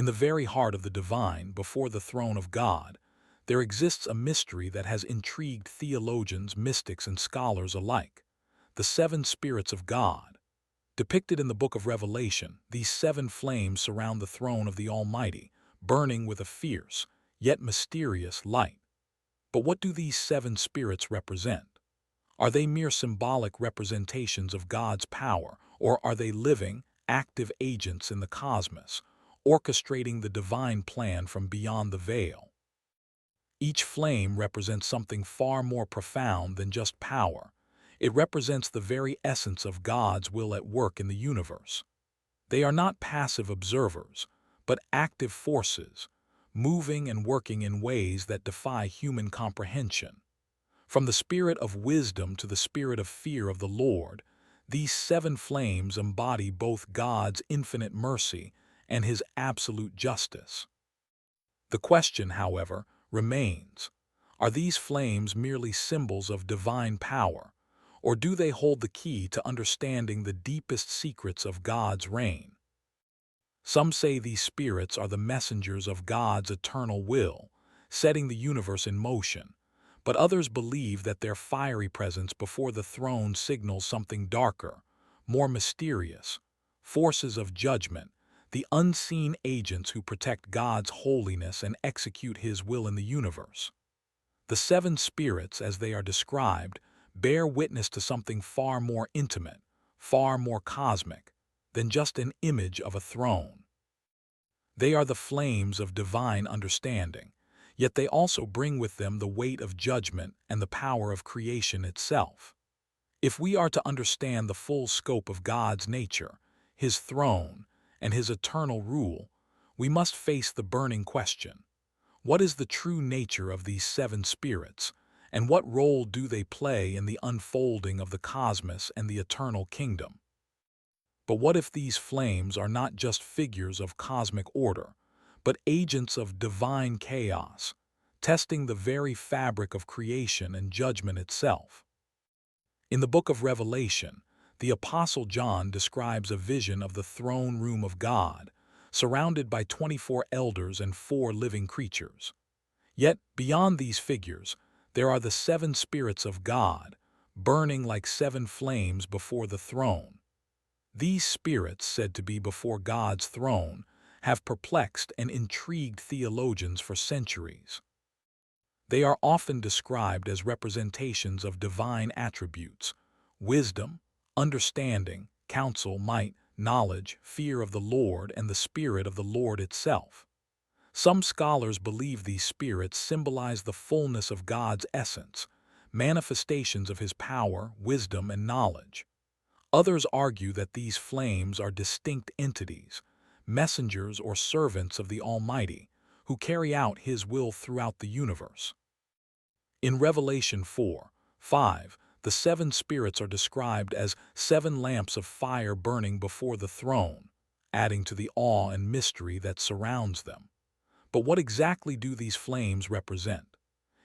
In the very heart of the divine, before the throne of God, there exists a mystery that has intrigued theologians, mystics, and scholars alike: the seven spirits of God. Depicted in the book of Revelation, these seven flames surround the throne of the Almighty, burning with a fierce, yet mysterious light. But what do these seven spirits represent? Are they mere symbolic representations of God's power, or are they living, active agents in the cosmos, orchestrating the divine plan from beyond the veil? Each flame represents something far more profound than just power. It represents the very essence of God's will at work in the universe. They are not passive observers, but active forces, moving and working in ways that defy human comprehension. From the spirit of wisdom to the spirit of fear of the Lord, these seven flames embody both God's infinite mercy and His absolute justice. The question, however, remains: are these flames merely symbols of divine power, or do they hold the key to understanding the deepest secrets of God's reign? Some say these spirits are the messengers of God's eternal will, setting the universe in motion, but others believe that their fiery presence before the throne signals something darker, more mysterious: forces of judgment, the unseen agents who protect God's holiness and execute His will in the universe. The seven spirits, as they are described, bear witness to something far more intimate, far more cosmic, than just an image of a throne. They are the flames of divine understanding, yet they also bring with them the weight of judgment and the power of creation itself. If we are to understand the full scope of God's nature, His throne, and His eternal rule, we must face the burning question: what is the true nature of these seven spirits, and what role do they play in the unfolding of the cosmos and the eternal kingdom? But what if these flames are not just figures of cosmic order, but agents of divine chaos, testing the very fabric of creation and judgment itself? In the book of Revelation, the Apostle John describes a vision of the throne room of God, surrounded by 24 elders and 4 living creatures. Yet, beyond these figures, there are the seven spirits of God, burning like 7 flames before the throne. These spirits, said to be before God's throne, have perplexed and intrigued theologians for centuries. They are often described as representations of divine attributes: wisdom, understanding, counsel, might, knowledge, fear of the Lord, and the Spirit of the Lord itself. Some scholars believe these spirits symbolize the fullness of God's essence, manifestations of His power, wisdom, and knowledge. Others argue that these flames are distinct entities, messengers or servants of the Almighty, who carry out His will throughout the universe. In Revelation 4:5, the 7 spirits are described as 7 lamps of fire burning before the throne, adding to the awe and mystery that surrounds them. But what exactly do these flames represent?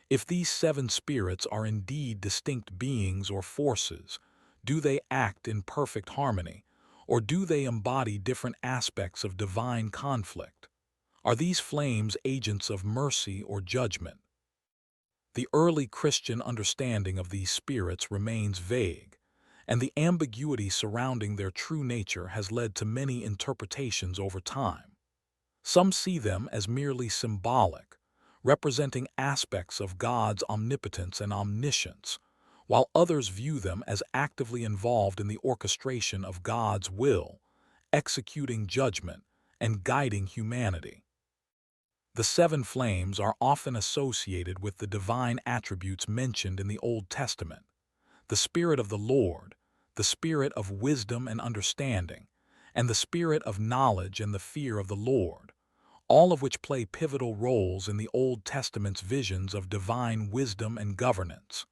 If these 7 spirits are indeed distinct beings or forces, do they act in perfect harmony, or do they embody different aspects of divine conflict? Are these flames agents of mercy or judgment? The early Christian understanding of these spirits remains vague, and the ambiguity surrounding their true nature has led to many interpretations over time. Some see them as merely symbolic, representing aspects of God's omnipotence and omniscience, while others view them as actively involved in the orchestration of God's will, executing judgment, and guiding humanity. The 7 flames are often associated with the divine attributes mentioned in the Old Testament: the Spirit of the Lord, the Spirit of wisdom and understanding, and the Spirit of knowledge and the fear of the Lord, all of which play pivotal roles in the Old Testament's visions of divine wisdom and governance.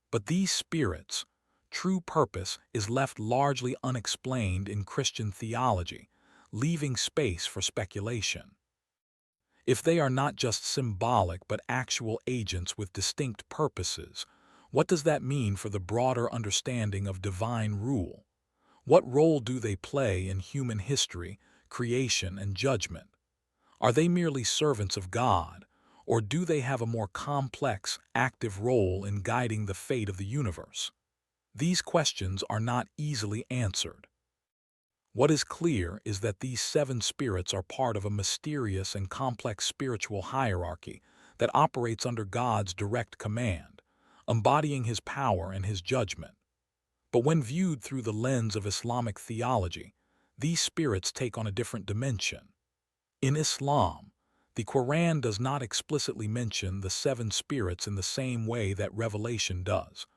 But these spirits' true purpose is left largely unexplained in Christian theology, leaving space for speculation. If they are not just symbolic but actual agents with distinct purposes, what does that mean for the broader understanding of divine rule? What role do they play in human history, creation, and judgment? Are they merely servants of God, or do they have a more complex, active role in guiding the fate of the universe? These questions are not easily answered. What is clear is that these seven spirits are part of a mysterious and complex spiritual hierarchy that operates under God's direct command, embodying his power and his judgment. But when viewed through the lens of Islamic theology, these spirits take on a different dimension. In Islam, the Quran does not explicitly mention the seven spirits in the same way that Revelation does,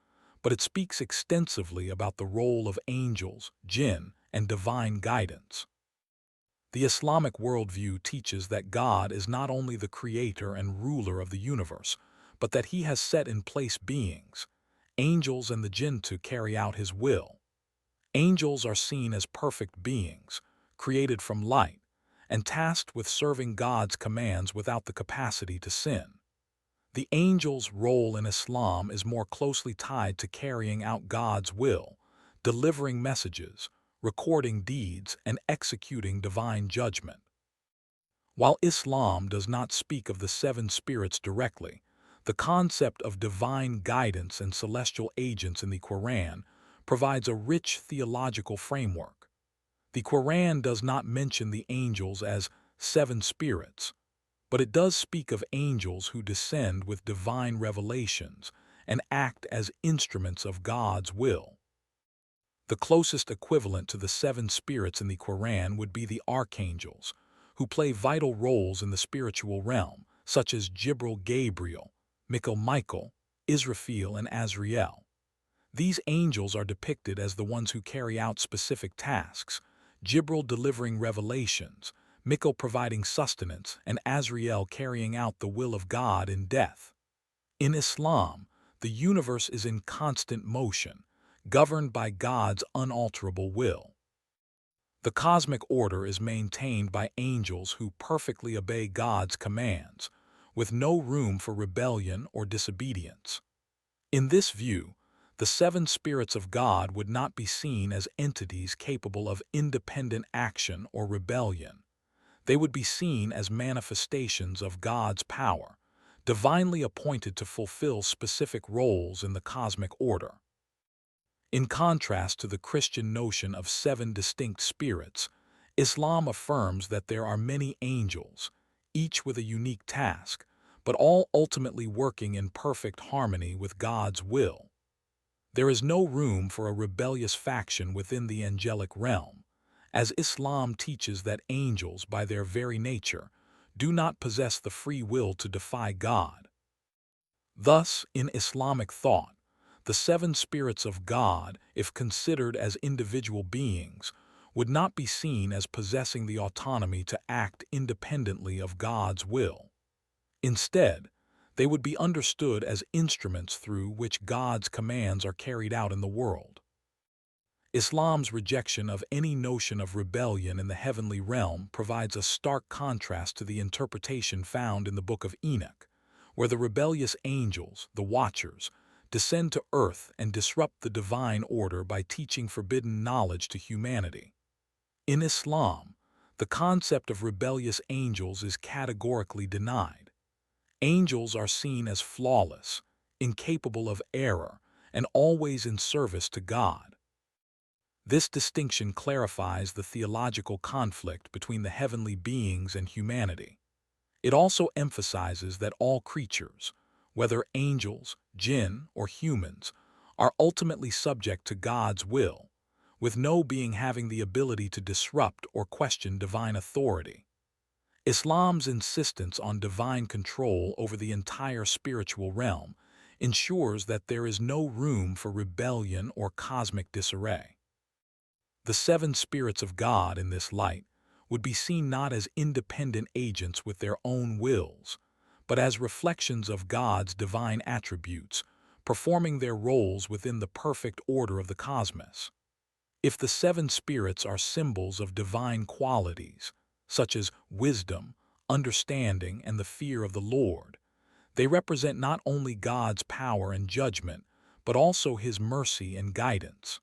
but it speaks extensively about the role of angels, jinn, and divine guidance. The Islamic worldview teaches that God is not only the creator and ruler of the universe, but that he has set in place beings, angels and the jinn, to carry out his will. Angels are seen as perfect beings, created from light, and tasked with serving God's commands without the capacity to sin. The angel's role in Islam is more closely tied to carrying out God's will, delivering messages, recording deeds, and executing divine judgment. While Islam does not speak of the seven spirits directly, the concept of divine guidance and celestial agents in the Quran provides a rich theological framework. The Quran does not mention the angels as seven spirits, but it does speak of angels who descend with divine revelations and act as instruments of God's will. The closest equivalent to the seven spirits in the Quran would be the archangels, who play vital roles in the spiritual realm, such as Jibril Gabriel, Michael, Israfil, and Azrael. These angels are depicted as the ones who carry out specific tasks, Jibril delivering revelations, Michael providing sustenance, and Azrael carrying out the will of God in death. In Islam, the universe is in constant motion, governed by God's unalterable will. The cosmic order is maintained by angels who perfectly obey God's commands, with no room for rebellion or disobedience. In this view, the seven spirits of God would not be seen as entities capable of independent action or rebellion. They would be seen as manifestations of God's power, divinely appointed to fulfill specific roles in the cosmic order. In contrast to the Christian notion of seven distinct spirits, Islam affirms that there are many angels, each with a unique task, but all ultimately working in perfect harmony with God's will. There is no room for a rebellious faction within the angelic realm, as Islam teaches that angels, by their very nature, do not possess the free will to defy God. Thus, in Islamic thought, the seven spirits of God, if considered as individual beings, would not be seen as possessing the autonomy to act independently of God's will. Instead, they would be understood as instruments through which God's commands are carried out in the world. Islam's rejection of any notion of rebellion in the heavenly realm provides a stark contrast to the interpretation found in the Book of Enoch, where the rebellious angels, the Watchers, descend to earth and disrupt the divine order by teaching forbidden knowledge to humanity. In Islam, the concept of rebellious angels is categorically denied. Angels are seen as flawless, incapable of error, and always in service to God. This distinction clarifies the theological conflict between the heavenly beings and humanity. It also emphasizes that all creatures, whether angels, jinn, or humans, are ultimately subject to God's will, with no being having the ability to disrupt or question divine authority. Islam's insistence on divine control over the entire spiritual realm ensures that there is no room for rebellion or cosmic disarray. The seven spirits of God in this light would be seen not as independent agents with their own wills, but as reflections of God's divine attributes, performing their roles within the perfect order of the cosmos. If the seven spirits are symbols of divine qualities, such as wisdom, understanding, and the fear of the Lord, they represent not only God's power and judgment, but also His mercy and guidance.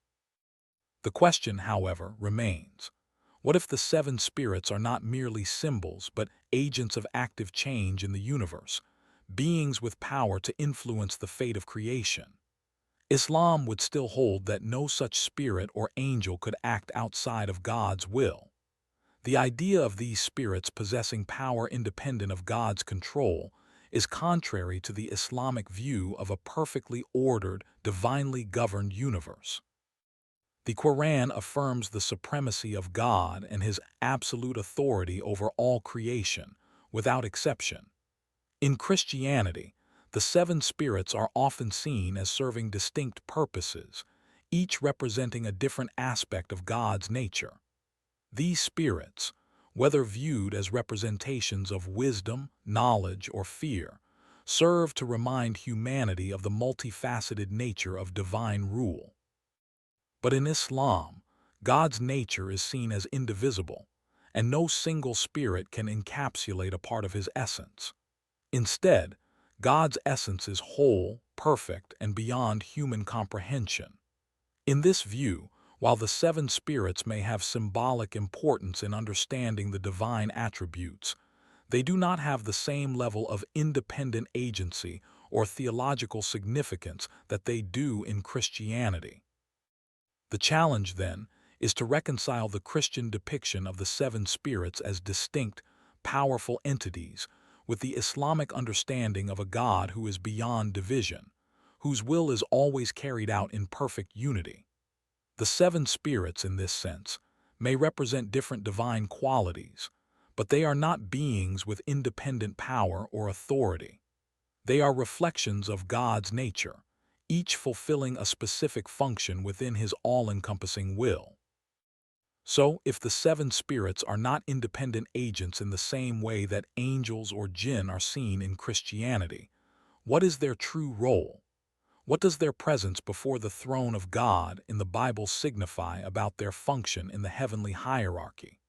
The question, however, remains: what if the seven spirits are not merely symbols, but agents of active change in the universe, beings with power to influence the fate of creation. Islam would still hold that no such spirit or angel could act outside of God's will. The idea of these spirits possessing power independent of God's control is contrary to the Islamic view of a perfectly ordered, divinely governed universe. The Quran affirms the supremacy of God and His absolute authority over all creation, without exception. In Christianity, the seven spirits are often seen as serving distinct purposes, each representing a different aspect of God's nature. These spirits, whether viewed as representations of wisdom, knowledge, or fear, serve to remind humanity of the multifaceted nature of divine rule. But in Islam, God's nature is seen as indivisible, and no single spirit can encapsulate a part of His essence. Instead, God's essence is whole, perfect, and beyond human comprehension. In this view, while the seven spirits may have symbolic importance in understanding the divine attributes, they do not have the same level of independent agency or theological significance that they do in Christianity. The challenge, then, is to reconcile the Christian depiction of the seven spirits as distinct, powerful entities with the Islamic understanding of a God who is beyond division, whose will is always carried out in perfect unity. The seven spirits, in this sense, may represent different divine qualities, but they are not beings with independent power or authority. They are reflections of God's nature, each fulfilling a specific function within His all-encompassing will. So, if the seven spirits are not independent agents in the same way that angels or jinn are seen in Christianity, what is their true role? What does their presence before the throne of God in the Bible signify about their function in the heavenly hierarchy?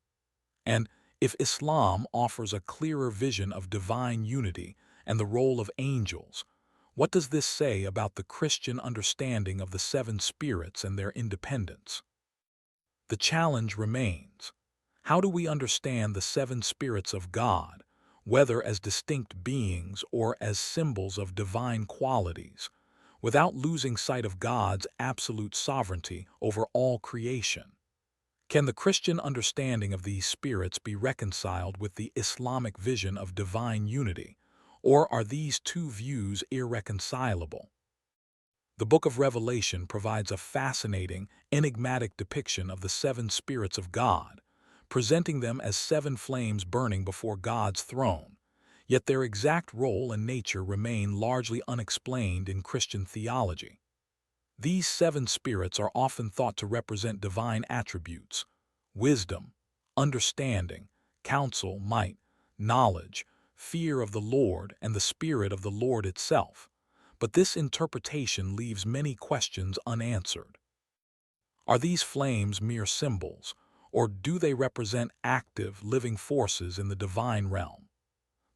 And if Islam offers a clearer vision of divine unity and the role of angels, what does this say about the Christian understanding of the seven spirits and their independence? The challenge remains. How do we understand the seven spirits of God, whether as distinct beings or as symbols of divine qualities, without losing sight of God's absolute sovereignty over all creation? Can the Christian understanding of these spirits be reconciled with the Islamic vision of divine unity, or are these two views irreconcilable? The Book of Revelation provides a fascinating, enigmatic depiction of the seven spirits of God, presenting them as seven flames burning before God's throne, yet their exact role and nature remain largely unexplained in Christian theology. These seven spirits are often thought to represent divine attributes: wisdom, understanding, counsel, might, knowledge, fear of the Lord, and the Spirit of the Lord itself. But this interpretation leaves many questions unanswered. Are these flames mere symbols, or do they represent active, living forces in the divine realm?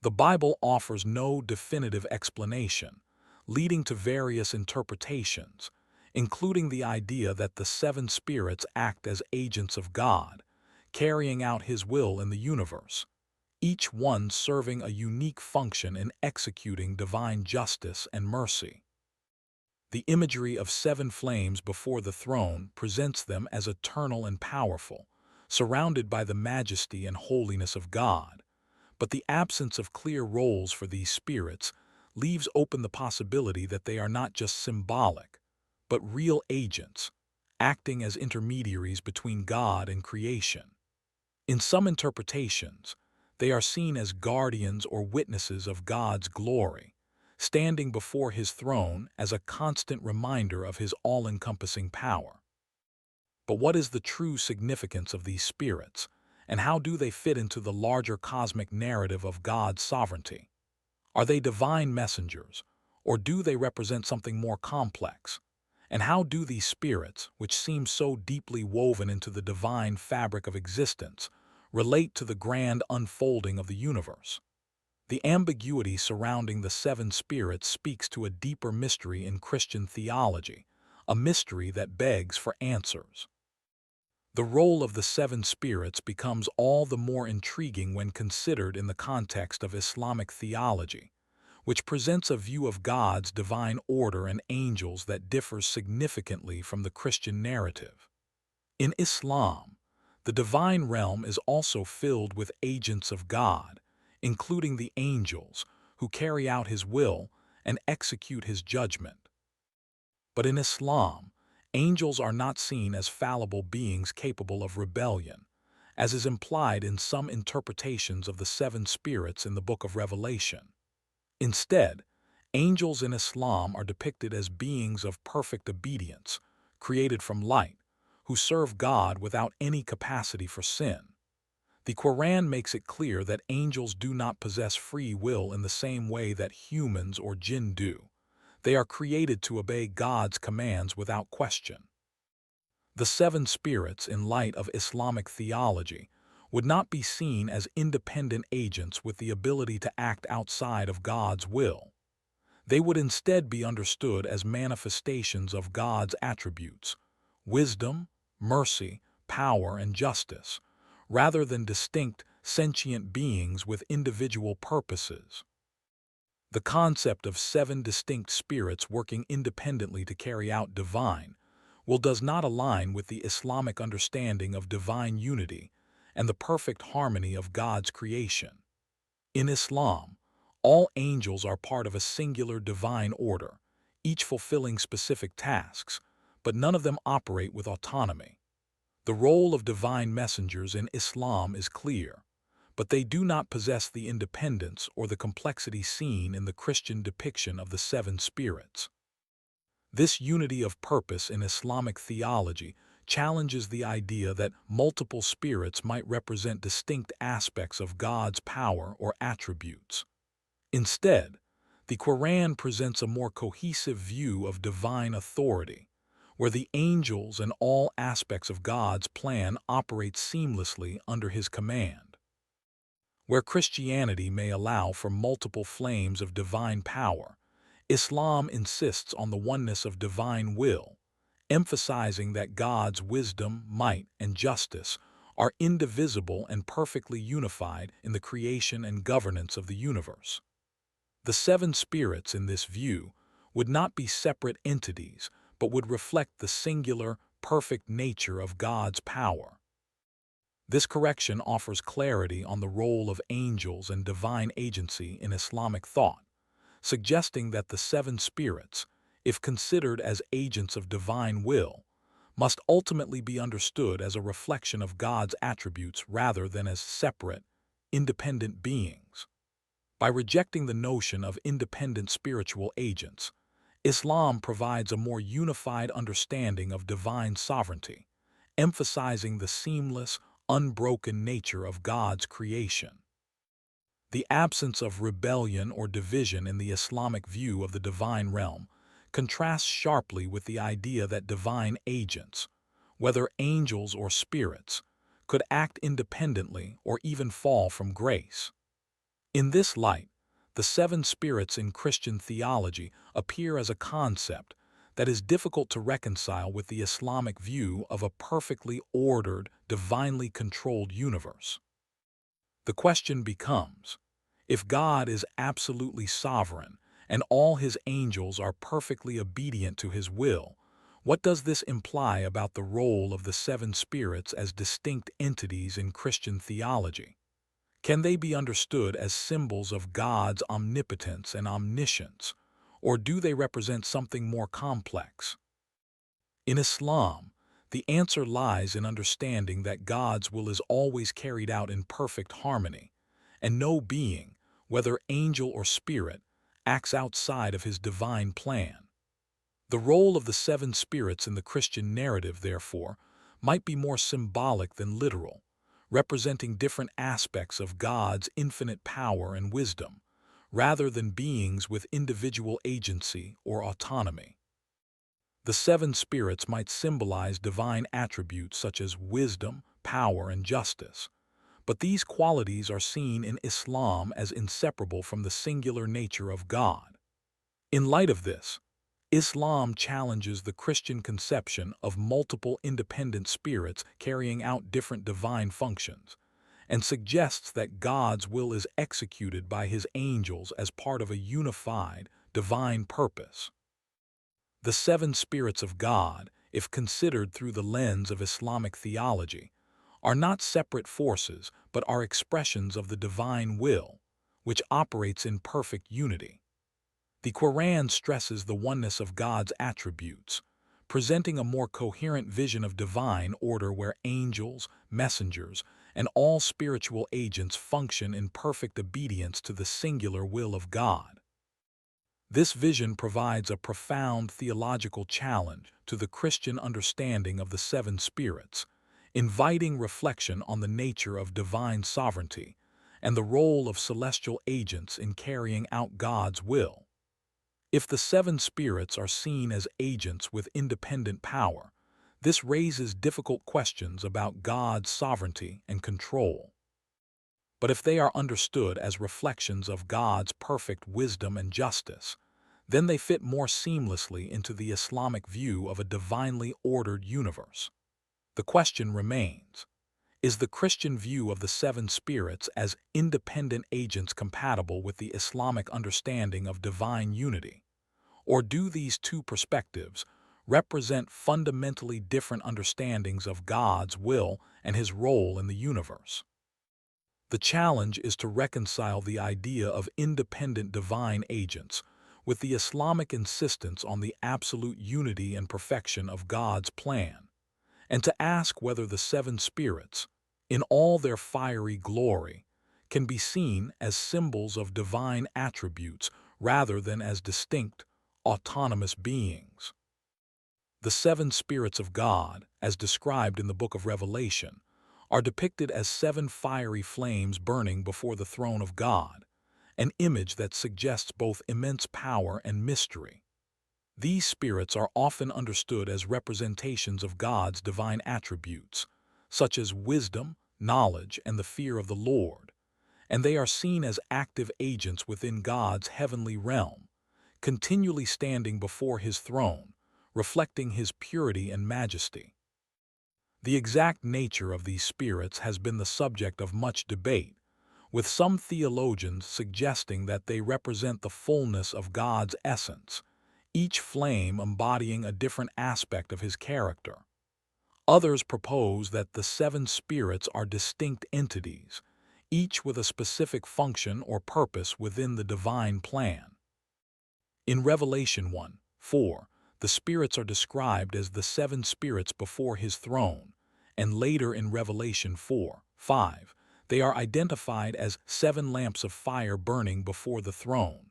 The Bible offers no definitive explanation, leading to various interpretations, including the idea that the seven spirits act as agents of God, carrying out His will in the universe, each one serving a unique function in executing divine justice and mercy. The imagery of seven flames before the throne presents them as eternal and powerful, surrounded by the majesty and holiness of God. But the absence of clear roles for these spirits leaves open the possibility that they are not just symbolic, but real agents, acting as intermediaries between God and creation. In some interpretations, they are seen as guardians or witnesses of God's glory, standing before His throne as a constant reminder of His all-encompassing power. But what is the true significance of these spirits, and how do they fit into the larger cosmic narrative of God's sovereignty? Are they divine messengers, or do they represent something more complex? And how do these spirits, which seem so deeply woven into the divine fabric of existence, relate to the grand unfolding of the universe? The ambiguity surrounding the seven spirits speaks to a deeper mystery in Christian theology, a mystery that begs for answers. The role of the seven spirits becomes all the more intriguing when considered in the context of Islamic theology, which presents a view of God's divine order and angels that differs significantly from the Christian narrative. In Islam, the divine realm is also filled with agents of God, including the angels, who carry out His will and execute His judgment. But in Islam, angels are not seen as fallible beings capable of rebellion, as is implied in some interpretations of the seven spirits in the Book of Revelation. Instead, angels in Islam are depicted as beings of perfect obedience, created from light, who serve God without any capacity for sin. The Quran makes it clear that angels do not possess free will in the same way that humans or jinn do. They are created to obey God's commands without question. The seven spirits, in light of Islamic theology, would not be seen as independent agents with the ability to act outside of God's will. They would instead be understood as manifestations of God's attributes: wisdom, mercy, power, and justice, rather than distinct, sentient beings with individual purposes. The concept of seven distinct spirits working independently to carry out divine will does not align with the Islamic understanding of divine unity and the perfect harmony of God's creation. In Islam, all angels are part of a singular divine order, each fulfilling specific tasks, but none of them operate with autonomy. The role of divine messengers in Islam is clear, but they do not possess the independence or the complexity seen in the Christian depiction of the seven spirits. This unity of purpose in Islamic theology challenges the idea that multiple spirits might represent distinct aspects of God's power or attributes. Instead, the Quran presents a more cohesive view of divine authority, where the angels and all aspects of God's plan operate seamlessly under His command. Where Christianity may allow for multiple flames of divine power, Islam insists on the oneness of divine will, emphasizing that God's wisdom, might, and justice are indivisible and perfectly unified in the creation and governance of the universe. The seven spirits in this view would not be separate entities, but would reflect the singular, perfect nature of God's power. This correction offers clarity on the role of angels and divine agency in Islamic thought, suggesting that the seven spirits, if considered as agents of divine will, must ultimately be understood as a reflection of God's attributes rather than as separate, independent beings. By rejecting the notion of independent spiritual agents, Islam provides a more unified understanding of divine sovereignty, emphasizing the seamless, unbroken nature of God's creation. The absence of rebellion or division in the Islamic view of the divine realm contrasts sharply with the idea that divine agents, whether angels or spirits, could act independently or even fall from grace. In this light, the seven spirits in Christian theology appear as a concept that is difficult to reconcile with the Islamic view of a perfectly ordered, divinely controlled universe. The question becomes, if God is absolutely sovereign and all His angels are perfectly obedient to His will, what does this imply about the role of the seven spirits as distinct entities in Christian theology? Can they be understood as symbols of God's omnipotence and omniscience, or do they represent something more complex? In Islam, the answer lies in understanding that God's will is always carried out in perfect harmony, and no being, whether angel or spirit, acts outside of His divine plan. The role of the seven spirits in the Christian narrative, therefore, might be more symbolic than literal, representing different aspects of God's infinite power and wisdom, rather than beings with individual agency or autonomy. The seven spirits might symbolize divine attributes such as wisdom, power, and justice, but these qualities are seen in Islam as inseparable from the singular nature of God. In light of this, Islam challenges the Christian conception of multiple independent spirits carrying out different divine functions, and suggests that God's will is executed by his angels as part of a unified, divine purpose. The seven spirits of God, if considered through the lens of Islamic theology, are not separate forces but are expressions of the divine will, which operates in perfect unity. The Quran stresses the oneness of God's attributes, presenting a more coherent vision of divine order where angels, messengers, and all spiritual agents function in perfect obedience to the singular will of God. This vision provides a profound theological challenge to the Christian understanding of the seven spirits, inviting reflection on the nature of divine sovereignty and the role of celestial agents in carrying out God's will. If the seven spirits are seen as agents with independent power, this raises difficult questions about God's sovereignty and control. But if they are understood as reflections of God's perfect wisdom and justice, then they fit more seamlessly into the Islamic view of a divinely ordered universe. The question remains, is the Christian view of the seven spirits as independent agents compatible with the Islamic understanding of divine unity? Or do these two perspectives represent fundamentally different understandings of God's will and his role in the universe? The challenge is to reconcile the idea of independent divine agents with the Islamic insistence on the absolute unity and perfection of God's plan, and to ask whether the seven spirits, in all their fiery glory, can be seen as symbols of divine attributes rather than as distinct, autonomous beings. The seven spirits of God, as described in the book of Revelation, are depicted as seven fiery flames burning before the throne of God, an image that suggests both immense power and mystery. These spirits are often understood as representations of God's divine attributes, such as wisdom, knowledge, and the fear of the Lord, and they are seen as active agents within God's heavenly realm, continually standing before his throne, reflecting his purity and majesty. The exact nature of these spirits has been the subject of much debate, with some theologians suggesting that they represent the fullness of God's essence, each flame embodying a different aspect of his character. Others propose that the seven spirits are distinct entities, each with a specific function or purpose within the divine plan. In Revelation 1:4, the spirits are described as the seven spirits before his throne, and later in Revelation 4:5, they are identified as seven lamps of fire burning before the throne.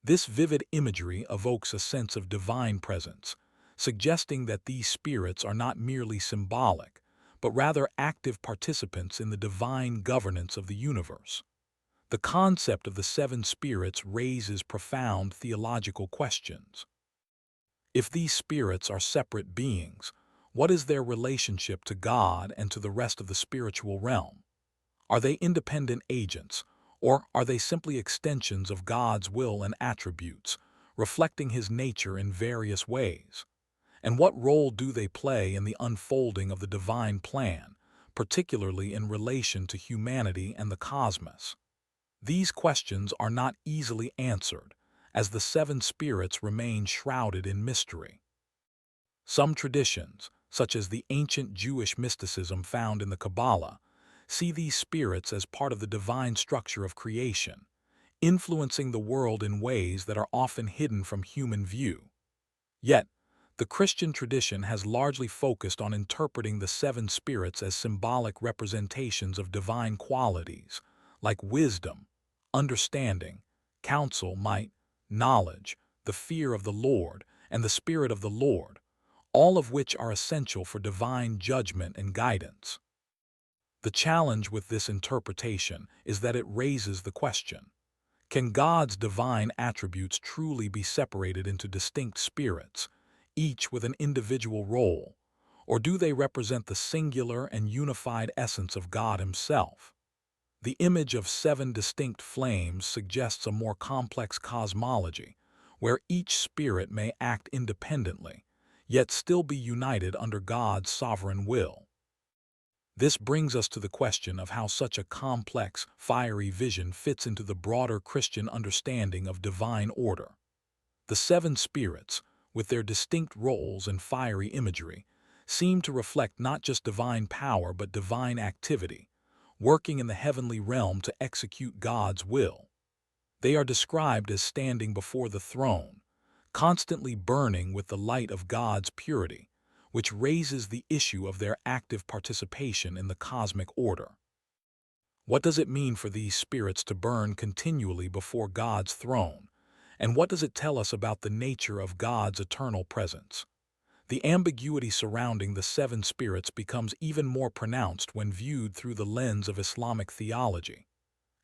This vivid imagery evokes a sense of divine presence, suggesting that these spirits are not merely symbolic, but rather active participants in the divine governance of the universe. The concept of the seven spirits raises profound theological questions. If these spirits are separate beings, what is their relationship to God and to the rest of the spiritual realm? Are they independent agents, or are they simply extensions of God's will and attributes, reflecting his nature in various ways? And what role do they play in the unfolding of the divine plan, particularly in relation to humanity and the cosmos? These questions are not easily answered, as the seven spirits remain shrouded in mystery. Some traditions, such as the ancient Jewish mysticism found in the Kabbalah, see these spirits as part of the divine structure of creation, influencing the world in ways that are often hidden from human view. Yet, the Christian tradition has largely focused on interpreting the seven spirits as symbolic representations of divine qualities, like wisdom, understanding, counsel, might, knowledge, the fear of the Lord, and the Spirit of the Lord, all of which are essential for divine judgment and guidance. The challenge with this interpretation is that it raises the question, can God's divine attributes truly be separated into distinct spirits, each with an individual role, or do they represent the singular and unified essence of God himself? The image of seven distinct flames suggests a more complex cosmology, where each spirit may act independently, yet still be united under God's sovereign will. This brings us to the question of how such a complex, fiery vision fits into the broader Christian understanding of divine order. The seven spirits, with their distinct roles and fiery imagery, seem to reflect not just divine power but divine activity, working in the heavenly realm to execute God's will. They are described as standing before the throne, constantly burning with the light of God's purity, which raises the issue of their active participation in the cosmic order. What does it mean for these spirits to burn continually before God's throne? And what does it tell us about the nature of God's eternal presence? The ambiguity surrounding the seven spirits becomes even more pronounced when viewed through the lens of Islamic theology.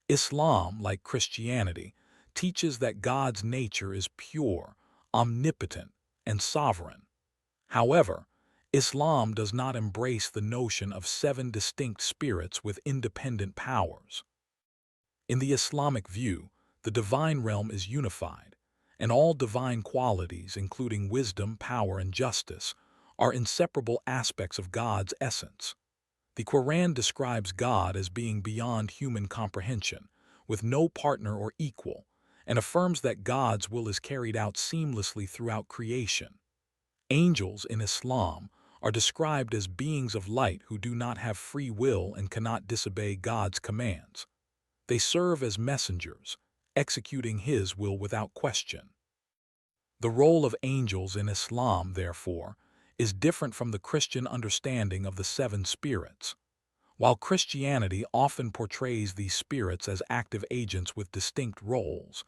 Islam, like Christianity, teaches that God's nature is pure, omnipotent, and sovereign. However, Islam does not embrace the notion of seven distinct spirits with independent powers. In the Islamic view, the divine realm is unified, and all divine qualities, including wisdom, power, and justice, are inseparable aspects of God's essence. The Quran describes God as being beyond human comprehension, with no partner or equal, and affirms that God's will is carried out seamlessly throughout creation. Angels in Islam are described as beings of light who do not have free will and cannot disobey God's commands. They serve as messengers, executing His will without question. The role of angels in Islam, therefore, is different from the Christian understanding of the seven spirits. While Christianity often portrays these spirits as active agents with distinct roles,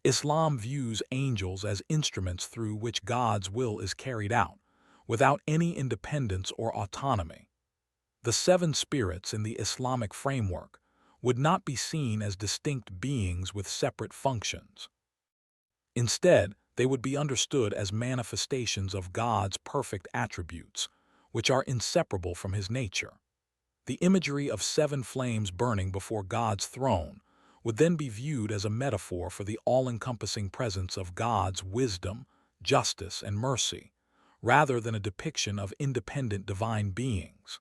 Islam views angels as instruments through which God's will is carried out, without any independence or autonomy. The seven spirits in the Islamic framework would not be seen as distinct beings with separate functions. Instead, they would be understood as manifestations of God's perfect attributes, which are inseparable from His nature. The imagery of seven flames burning before God's throne would then be viewed as a metaphor for the all-encompassing presence of God's wisdom, justice, and mercy, rather than a depiction of independent divine beings.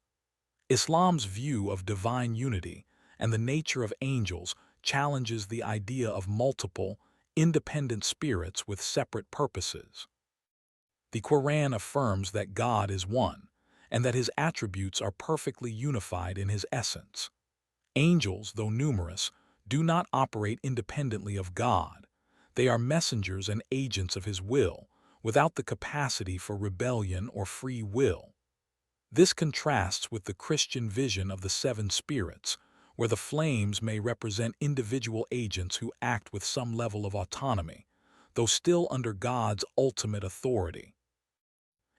Islam's view of divine unity and the nature of angels challenges the idea of multiple, independent spirits with separate purposes. The Quran affirms that God is one, and that His attributes are perfectly unified in His essence. Angels, though numerous, do not operate independently of God. They are messengers and agents of His will, without the capacity for rebellion or free will. This contrasts with the Christian vision of the seven spirits, where the flames may represent individual agents who act with some level of autonomy, though still under God's ultimate authority.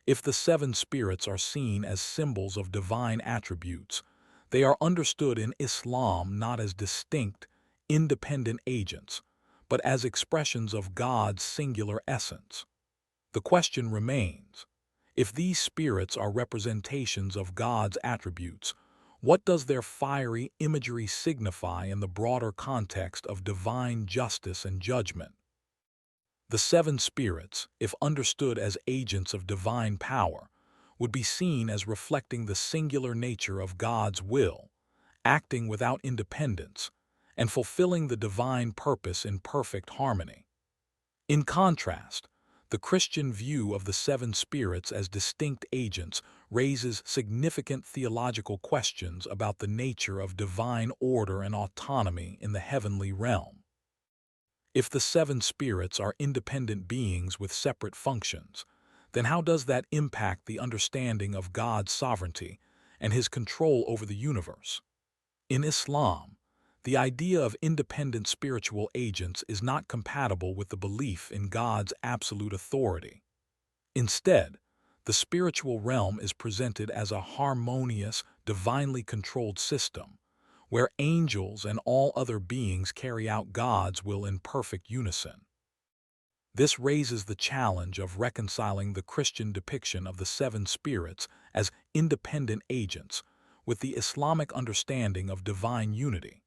If the seven spirits are seen as symbols of divine attributes, they are understood in Islam not as distinct, independent agents, but as expressions of God's singular essence. The question remains, if these spirits are representations of God's attributes, what does their fiery imagery signify in the broader context of divine justice and judgment? The seven spirits, if understood as agents of divine power, would be seen as reflecting the singular nature of God's will, acting without independence, and fulfilling the divine purpose in perfect harmony. In contrast, the Christian view of the seven spirits as distinct agents raises significant theological questions about the nature of divine order and autonomy in the heavenly realm. If the seven spirits are independent beings with separate functions, then how does that impact the understanding of God's sovereignty and His control over the universe? In Islam, the idea of independent spiritual agents is not compatible with the belief in God's absolute authority. Instead, the spiritual realm is presented as a harmonious, divinely controlled system, where angels and all other beings carry out God's will in perfect unison. This raises the challenge of reconciling the Christian depiction of the seven spirits as independent agents with the Islamic understanding of divine unity.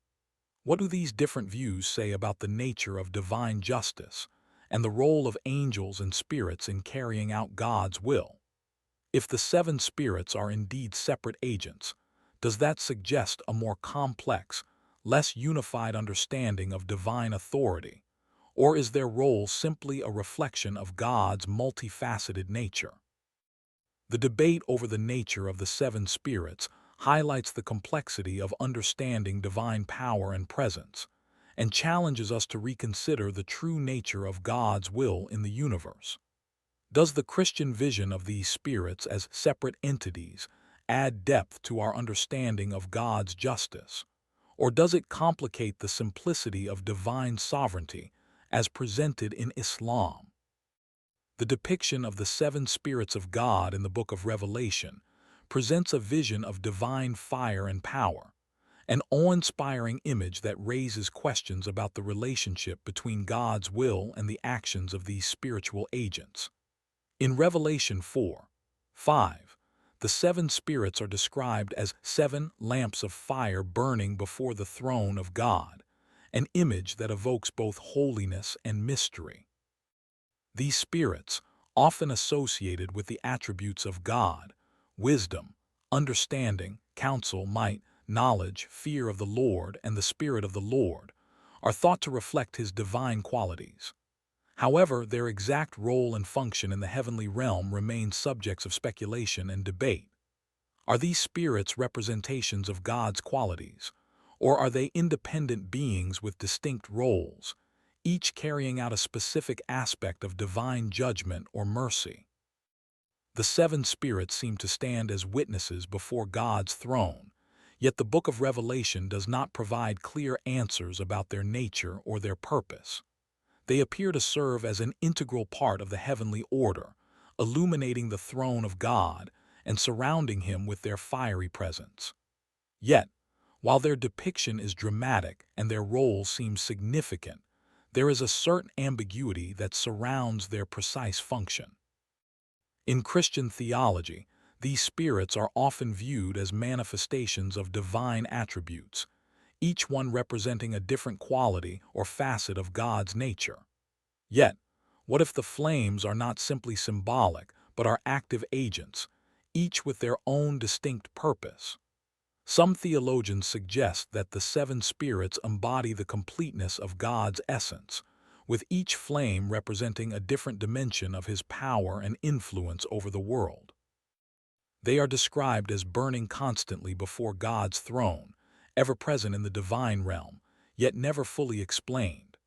What do these different views say about the nature of divine justice and the role of angels and spirits in carrying out God's will. If the seven spirits are indeed separate agents, does that suggest a more complex, less unified understanding of divine authority, or is their role simply a reflection of God's multifaceted nature? The debate over the nature of the seven spirits highlights the complexity of understanding divine power and presence, and challenges us to reconsider the true nature of God's will in the universe. Does the Christian vision of these spirits as separate entities add depth to our understanding of God's justice, or does it complicate the simplicity of divine sovereignty as presented in Islam? The depiction of the seven spirits of God in the book of Revelation presents a vision of divine fire and power, an awe-inspiring image that raises questions about the relationship between God's will and the actions of these spiritual agents. In Revelation 4:5, the seven spirits are described as seven lamps of fire burning before the throne of God, an image that evokes both holiness and mystery. These spirits, often associated with the attributes of God, wisdom, understanding, counsel, might, knowledge, fear of the Lord, and the Spirit of the Lord, are thought to reflect His divine qualities. However, their exact role and function in the heavenly realm remain subjects of speculation and debate. Are these spirits representations of God's qualities, or are they independent beings with distinct roles, each carrying out a specific aspect of divine judgment or mercy? The seven spirits seem to stand as witnesses before God's throne, yet the book of Revelation does not provide clear answers about their nature or their purpose. They appear to serve as an integral part of the heavenly order, illuminating the throne of God and surrounding Him with their fiery presence. Yet, while their depiction is dramatic and their role seems significant, there is a certain ambiguity that surrounds their precise function. In Christian theology, these spirits are often viewed as manifestations of divine attributes, each one representing a different quality or facet of God's nature. Yet, what if the flames are not simply symbolic, but are active agents, each with their own distinct purpose? Some theologians suggest that the seven spirits embody the completeness of God's essence, with each flame representing a different dimension of His power and influence over the world. They are described as burning constantly before God's throne, ever present in the divine realm, yet never fully explained.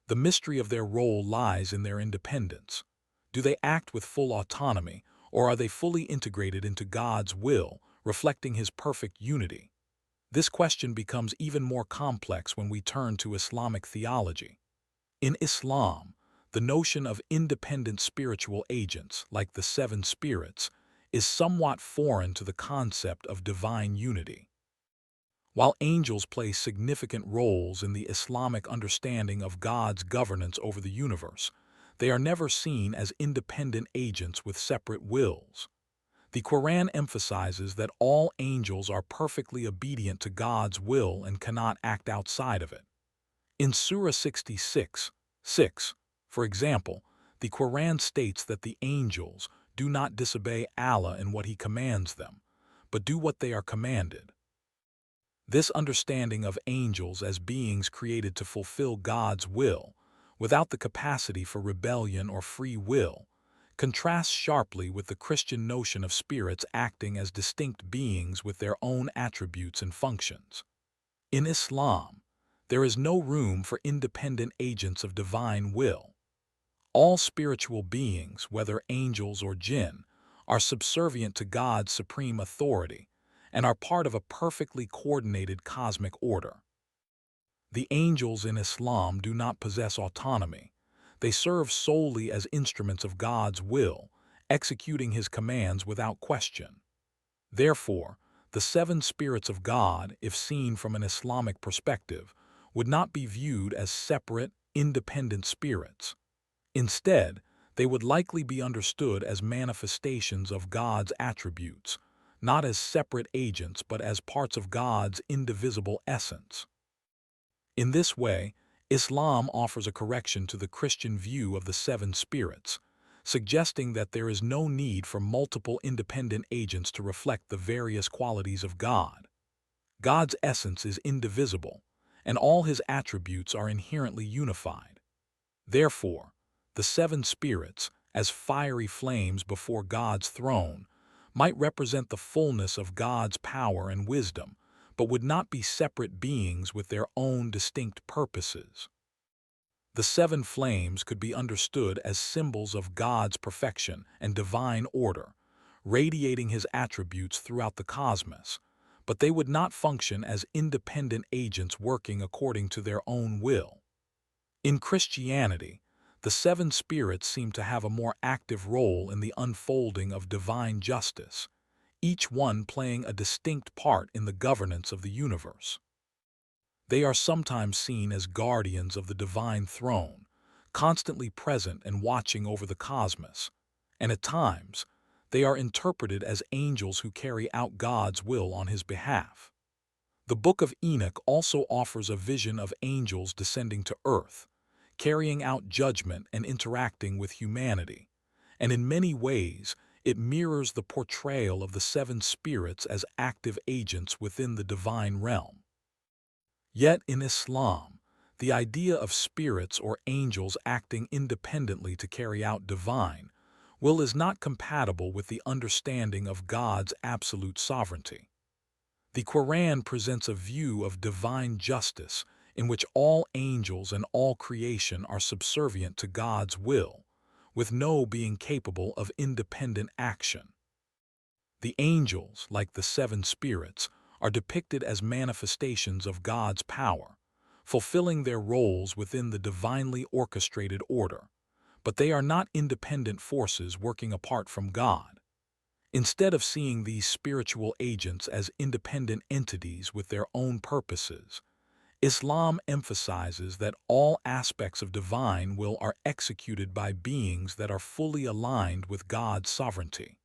The mystery of their role lies in their independence. Do they act with full autonomy, or are they fully integrated into God's will, reflecting His perfect unity? This question becomes even more complex when we turn to Islamic theology. In Islam, the notion of independent spiritual agents, like the seven spirits, is somewhat foreign to the concept of divine unity. While angels play significant roles in the Islamic understanding of God's governance over the universe, they are never seen as independent agents with separate wills. The Quran emphasizes that all angels are perfectly obedient to God's will and cannot act outside of it. In Surah 66:6, for example, the Quran states that the angels do not disobey Allah in what He commands them, but do what they are commanded. This understanding of angels as beings created to fulfill God's will, without the capacity for rebellion or free will, contrasts sharply with the Christian notion of spirits acting as distinct beings with their own attributes and functions. In Islam, there is no room for independent agents of divine will. All spiritual beings, whether angels or jinn, are subservient to God's supreme authority and are part of a perfectly coordinated cosmic order. The angels in Islam do not possess autonomy. They serve solely as instruments of God's will, executing His commands without question. Therefore, the seven spirits of God, if seen from an Islamic perspective, would not be viewed as separate, independent spirits. Instead, they would likely be understood as manifestations of God's attributes, not as separate agents but as parts of God's indivisible essence. In this way, Islam offers a correction to the Christian view of the seven spirits, suggesting that there is no need for multiple independent agents to reflect the various qualities of God. God's essence is indivisible, and all his attributes are inherently unified. Therefore, the seven spirits, as fiery flames before God's throne, might represent the fullness of God's power and wisdom, but would not be separate beings with their own distinct purposes. The seven flames could be understood as symbols of God's perfection and divine order, radiating his attributes throughout the cosmos, but they would not function as independent agents working according to their own will. In Christianity, the seven spirits seem to have a more active role in the unfolding of divine justice, each one playing a distinct part in the governance of the universe. They are sometimes seen as guardians of the divine throne, constantly present and watching over the cosmos, and at times, they are interpreted as angels who carry out God's will on his behalf. The Book of Enoch also offers a vision of angels descending to earth, carrying out judgment and interacting with humanity, and in many ways, it mirrors the portrayal of the seven spirits as active agents within the divine realm. Yet in Islam, the idea of spirits or angels acting independently to carry out divine will is not compatible with the understanding of God's absolute sovereignty. The Quran presents a view of divine justice in which all angels and all creation are subservient to God's will, with no being capable of independent action. The angels, like the seven spirits, are depicted as manifestations of God's power, fulfilling their roles within the divinely orchestrated order, but they are not independent forces working apart from God. Instead of seeing these spiritual agents as independent entities with their own purposes, Islam emphasizes that all aspects of divine will are executed by beings that are fully aligned with God's sovereignty.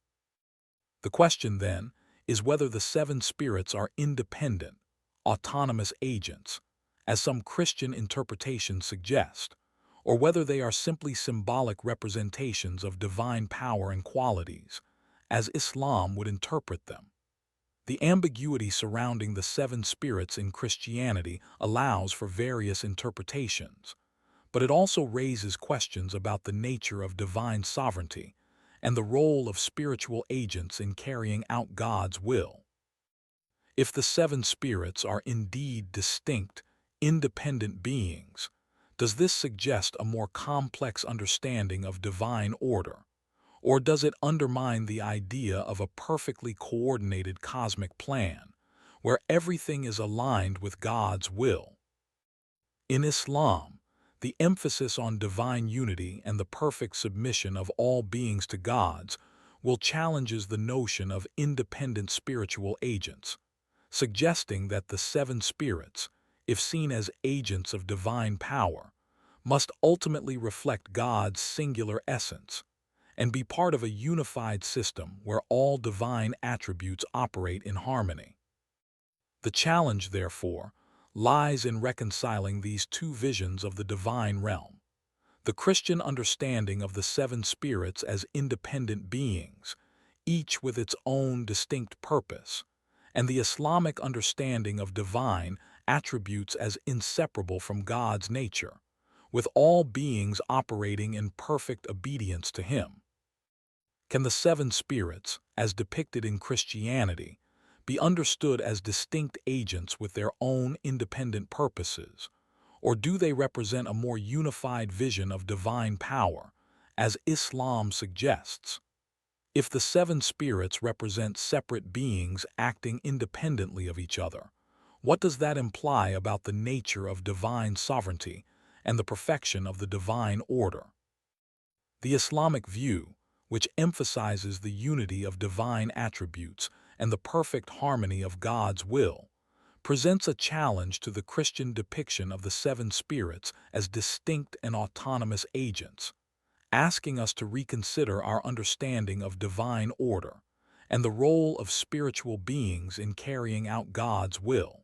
The question, then, is whether the seven spirits are independent, autonomous agents, as some Christian interpretations suggest, or whether they are simply symbolic representations of divine power and qualities, as Islam would interpret them. The ambiguity surrounding the seven spirits in Christianity allows for various interpretations, but it also raises questions about the nature of divine sovereignty and the role of spiritual agents in carrying out God's will. If the seven spirits are indeed distinct, independent beings, does this suggest a more complex understanding of divine order, or does it undermine the idea of a perfectly coordinated cosmic plan, where everything is aligned with God's will? In Islam, the emphasis on divine unity and the perfect submission of all beings to God's will challenges the notion of independent spiritual agents, suggesting that the seven spirits, if seen as agents of divine power, must ultimately reflect God's singular essence and be part of a unified system where all divine attributes operate in harmony. The challenge, therefore, lies in reconciling these two visions of the divine realm: the Christian understanding of the seven spirits as independent beings, each with its own distinct purpose, and the Islamic understanding of divine attributes as inseparable from God's nature, with all beings operating in perfect obedience to Him. Can the seven spirits, as depicted in Christianity, be understood as distinct agents with their own independent purposes, or do they represent a more unified vision of divine power, as Islam suggests? If the seven spirits represent separate beings acting independently of each other, what does that imply about the nature of divine sovereignty and the perfection of the divine order? The Islamic view, which emphasizes the unity of divine attributes and the perfect harmony of God's will, presents a challenge to the Christian depiction of the seven spirits as distinct and autonomous agents, asking us to reconsider our understanding of divine order and the role of spiritual beings in carrying out God's will.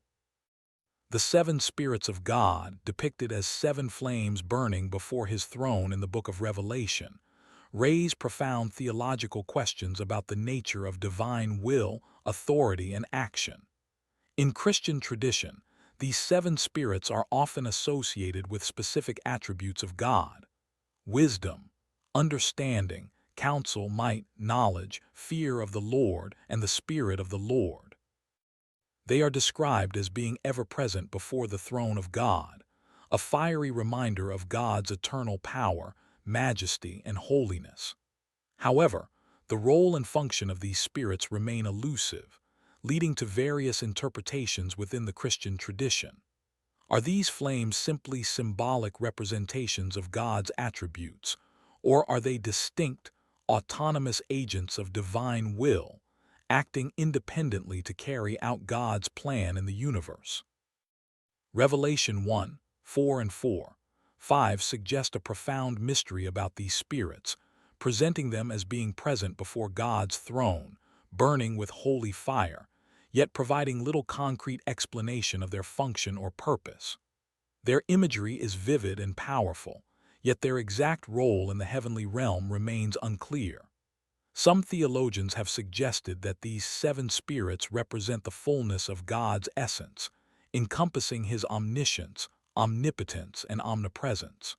The seven spirits of God, depicted as seven flames burning before his throne in the book of Revelation, raise profound theological questions about the nature of divine will, authority, and action. In Christian tradition, these seven spirits are often associated with specific attributes of God: wisdom, understanding, counsel, might, knowledge, fear of the Lord, and the Spirit of the Lord. They are described as being ever present before the throne of God, a fiery reminder of God's eternal power, majesty, and holiness. However, the role and function of these spirits remain elusive, leading to various interpretations within the Christian tradition. Are these flames simply symbolic representations of God's attributes, or are they distinct, autonomous agents of divine will, acting independently to carry out God's plan in the universe? Revelation 1, 4 and 4, 5 suggest a profound mystery about these spirits, presenting them as being present before God's throne, burning with holy fire, yet providing little concrete explanation of their function or purpose. Their imagery is vivid and powerful, yet their exact role in the heavenly realm remains unclear. Some theologians have suggested that these seven spirits represent the fullness of God's essence, encompassing his omniscience, omnipotence, and omnipresence.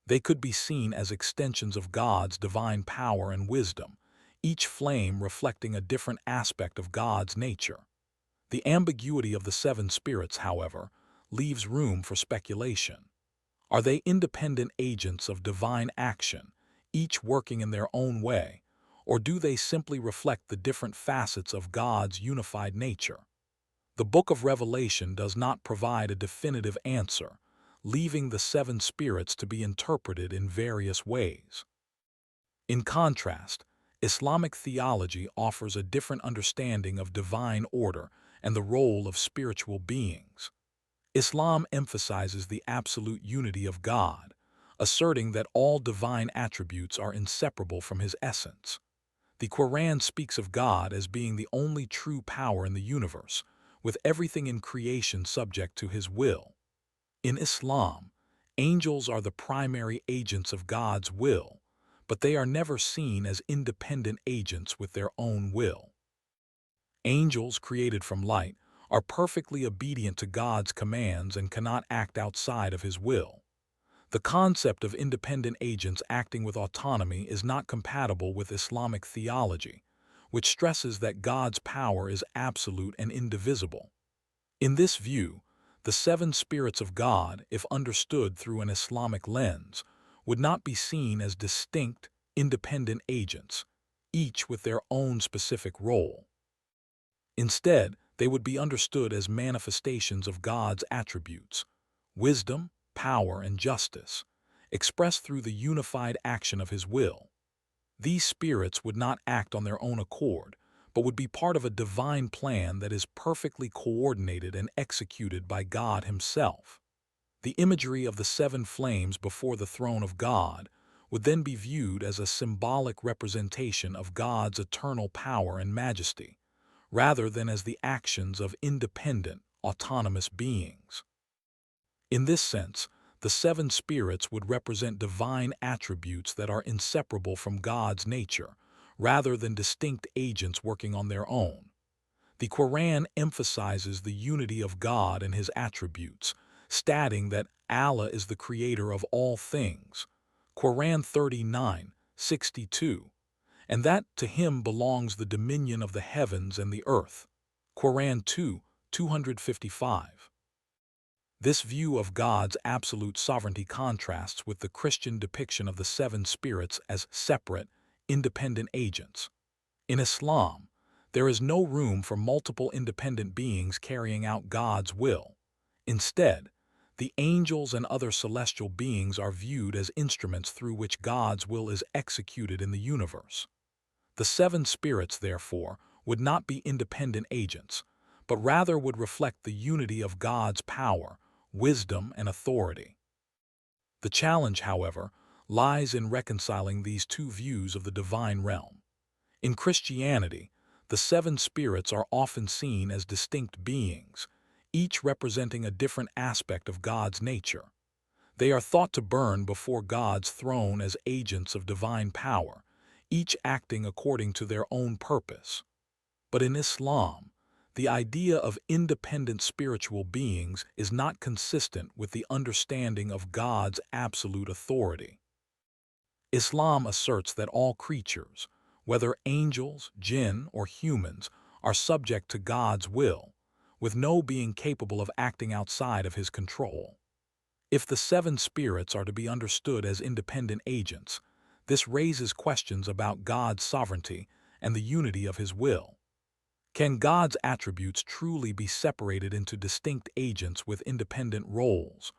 They could be seen as extensions of God's divine power and wisdom, each flame reflecting a different aspect of God's nature. The ambiguity of the seven spirits, however, leaves room for speculation. Are they independent agents of divine action, each working in their own way, or do they simply reflect the different facets of God's unified nature? The book of Revelation does not provide a definitive answer, leaving the seven spirits to be interpreted in various ways. In contrast, Islamic theology offers a different understanding of divine order and the role of spiritual beings. Islam emphasizes the absolute unity of God, asserting that all divine attributes are inseparable from his essence. The Quran speaks of God as being the only true power in the universe, with everything in creation subject to his will. In Islam, angels are the primary agents of God's will, but they are never seen as independent agents with their own will. Angels created from light are perfectly obedient to God's commands and cannot act outside of his will. The concept of independent agents acting with autonomy is not compatible with Islamic theology, which stresses that God's power is absolute and indivisible. In this view, the seven spirits of God, if understood through an Islamic lens, would not be seen as distinct, independent agents, each with their own specific role. Instead, they would be understood as manifestations of God's attributes: wisdom, power, and justice, expressed through the unified action of his will. These spirits would not act on their own accord, but would be part of a divine plan that is perfectly coordinated and executed by God himself. The imagery of the seven flames before the throne of God would then be viewed as a symbolic representation of God's eternal power and majesty, rather than as the actions of independent, autonomous beings. In this sense, the seven spirits would represent divine attributes that are inseparable from God's nature, rather than distinct agents working on their own. The Quran emphasizes the unity of God and his attributes, stating that Allah is the creator of all things, Quran 39:62, and that to him belongs the dominion of the heavens and the earth, Quran 2:255. This view of God's absolute sovereignty contrasts with the Christian depiction of the seven spirits as separate, independent agents. In Islam, there is no room for multiple independent beings carrying out God's will. Instead, the angels and other celestial beings are viewed as instruments through which God's will is executed in the universe. The seven spirits, therefore, would not be independent agents, but rather would reflect the unity of God's power, wisdom, and authority. The challenge, however, lies in reconciling these two views of the divine realm. In Christianity, the seven spirits are often seen as distinct beings, each representing a different aspect of God's nature. They are thought to burn before God's throne as agents of divine power, each acting according to their own purpose. But in Islam, the idea of independent spiritual beings is not consistent with the understanding of God's absolute authority. Islam asserts that all creatures, whether angels, jinn, or humans, are subject to God's will, with no being capable of acting outside of his control. If the seven spirits are to be understood as independent agents, this raises questions about God's sovereignty and the unity of his will. Can God's attributes truly be separated into distinct agents with independent roles?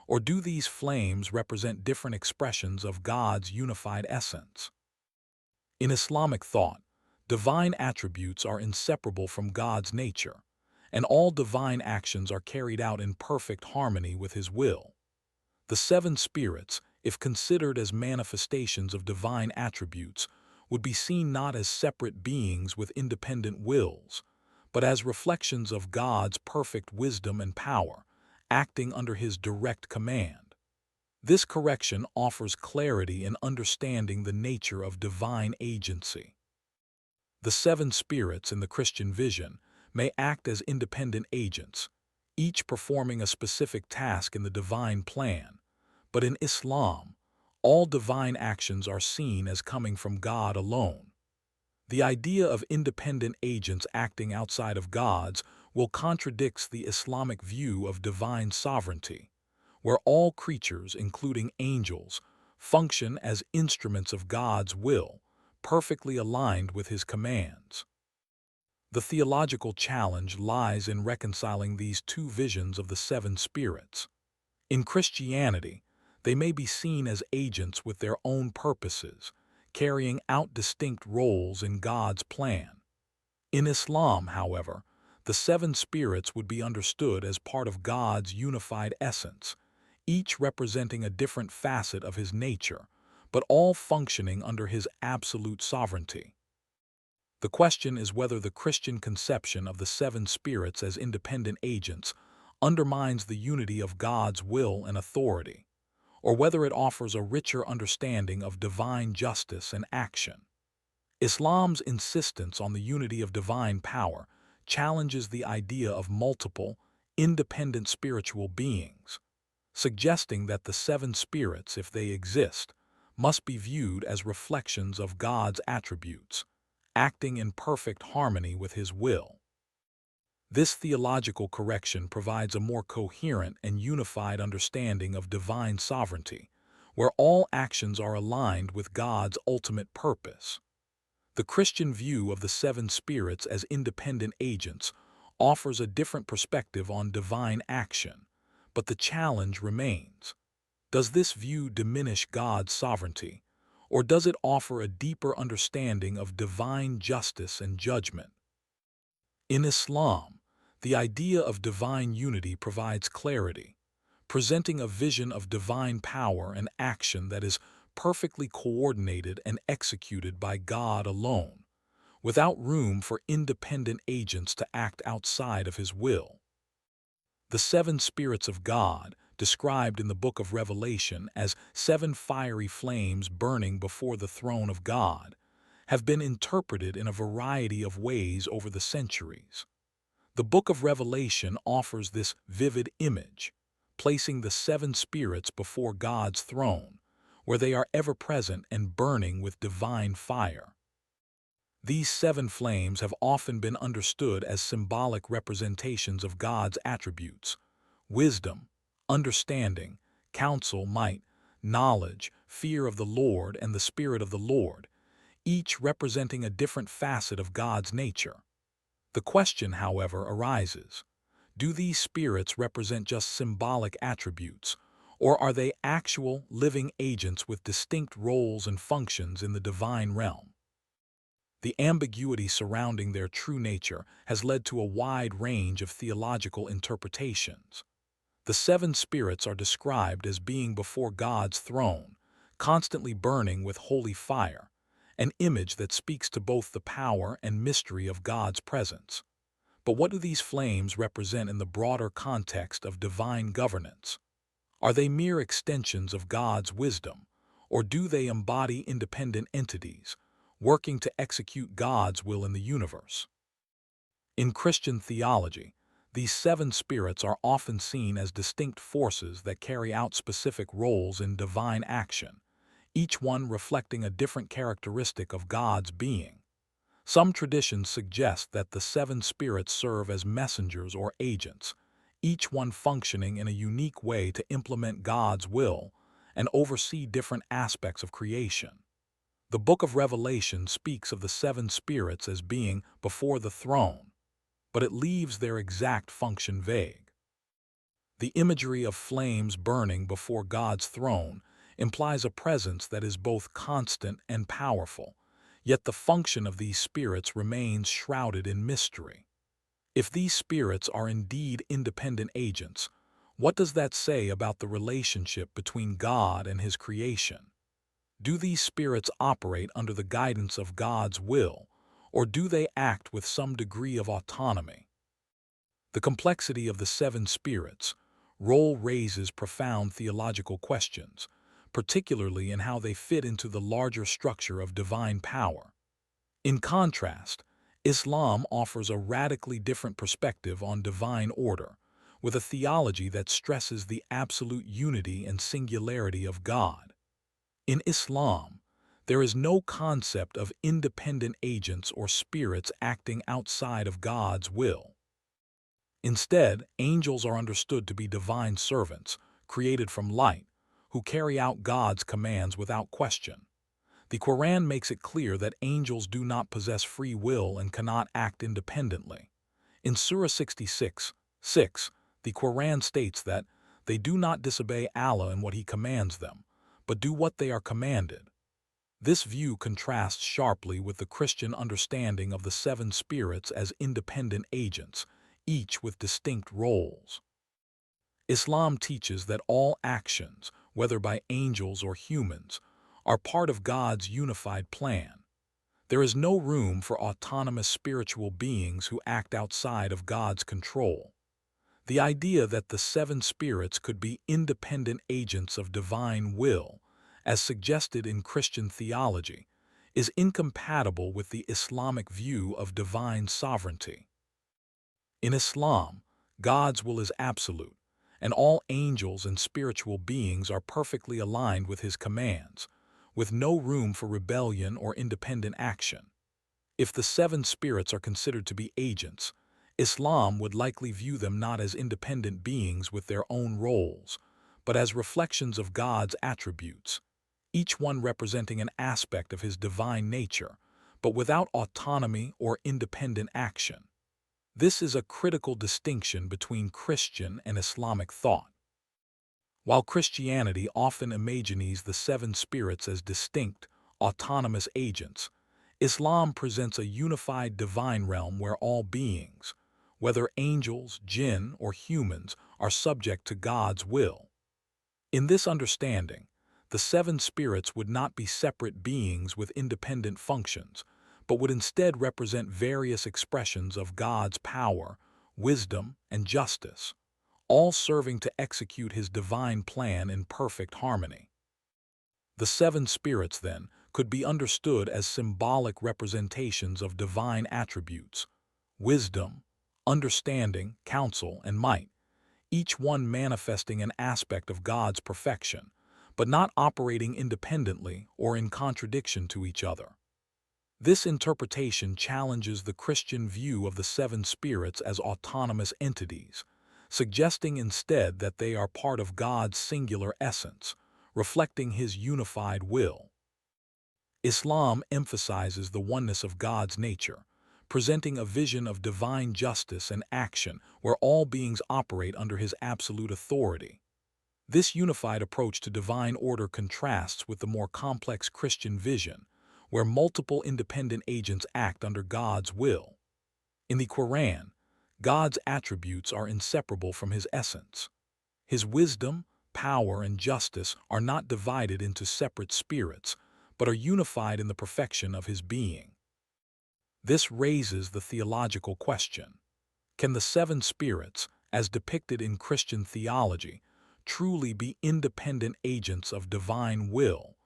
Or do these flames represent different expressions of God's unified essence? In Islamic thought, divine attributes are inseparable from God's nature, and all divine actions are carried out in perfect harmony with his will. The seven spirits, if considered as manifestations of divine attributes, would be seen not as separate beings with independent wills, but as reflections of God's perfect wisdom and power, acting under his direct command. This correction offers clarity in understanding the nature of divine agency. The seven spirits in the Christian vision may act as independent agents, each performing a specific task in the divine plan, but in Islam, all divine actions are seen as coming from God alone. The idea of independent agents acting outside of God's will contradicts the Islamic view of divine sovereignty, where all creatures, including angels, function as instruments of God's will, perfectly aligned with his commands. The theological challenge lies in reconciling these two visions of the seven spirits. In Christianity, they may be seen as agents with their own purposes, carrying out distinct roles in God's plan. In Islam, however, the seven spirits would be understood as part of God's unified essence, each representing a different facet of his nature, but all functioning under his absolute sovereignty. The question is whether the Christian conception of the seven spirits as independent agents undermines the unity of God's will and authority, or whether it offers a richer understanding of divine justice and action. Islam's insistence on the unity of divine power challenges the idea of multiple, independent spiritual beings, suggesting that the seven spirits, if they exist, must be viewed as reflections of God's attributes, acting in perfect harmony with his will. This theological correction provides a more coherent and unified understanding of divine sovereignty, where all actions are aligned with God's ultimate purpose. The Christian view of the seven spirits as independent agents offers a different perspective on divine action, but the challenge remains. Does this view diminish God's sovereignty, or does it offer a deeper understanding of divine justice and judgment? In Islam, the idea of divine unity provides clarity, presenting a vision of divine power and action that is perfectly coordinated and executed by God alone, without room for independent agents to act outside of his will. The seven spirits of God, described in the book of Revelation as seven fiery flames burning before the throne of God, have been interpreted in a variety of ways over the centuries. The book of Revelation offers this vivid image, placing the seven spirits before God's throne, where they are ever present and burning with divine fire. These seven flames have often been understood as symbolic representations of God's attributes: wisdom, understanding, counsel, might, knowledge, fear of the Lord, and the Spirit of the Lord, each representing a different facet of God's nature. The question, however, arises: do these spirits represent just symbolic attributes, or are they actual, living agents with distinct roles and functions in the divine realm? The ambiguity surrounding their true nature has led to a wide range of theological interpretations. The seven spirits are described as being before God's throne, constantly burning with holy fire, an image that speaks to both the power and mystery of God's presence. But what do these flames represent in the broader context of divine governance? Are they mere extensions of God's wisdom, or do they embody independent entities, working to execute God's will in the universe? In Christian theology, these seven spirits are often seen as distinct forces that carry out specific roles in divine action, each one reflecting a different characteristic of God's being. Some traditions suggest that the seven spirits serve as messengers or agents, each one functioning in a unique way to implement God's will and oversee different aspects of creation. The book of Revelation speaks of the seven spirits as being before the throne, but it leaves their exact function vague. The imagery of flames burning before God's throne implies a presence that is both constant and powerful, yet the function of these spirits remains shrouded in mystery. If these spirits are indeed independent agents, what does that say about the relationship between God and His creation? Do these spirits operate under the guidance of God's will, or do they act with some degree of autonomy? The complexity of the seven spirits' role raises profound theological questions, particularly in how they fit into the larger structure of divine power. In contrast, Islam offers a radically different perspective on divine order, with a theology that stresses the absolute unity and singularity of God. In Islam, there is no concept of independent agents or spirits acting outside of God's will. Instead, angels are understood to be divine servants, created from light, who carry out God's commands without question. The Quran makes it clear that angels do not possess free will and cannot act independently. In Surah 66:6, the Quran states that they do not disobey Allah in what He commands them, but do what they are commanded. This view contrasts sharply with the Christian understanding of the seven spirits as independent agents, each with distinct roles. Islam teaches that all actions, whether by angels or humans, are part of God's unified plan. There is no room for autonomous spiritual beings who act outside of God's control. The idea that the seven spirits could be independent agents of divine will, as suggested in Christian theology, is incompatible with the Islamic view of divine sovereignty. In Islam, God's will is absolute, and all angels and spiritual beings are perfectly aligned with His commands, with no room for rebellion or independent action. If the seven spirits are considered to be agents, Islam would likely view them not as independent beings with their own roles, but as reflections of God's attributes, each one representing an aspect of His divine nature, but without autonomy or independent action. This is a critical distinction between Christian and Islamic thought. While Christianity often imagines the seven spirits as distinct, autonomous agents, Islam presents a unified divine realm where all beings, whether angels, jinn, or humans, are subject to God's will. In this understanding, the seven spirits would not be separate beings with independent functions, but would instead represent various expressions of God's power, wisdom, and justice, all serving to execute His divine plan in perfect harmony. The seven spirits, then, could be understood as symbolic representations of divine attributes: wisdom, understanding, counsel, and might, each one manifesting an aspect of God's perfection, but not operating independently or in contradiction to each other. This interpretation challenges the Christian view of the seven spirits as autonomous entities, suggesting instead that they are part of God's singular essence, reflecting His unified will. Islam emphasizes the oneness of God's nature, presenting a vision of divine justice and action where all beings operate under His absolute authority. This unified approach to divine order contrasts with the more complex Christian vision, where multiple independent agents act under God's will. In the Quran, God's attributes are inseparable from His essence. His wisdom, power, and justice are not divided into separate spirits, but are unified in the perfection of His being. This raises the theological question: Can the seven spirits, as depicted in Christian theology, truly be independent agents of divine will,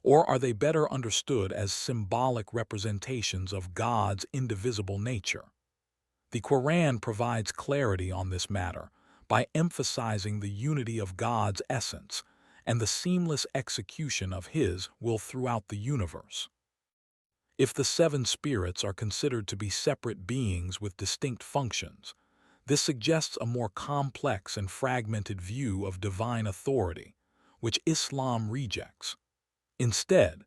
or are they better understood as symbolic representations of God's indivisible nature? The Quran provides clarity on this matter by emphasizing the unity of God's essence and the seamless execution of His will throughout the universe. If the seven spirits are considered to be separate beings with distinct functions, this suggests a more complex and fragmented view of divine authority, which Islam rejects. Instead,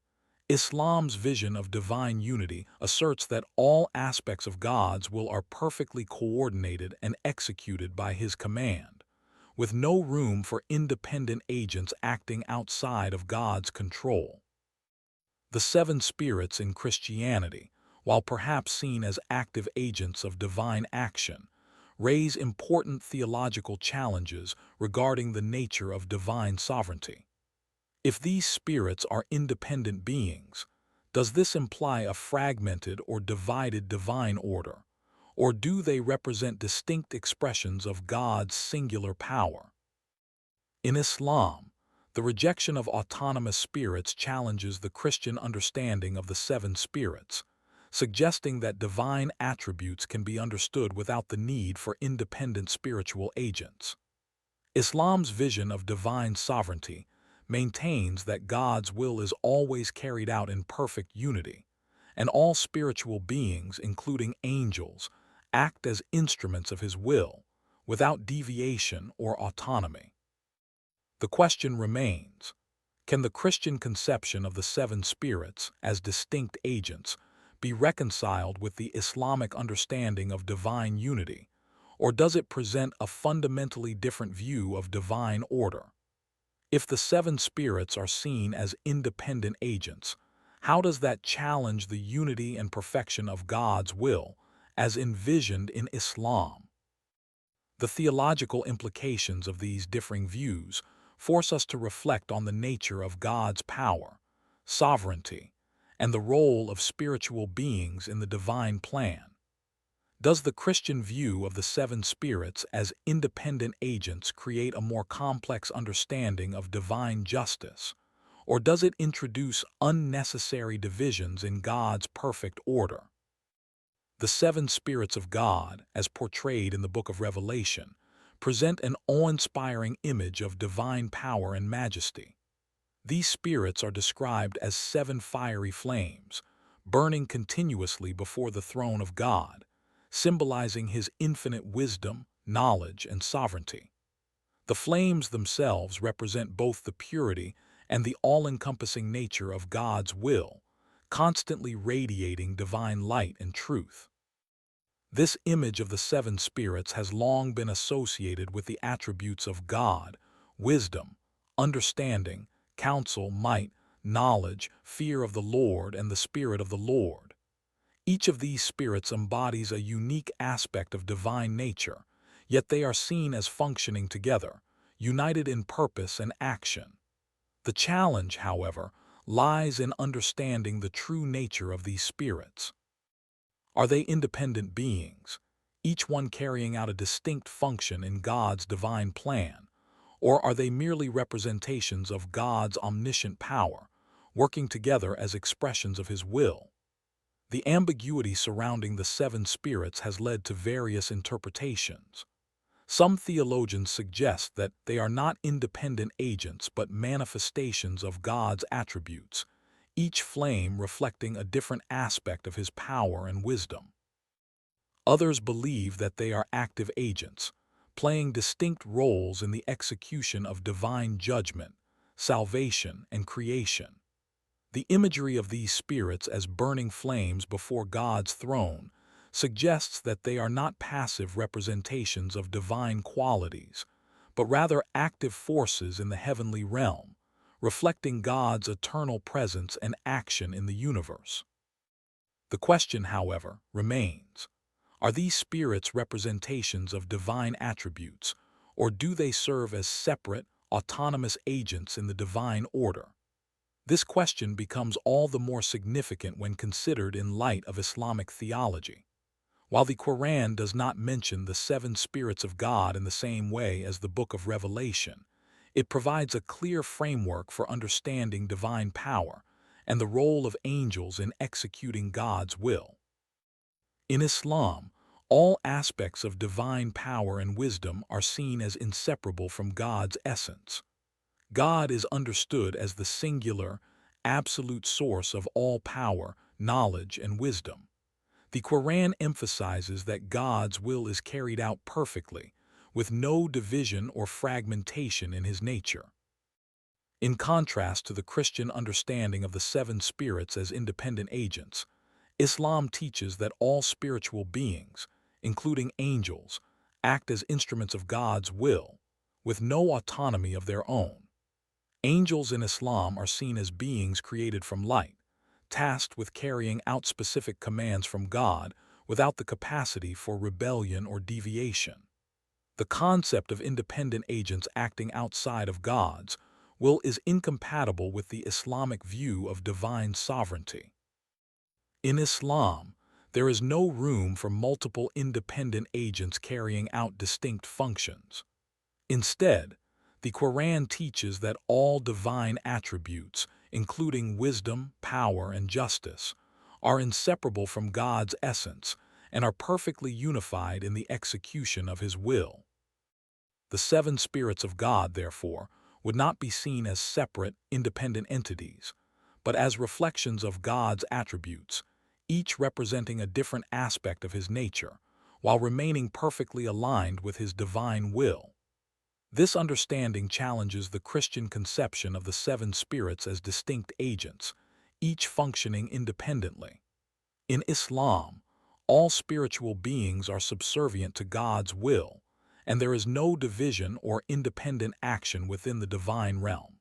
Islam's vision of divine unity asserts that all aspects of God's will are perfectly coordinated and executed by His command, with no room for independent agents acting outside of God's control. The seven spirits in Christianity, while perhaps seen as active agents of divine action, raise important theological challenges regarding the nature of divine sovereignty. If these spirits are independent beings, does this imply a fragmented or divided divine order, or do they represent distinct expressions of God's singular power? In Islam, the rejection of autonomous spirits challenges the Christian understanding of the seven spirits, suggesting that divine attributes can be understood without the need for independent spiritual agents. Islam's vision of divine sovereignty maintains that God's will is always carried out in perfect unity, and all spiritual beings, including angels, act as instruments of His will, without deviation or autonomy. The question remains, can the Christian conception of the seven spirits as distinct agents be reconciled with the Islamic understanding of divine unity, or does it present a fundamentally different view of divine order? If the seven spirits are seen as independent agents, how does that challenge the unity and perfection of God's will as envisioned in Islam? The theological implications of these differing views force us to reflect on the nature of God's power, sovereignty, and the role of spiritual beings in the divine plan. Does the Christian view of the seven spirits as independent agents create a more complex understanding of divine justice, or does it introduce unnecessary divisions in God's perfect order? The seven spirits of God, as portrayed in the book of Revelation, present an awe-inspiring image of divine power and majesty. These spirits are described as seven fiery flames, burning continuously before the throne of God, symbolizing His infinite wisdom, knowledge, and sovereignty. The flames themselves represent both the purity and the all-encompassing nature of God's will, constantly radiating divine light and truth. This image of the seven spirits has long been associated with the attributes of God: wisdom, understanding, counsel, might, knowledge, fear of the Lord, and the Spirit of the Lord. Each of these spirits embodies a unique aspect of divine nature, yet they are seen as functioning together, united in purpose and action. The challenge, however, lies in understanding the true nature of these spirits. Are they independent beings, each one carrying out a distinct function in God's divine plan, or are they merely representations of God's omniscient power, working together as expressions of His will? The ambiguity surrounding the seven spirits has led to various interpretations. Some theologians suggest that they are not independent agents but manifestations of God's attributes, each flame reflecting a different aspect of His power and wisdom. Others believe that they are active agents, playing distinct roles in the execution of divine judgment, salvation, and creation. The imagery of these spirits as burning flames before God's throne suggests that they are not passive representations of divine qualities, but rather active forces in the heavenly realm, reflecting God's eternal presence and action in the universe. The question, however, remains: are these spirits representations of divine attributes, or do they serve as separate, autonomous agents in the divine order? This question becomes all the more significant when considered in light of Islamic theology. While the Quran does not mention the seven spirits of God in the same way as the Book of Revelation, it provides a clear framework for understanding divine power and the role of angels in executing God's will. In Islam, all aspects of divine power and wisdom are seen as inseparable from God's essence. God is understood as the singular, absolute source of all power, knowledge, and wisdom. The Quran emphasizes that God's will is carried out perfectly, with no division or fragmentation in his nature. In contrast to the Christian understanding of the seven spirits as independent agents, Islam teaches that all spiritual beings, including angels, act as instruments of God's will, with no autonomy of their own. Angels in Islam are seen as beings created from light, tasked with carrying out specific commands from God without the capacity for rebellion or deviation. The concept of independent agents acting outside of God's will is incompatible with the Islamic view of divine sovereignty. In Islam, there is no room for multiple independent agents carrying out distinct functions. Instead, the Quran teaches that all divine attributes, including wisdom, power, and justice, are inseparable from God's essence and are perfectly unified in the execution of his will. The seven spirits of God, therefore, would not be seen as separate, independent entities, but as reflections of God's attributes, each representing a different aspect of his nature, while remaining perfectly aligned with his divine will. This understanding challenges the Christian conception of the seven spirits as distinct agents, each functioning independently. In Islam, all spiritual beings are subservient to God's will, and there is no division or independent action within the divine realm.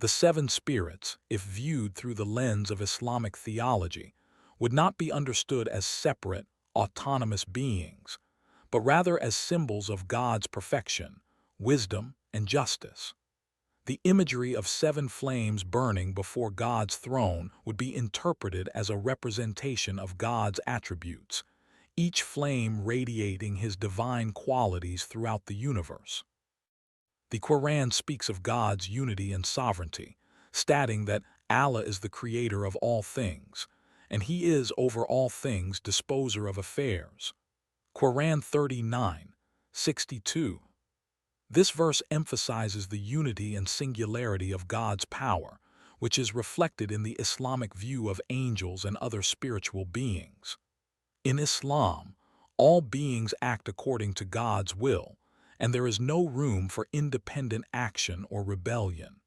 The seven spirits, if viewed through the lens of Islamic theology, would not be understood as separate, autonomous beings, but rather as symbols of God's perfection, wisdom, and justice. The imagery of seven flames burning before God's throne would be interpreted as a representation of God's attributes, each flame radiating his divine qualities throughout the universe. The Quran speaks of God's unity and sovereignty, stating that Allah is the creator of all things, and he is over all things disposer of affairs. Quran 39:62. This verse emphasizes the unity and singularity of God's power, which is reflected in the Islamic view of angels and other spiritual beings. In Islam, all beings act according to God's will, and there is no room for independent action or rebellion.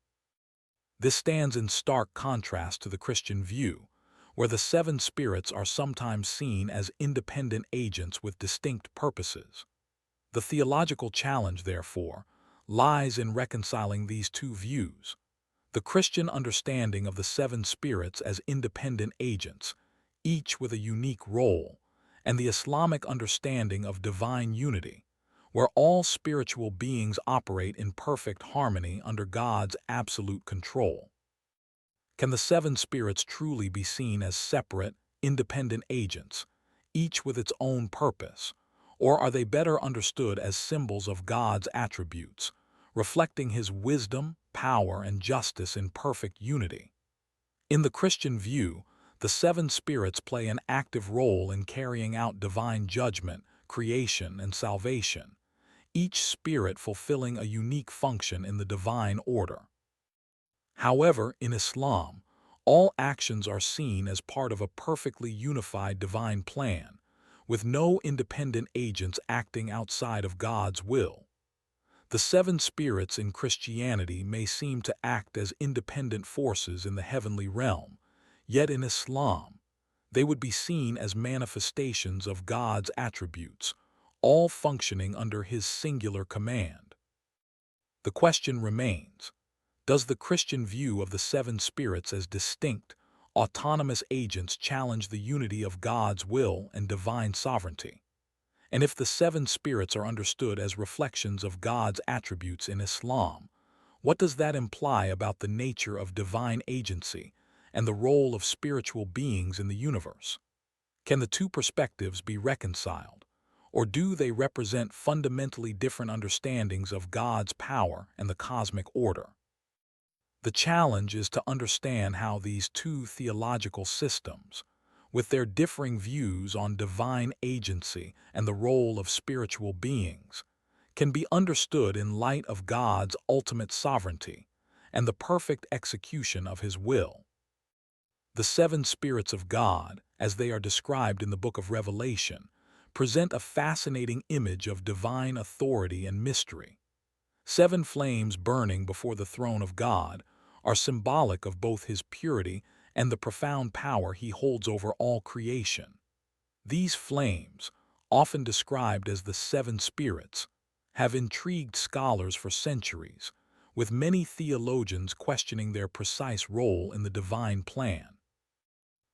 This stands in stark contrast to the Christian view, where the seven spirits are sometimes seen as independent agents with distinct purposes. The theological challenge, therefore, lies in reconciling these two views. The Christian understanding of the seven spirits as independent agents, each with a unique role, and the Islamic understanding of divine unity, where all spiritual beings operate in perfect harmony under God's absolute control. Can the seven spirits truly be seen as separate, independent agents, each with its own purpose, or are they better understood as symbols of God's attributes, reflecting his wisdom, power, and justice in perfect unity? In the Christian view, the seven spirits play an active role in carrying out divine judgment, creation, and salvation, each spirit fulfilling a unique function in the divine order. However, in Islam, all actions are seen as part of a perfectly unified divine plan, with no independent agents acting outside of God's will. The seven spirits in Christianity may seem to act as independent forces in the heavenly realm, yet in Islam, they would be seen as manifestations of God's attributes, all functioning under his singular command. The question remains, does the Christian view of the seven spirits as distinct, autonomous agents challenge the unity of God's will and divine sovereignty? And if the seven spirits are understood as reflections of God's attributes in Islam, what does that imply about the nature of divine agency and the role of spiritual beings in the universe? Can the two perspectives be reconciled, or do they represent fundamentally different understandings of God's power and the cosmic order? The challenge is to understand how these two theological systems, with their differing views on divine agency and the role of spiritual beings, can be understood in light of God's ultimate sovereignty and the perfect execution of His will. The seven spirits of God, as they are described in the book of Revelation, present a fascinating image of divine authority and mystery. Seven flames burning before the throne of God are symbolic of both His purity and the profound power He holds over all creation. These flames, often described as the seven spirits, have intrigued scholars for centuries, with many theologians questioning their precise role in the divine plan.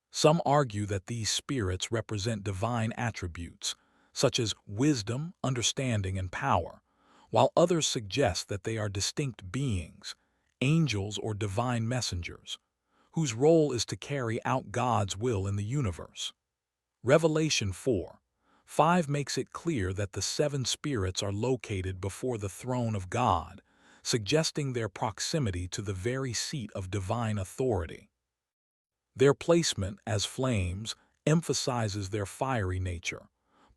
Some argue that these spirits represent divine attributes, such as wisdom, understanding, and power, while others suggest that they are distinct beings, angels or divine messengers, whose role is to carry out God's will in the universe. Revelation 4:5 makes it clear that the seven spirits are located before the throne of God, suggesting their proximity to the very seat of divine authority. Their placement as flames emphasizes their fiery nature,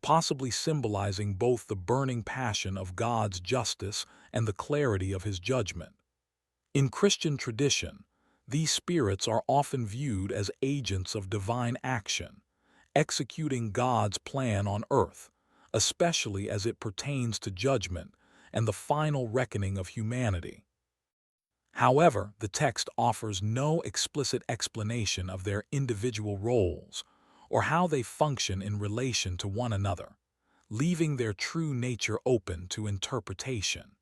possibly symbolizing both the burning passion of God's justice and the clarity of His judgment. In Christian tradition, these spirits are often viewed as agents of divine action, executing God's plan on earth, especially as it pertains to judgment and the final reckoning of humanity. However, the text offers no explicit explanation of their individual roles or how they function in relation to one another, leaving their true nature open to interpretation.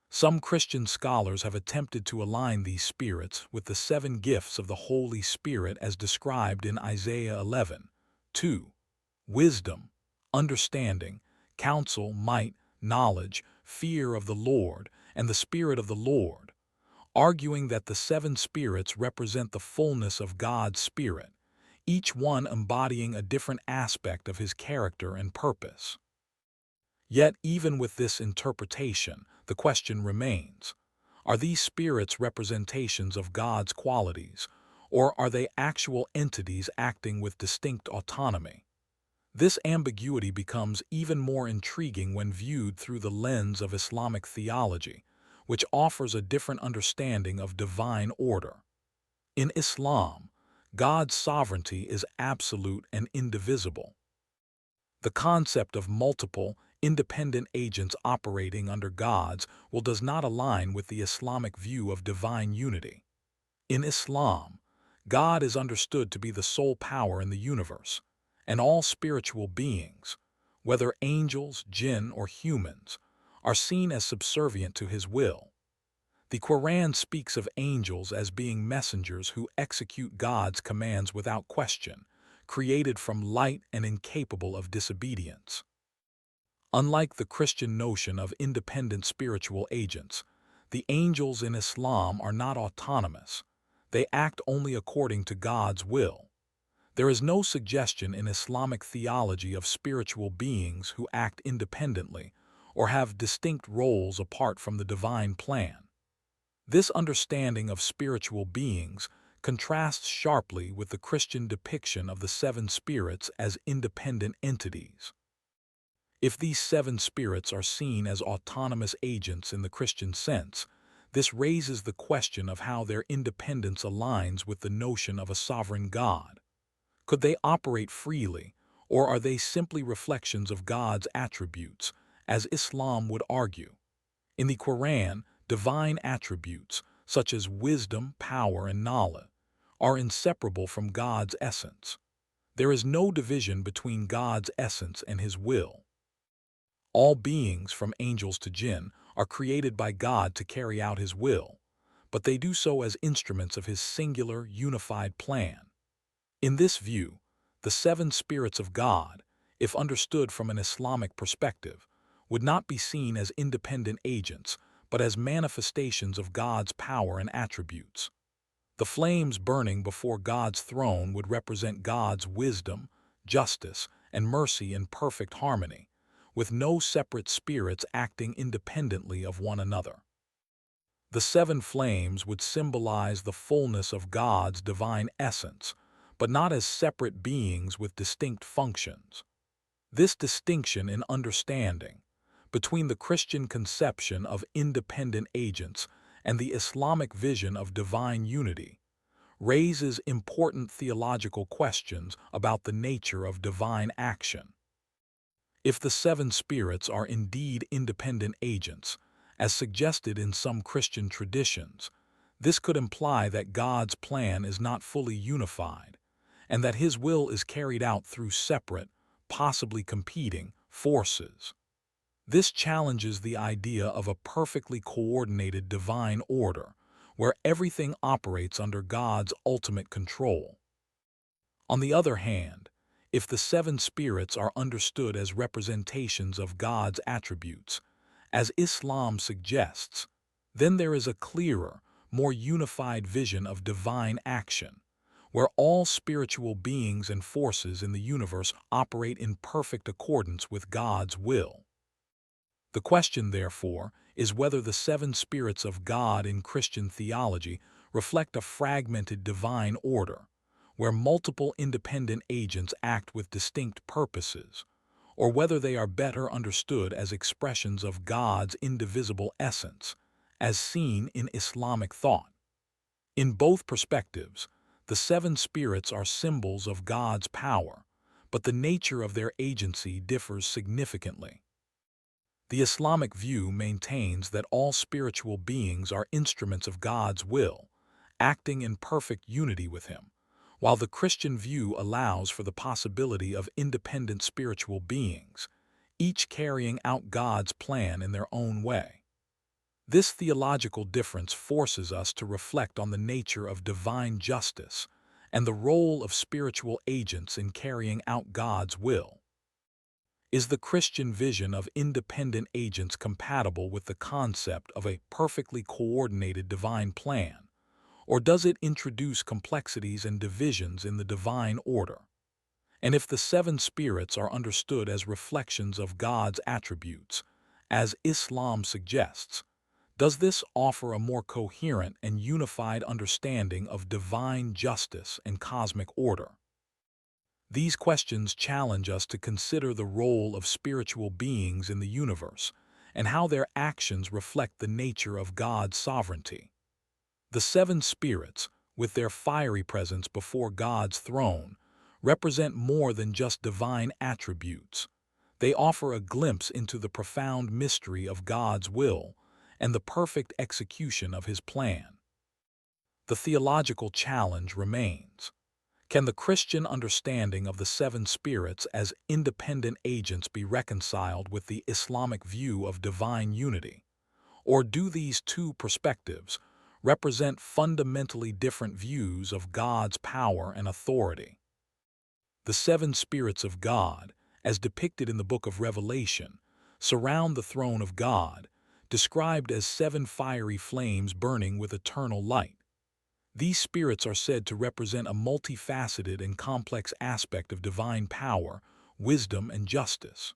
Some Christian scholars have attempted to align these spirits with the seven gifts of the Holy Spirit as described in Isaiah 11:2: wisdom, understanding, counsel, might, knowledge, fear of the Lord, and the Spirit of the Lord, arguing that the seven spirits represent the fullness of God's Spirit, each one embodying a different aspect of His character and purpose. Yet, even with this interpretation, the question remains: are these spirits representations of God's qualities, or are they actual entities acting with distinct autonomy? This ambiguity becomes even more intriguing when viewed through the lens of Islamic theology, which offers a different understanding of divine order. In Islam, God's sovereignty is absolute and indivisible. The concept of multiple, independent agents operating under God's will does not align with the Islamic view of divine unity. In Islam, God is understood to be the sole power in the universe, and all spiritual beings, whether angels, jinn, or humans, are seen as subservient to His will. The Quran speaks of angels as being messengers who execute God's commands without question, created from light and incapable of disobedience. Unlike the Christian notion of independent spiritual agents, the angels in Islam are not autonomous. They act only according to God's will. There is no suggestion in Islamic theology of spiritual beings who act independently or have distinct roles apart from the divine plan. This understanding of spiritual beings contrasts sharply with the Christian depiction of the seven spirits as independent entities. If these seven spirits are seen as autonomous agents in the Christian sense, this raises the question of how their independence aligns with the notion of a sovereign God. Could they operate freely, or are they simply reflections of God's attributes, as Islam would argue? In the Quran, divine attributes, such as wisdom, power, and knowledge, are inseparable from God's essence. There is no division between God's essence and His will. All beings, from angels to jinn, are created by God to carry out His will, but they do so as instruments of His singular, unified plan. In this view, the seven spirits of God, if understood from an Islamic perspective, would not be seen as independent agents, but as manifestations of God's power and attributes. The flames burning before God's throne would represent God's wisdom, justice, and mercy in perfect harmony, with no separate spirits acting independently of one another. The seven flames would symbolize the fullness of God's divine essence, but not as separate beings with distinct functions. This distinction in understanding between the Christian conception of independent agents and the Islamic vision of divine unity raises important theological questions about the nature of divine action. If the seven spirits are indeed independent agents, as suggested in some Christian traditions, this could imply that God's plan is not fully unified, and that His will is carried out through separate, possibly competing, forces. This challenges the idea of a perfectly coordinated divine order, where everything operates under God's ultimate control. On the other hand, if the seven spirits are understood as representations of God's attributes, as Islam suggests, then there is a clearer, more unified vision of divine action, where all spiritual beings and forces in the universe operate in perfect accordance with God's will. The question, therefore, is whether the seven spirits of God in Christian theology reflect a fragmented divine order, where multiple independent agents act with distinct purposes, or whether they are better understood as expressions of God's indivisible essence, as seen in Islamic thought. In both perspectives, the seven spirits are symbols of God's power, but the nature of their agency differs significantly. The Islamic view maintains that all spiritual beings are instruments of God's will, acting in perfect unity with Him, while the Christian view allows for the possibility of independent spiritual beings, each carrying out God's plan in their own way. This theological difference forces us to reflect on the nature of divine justice and the role of spiritual agents in carrying out God's will. Is the Christian vision of independent agents compatible with the concept of a perfectly coordinated divine plan, or does it introduce complexities and divisions in the divine order? And if the seven spirits are understood as reflections of God's attributes, as Islam suggests, does this offer a more coherent and unified understanding of divine justice and cosmic order? These questions challenge us to consider the role of spiritual beings in the universe and how their actions reflect the nature of God's sovereignty. The seven spirits, with their fiery presence before God's throne, represent more than just divine attributes. They offer a glimpse into the profound mystery of God's will and the perfect execution of His plan. The theological challenge remains. Can the Christian understanding of the seven spirits as independent agents be reconciled with the Islamic view of divine unity? Or do these two perspectives represent fundamentally different views of God's power and authority? The seven spirits of God, as depicted in the book of Revelation, surround the throne of God, described as seven fiery flames burning with eternal light. These spirits are said to represent a multifaceted and complex aspect of divine power, wisdom, and justice.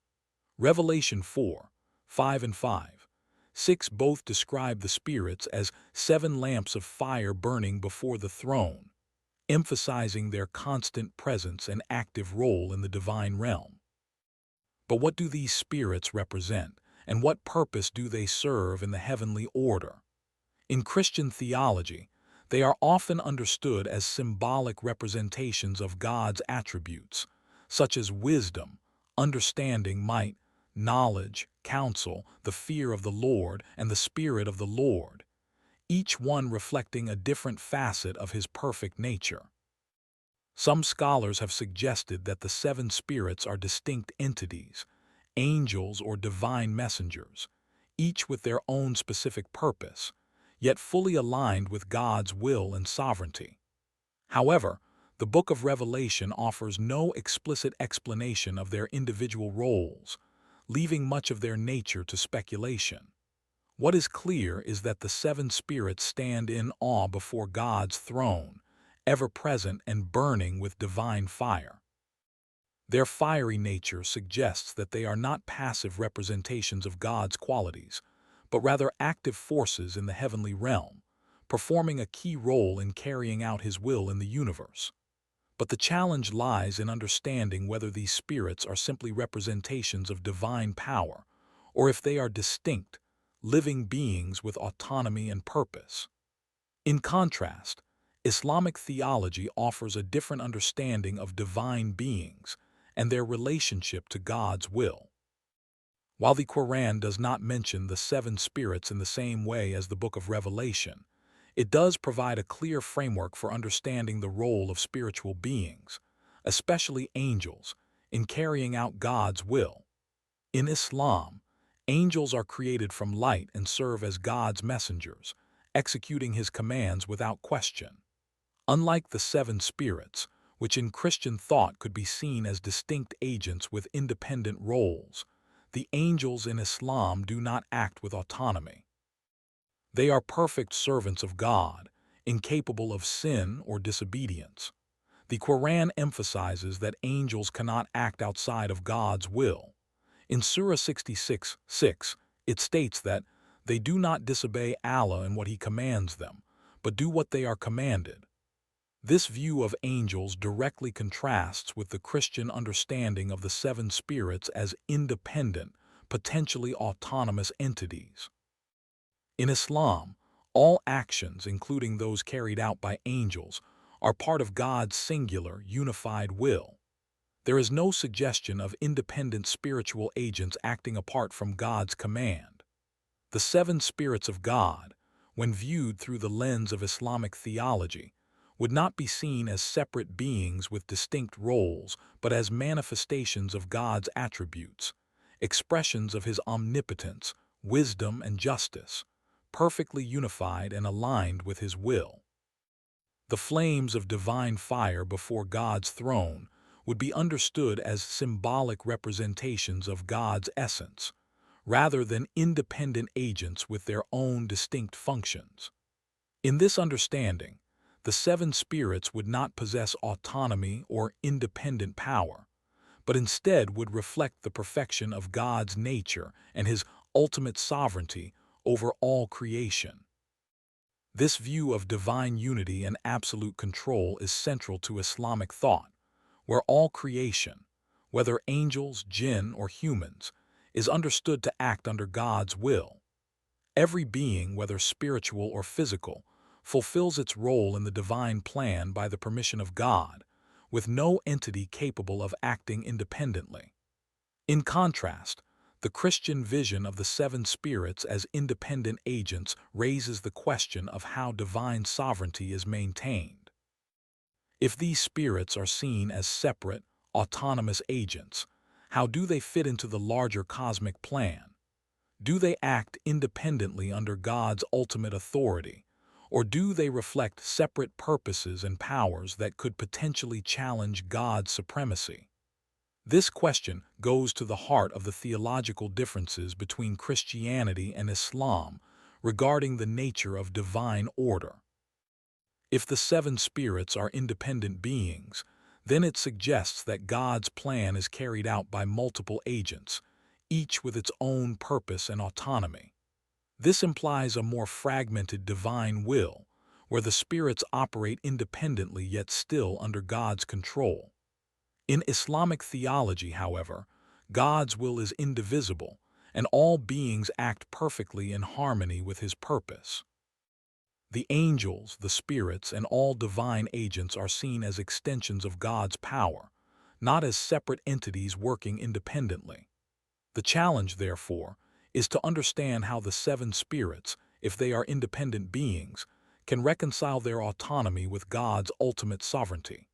Revelation 4:5 and 5, 6 both describe the spirits as seven lamps of fire burning before the throne, emphasizing their constant presence and active role in the divine realm. But what do these spirits represent, and what purpose do they serve in the heavenly order? In Christian theology, they are often understood as symbolic representations of God's attributes, such as wisdom, understanding, might, knowledge, counsel, the fear of the Lord, and the Spirit of the Lord, each one reflecting a different facet of His perfect nature. Some scholars have suggested that the seven spirits are distinct entities, angels or divine messengers, each with their own specific purpose, yet fully aligned with God's will and sovereignty. However, the book of Revelation offers no explicit explanation of their individual roles, leaving much of their nature to speculation. What is clear is that the seven spirits stand in awe before God's throne, ever present and burning with divine fire. Their fiery nature suggests that they are not passive representations of God's qualities, but rather active forces in the heavenly realm, performing a key role in carrying out His will in the universe. But the challenge lies in understanding whether these spirits are simply representations of divine power, or if they are distinct, living beings with autonomy and purpose. In contrast, Islamic theology offers a different understanding of divine beings and their relationship to God's will. While the Quran does not mention the seven spirits in the same way as the Book of Revelation, it does provide a clear framework for understanding the role of spiritual beings, especially angels, in carrying out God's will. In Islam, angels are created from light and serve as God's messengers, executing His commands without question. Unlike the seven spirits, which in Christian thought could be seen as distinct agents with independent roles, the angels in Islam do not act with autonomy. They are perfect servants of God, incapable of sin or disobedience. The Quran emphasizes that angels cannot act outside of God's will. In Surah 66:6, it states that they do not disobey Allah in what He commands them, but do what they are commanded. This view of angels directly contrasts with the Christian understanding of the seven spirits as independent, potentially autonomous entities. In Islam, all actions, including those carried out by angels, are part of God's singular, unified will. There is no suggestion of independent spiritual agents acting apart from God's command. The seven spirits of God, when viewed through the lens of Islamic theology, would not be seen as separate beings with distinct roles, but as manifestations of God's attributes, expressions of His omnipotence, wisdom, and justice, perfectly unified and aligned with His will. The flames of divine fire before God's throne would be understood as symbolic representations of God's essence, rather than independent agents with their own distinct functions. In this understanding, the seven spirits would not possess autonomy or independent power, but instead would reflect the perfection of God's nature and His ultimate sovereignty over all creation. This view of divine unity and absolute control is central to Islamic thought, where all creation, whether angels, jinn, or humans, is understood to act under God's will. Every being, whether spiritual or physical, fulfills its role in the divine plan by the permission of God, with no entity capable of acting independently. In contrast, the Christian vision of the seven spirits as independent agents raises the question of how divine sovereignty is maintained. If these spirits are seen as separate, autonomous agents, how do they fit into the larger cosmic plan? Do they act independently under God's ultimate authority, or do they reflect separate purposes and powers that could potentially challenge God's supremacy? This question goes to the heart of the theological differences between Christianity and Islam regarding the nature of divine order. If the seven spirits are independent beings, then it suggests that God's plan is carried out by multiple agents, each with its own purpose and autonomy. This implies a more fragmented divine will, where the spirits operate independently yet still under God's control. In Islamic theology, however, God's will is indivisible, and all beings act perfectly in harmony with His purpose. The angels, the spirits, and all divine agents are seen as extensions of God's power, not as separate entities working independently. The challenge, therefore, is to understand how the seven spirits, if they are independent beings, can reconcile their autonomy with God's ultimate sovereignty.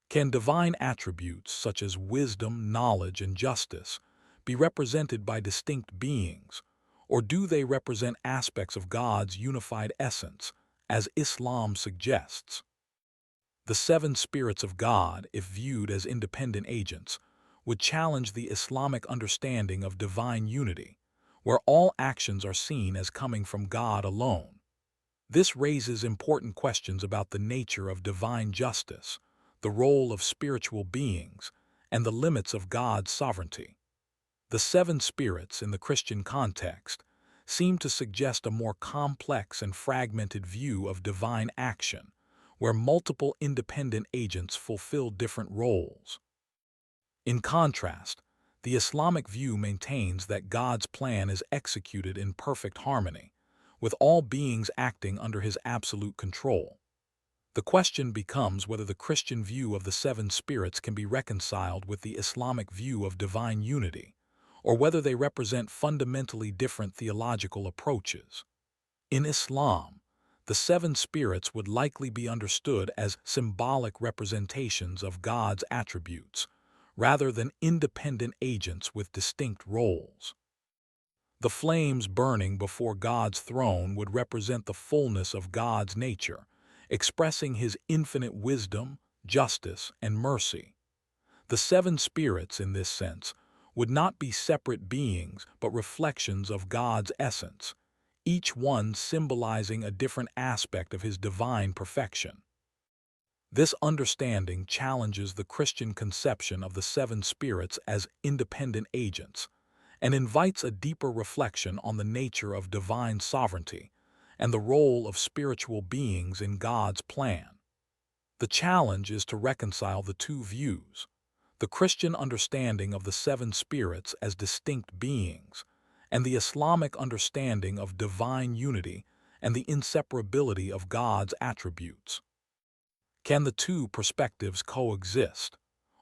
Can divine attributes such as wisdom, knowledge, and justice be represented by distinct beings, or do they represent aspects of God's unified essence, as Islam suggests? The seven spirits of God, if viewed as independent agents, would challenge the Islamic understanding of divine unity, where all actions are seen as coming from God alone. This raises important questions about the nature of divine justice, the role of spiritual beings, and the limits of God's sovereignty. The seven spirits, in the Christian context, seem to suggest a more complex and fragmented view of divine action, where multiple independent agents fulfill different roles. In contrast, the Islamic view maintains that God's plan is executed in perfect harmony, with all beings acting under his absolute control. The question becomes whether the Christian view of the seven spirits can be reconciled with the Islamic view of divine unity, or whether they represent fundamentally different theological approaches. In Islam, the seven spirits would likely be understood as symbolic representations of God's attributes, rather than independent agents with distinct roles. The flames burning before God's throne would represent the fullness of God's nature, expressing his infinite wisdom, justice, and mercy. The seven spirits, in this sense, would not be separate beings but reflections of God's essence, each one symbolizing a different aspect of his divine perfection. This understanding challenges the Christian conception of the seven spirits as independent agents, and invites a deeper reflection on the nature of divine sovereignty and the role of spiritual beings in God's plan. The challenge is to reconcile the two views: the Christian understanding of the seven spirits as distinct beings, and the Islamic understanding of divine unity and the inseparability of God's attributes. Can the two perspectives coexist,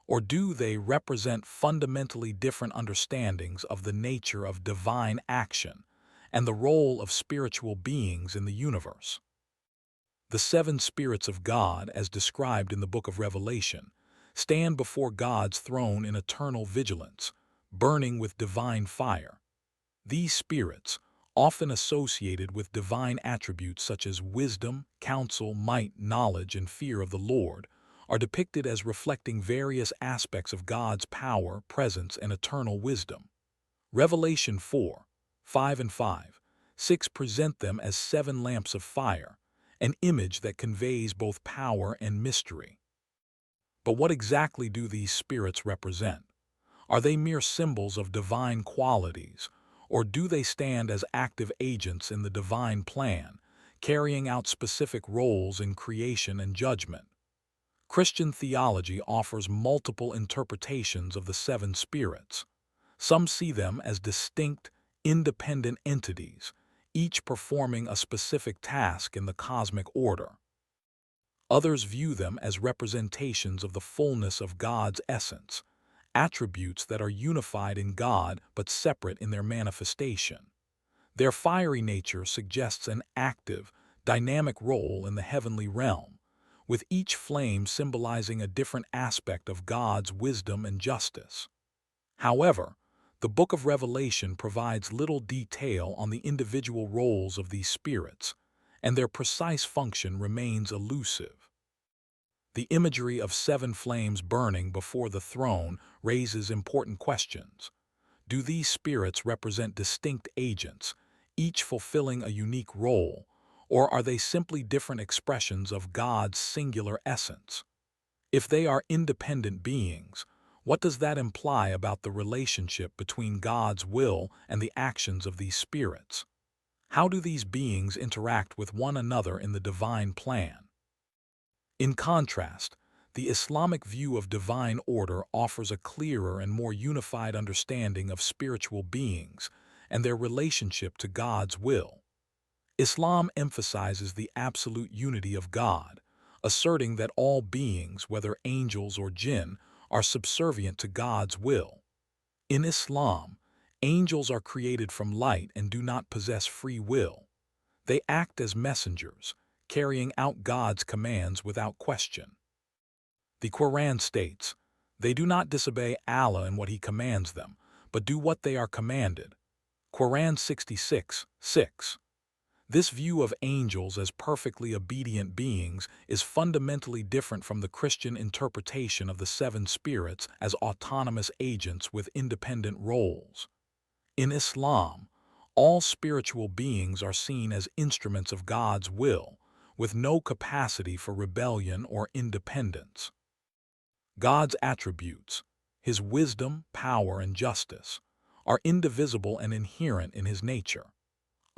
or do they represent fundamentally different understandings of the nature of divine action and the role of spiritual beings in the universe? The seven spirits of God, as described in the book of Revelation, stand before God's throne in eternal vigilance, burning with divine fire. These spirits, often associated with divine attributes such as wisdom, counsel, might, knowledge, and fear of the Lord, are depicted as reflecting various aspects of God's power, presence, and eternal wisdom. Revelation 4:5 and 5, 6 present them as seven lamps of fire, an image that conveys both power and mystery. But what exactly do these spirits represent? Are they mere symbols of divine qualities, or do they stand as active agents in the divine plan, carrying out specific roles in creation and judgment? Christian theology offers multiple interpretations of the seven spirits. Some see them as distinct, independent entities, each performing a specific task in the cosmic order. Others view them as representations of the fullness of God's essence, attributes that are unified in God but separate in their manifestation. Their fiery nature suggests an active, dynamic role in the heavenly realm, with each flame symbolizing a different aspect of God's wisdom and justice. However, the book of Revelation provides little detail on the individual roles of these spirits, and their precise function remains elusive. The imagery of seven flames burning before the throne raises important questions. Do these spirits represent distinct agents, each fulfilling a unique role, or are they simply different expressions of God's singular essence? If they are independent beings, what does that imply about the relationship between God's will and the actions of these spirits? How do these beings interact with one another in the divine plan? In contrast, the Islamic view of divine order offers a clearer and more unified understanding of spiritual beings and their relationship to God's will. Islam emphasizes the absolute unity of God, asserting that all beings, whether angels or jinn, are subservient to God's will. In Islam, angels are created from light and do not possess free will. They act as messengers, carrying out God's commands without question. The Quran states, "They do not disobey Allah in what He commands them, but do what they are commanded." Quran 66:6. This view of angels as perfectly obedient beings is fundamentally different from the Christian interpretation of the seven spirits as autonomous agents with independent roles. In Islam, all spiritual beings are seen as instruments of God's will, with no capacity for rebellion or independence. God's attributes, his wisdom, power, and justice, are indivisible and inherent in his nature.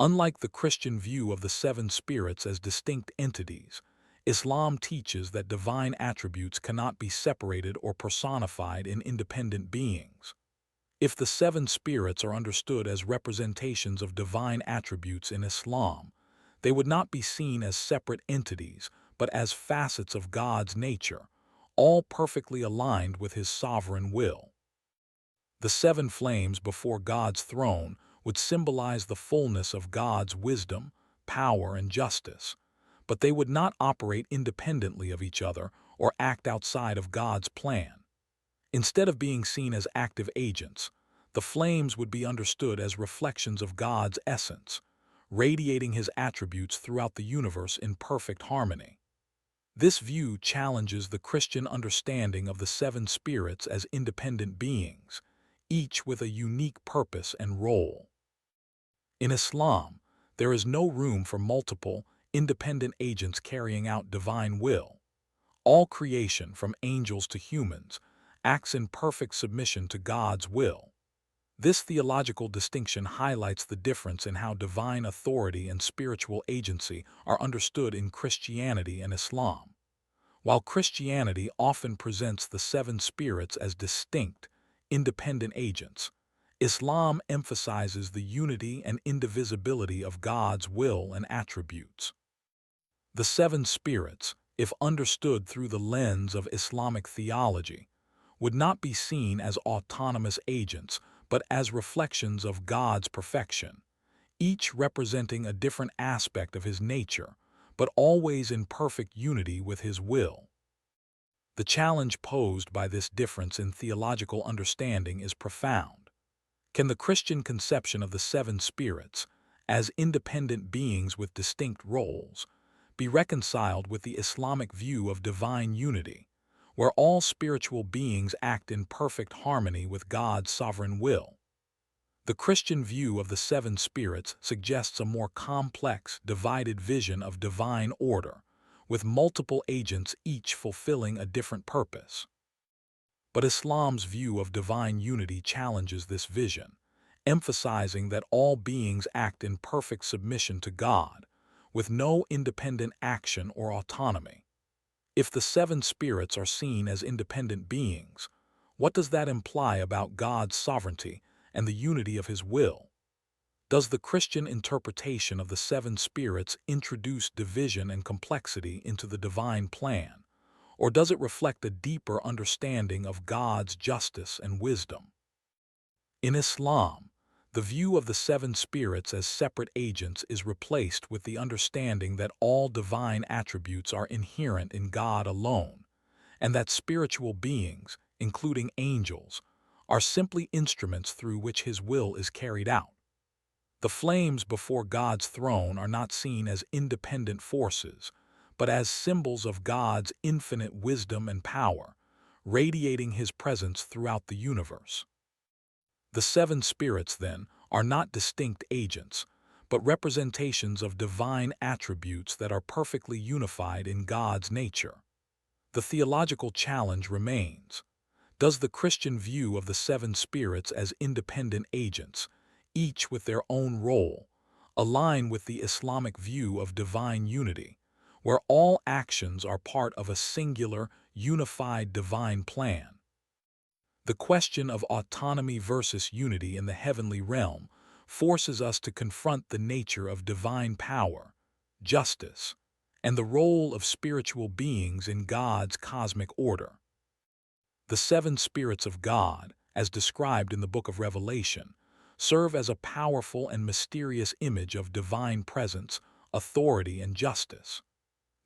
Unlike the Christian view of the seven spirits as distinct entities, Islam teaches that divine attributes cannot be separated or personified in independent beings. If the seven spirits are understood as representations of divine attributes in Islam, they would not be seen as separate entities, but as facets of God's nature, all perfectly aligned with his sovereign will. The seven flames before God's throne would symbolize the fullness of God's wisdom, power, and justice, but they would not operate independently of each other or act outside of God's plan. Instead of being seen as active agents, the flames would be understood as reflections of God's essence, radiating his attributes throughout the universe in perfect harmony. This view challenges the Christian understanding of the seven spirits as independent beings, each with a unique purpose and role. In Islam, there is no room for multiple, independent agents carrying out divine will. All creation, from angels to humans, acts in perfect submission to God's will. This theological distinction highlights the difference in how divine authority and spiritual agency are understood in Christianity and Islam. While Christianity often presents the seven spirits as distinct, independent agents, Islam emphasizes the unity and indivisibility of God's will and attributes. The seven spirits, if understood through the lens of Islamic theology, would not be seen as autonomous agents, but as reflections of God's perfection, each representing a different aspect of his nature, but always in perfect unity with his will. The challenge posed by this difference in theological understanding is profound. Can the Christian conception of the seven spirits, as independent beings with distinct roles, be reconciled with the Islamic view of divine unity, where all spiritual beings act in perfect harmony with God's sovereign will? The Christian view of the seven spirits suggests a more complex, divided vision of divine order, with multiple agents each fulfilling a different purpose. But Islam's view of divine unity challenges this vision, emphasizing that all beings act in perfect submission to God, with no independent action or autonomy. If the seven spirits are seen as independent beings, what does that imply about God's sovereignty and the unity of his will? Does the Christian interpretation of the seven spirits introduce division and complexity into the divine plan, or does it reflect a deeper understanding of God's justice and wisdom? In Islam, the view of the seven spirits as separate agents is replaced with the understanding that all divine attributes are inherent in God alone, and that spiritual beings, including angels, are simply instruments through which his will is carried out. The flames before God's throne are not seen as independent forces, but as symbols of God's infinite wisdom and power, radiating his presence throughout the universe. The seven spirits, then, are not distinct agents, but representations of divine attributes that are perfectly unified in God's nature. The theological challenge remains. Does the Christian view of the seven spirits as independent agents, each with their own role, align with the Islamic view of divine unity, where all actions are part of a singular, unified divine plan? The question of autonomy versus unity in the heavenly realm forces us to confront the nature of divine power, justice, and the role of spiritual beings in God's cosmic order. The seven spirits of God, as described in the book of Revelation, serve as a powerful and mysterious image of divine presence, authority, and justice.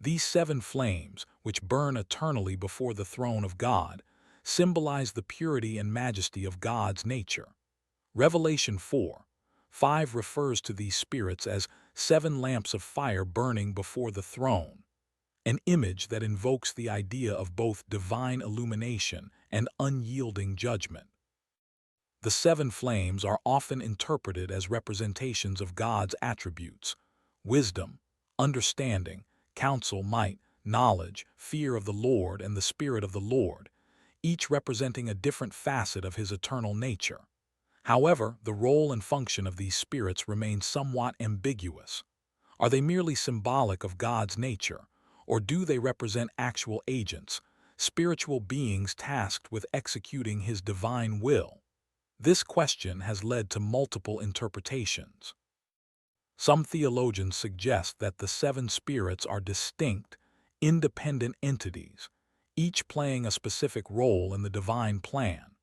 These seven flames, which burn eternally before the throne of God, symbolize the purity and majesty of God's nature. Revelation 4:5 refers to these spirits as seven lamps of fire burning before the throne, an image that invokes the idea of both divine illumination and unyielding judgment. The seven flames are often interpreted as representations of God's attributes: wisdom, understanding, counsel, might, knowledge, fear of the Lord, and the Spirit of the Lord, each representing a different facet of his eternal nature. However, the role and function of these spirits remain somewhat ambiguous. Are they merely symbolic of God's nature, or do they represent actual agents, spiritual beings tasked with executing his divine will? This question has led to multiple interpretations. Some theologians suggest that the seven spirits are distinct, independent entities, each playing a specific role in the divine plan.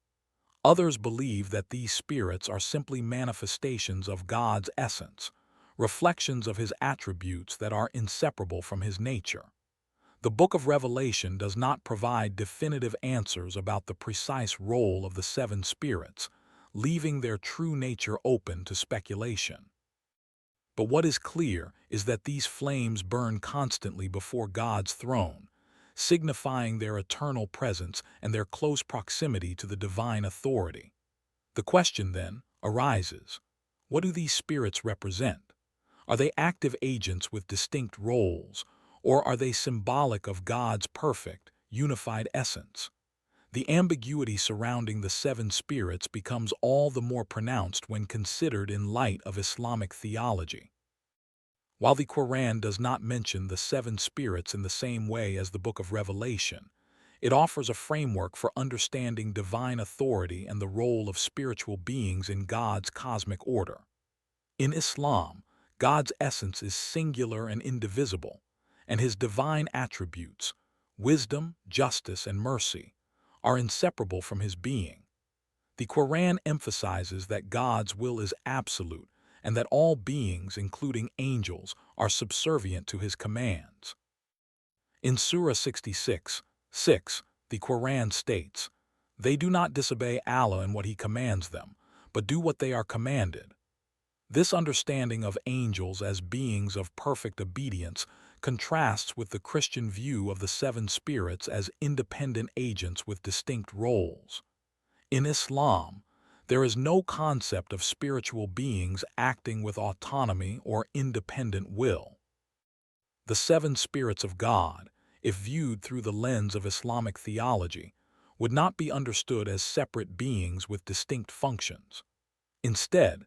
Others believe that these spirits are simply manifestations of God's essence, reflections of his attributes that are inseparable from his nature. The Book of Revelation does not provide definitive answers about the precise role of the seven spirits, leaving their true nature open to speculation. But what is clear is that these flames burn constantly before God's throne, signifying their eternal presence and their close proximity to the divine authority. The question, then, arises: what do these spirits represent? Are they active agents with distinct roles, or are they symbolic of God's perfect, unified essence? The ambiguity surrounding the seven spirits becomes all the more pronounced when considered in light of Islamic theology. While the Quran does not mention the seven spirits in the same way as the Book of Revelation, it offers a framework for understanding divine authority and the role of spiritual beings in God's cosmic order. In Islam, God's essence is singular and indivisible, and his divine attributes, wisdom, justice, and mercy, are inseparable from his being. The Quran emphasizes that God's will is absolute and that all beings, including angels, are subservient to his commands. In Surah 66:6, the Quran states, "They do not disobey Allah in what he commands them, but do what they are commanded." This understanding of angels as beings of perfect obedience contrasts with the Christian view of the seven spirits as independent agents with distinct roles. In Islam, there is no concept of spiritual beings acting with autonomy or independent will. The seven spirits of God, if viewed through the lens of Islamic theology, would not be understood as separate beings with distinct functions. Instead,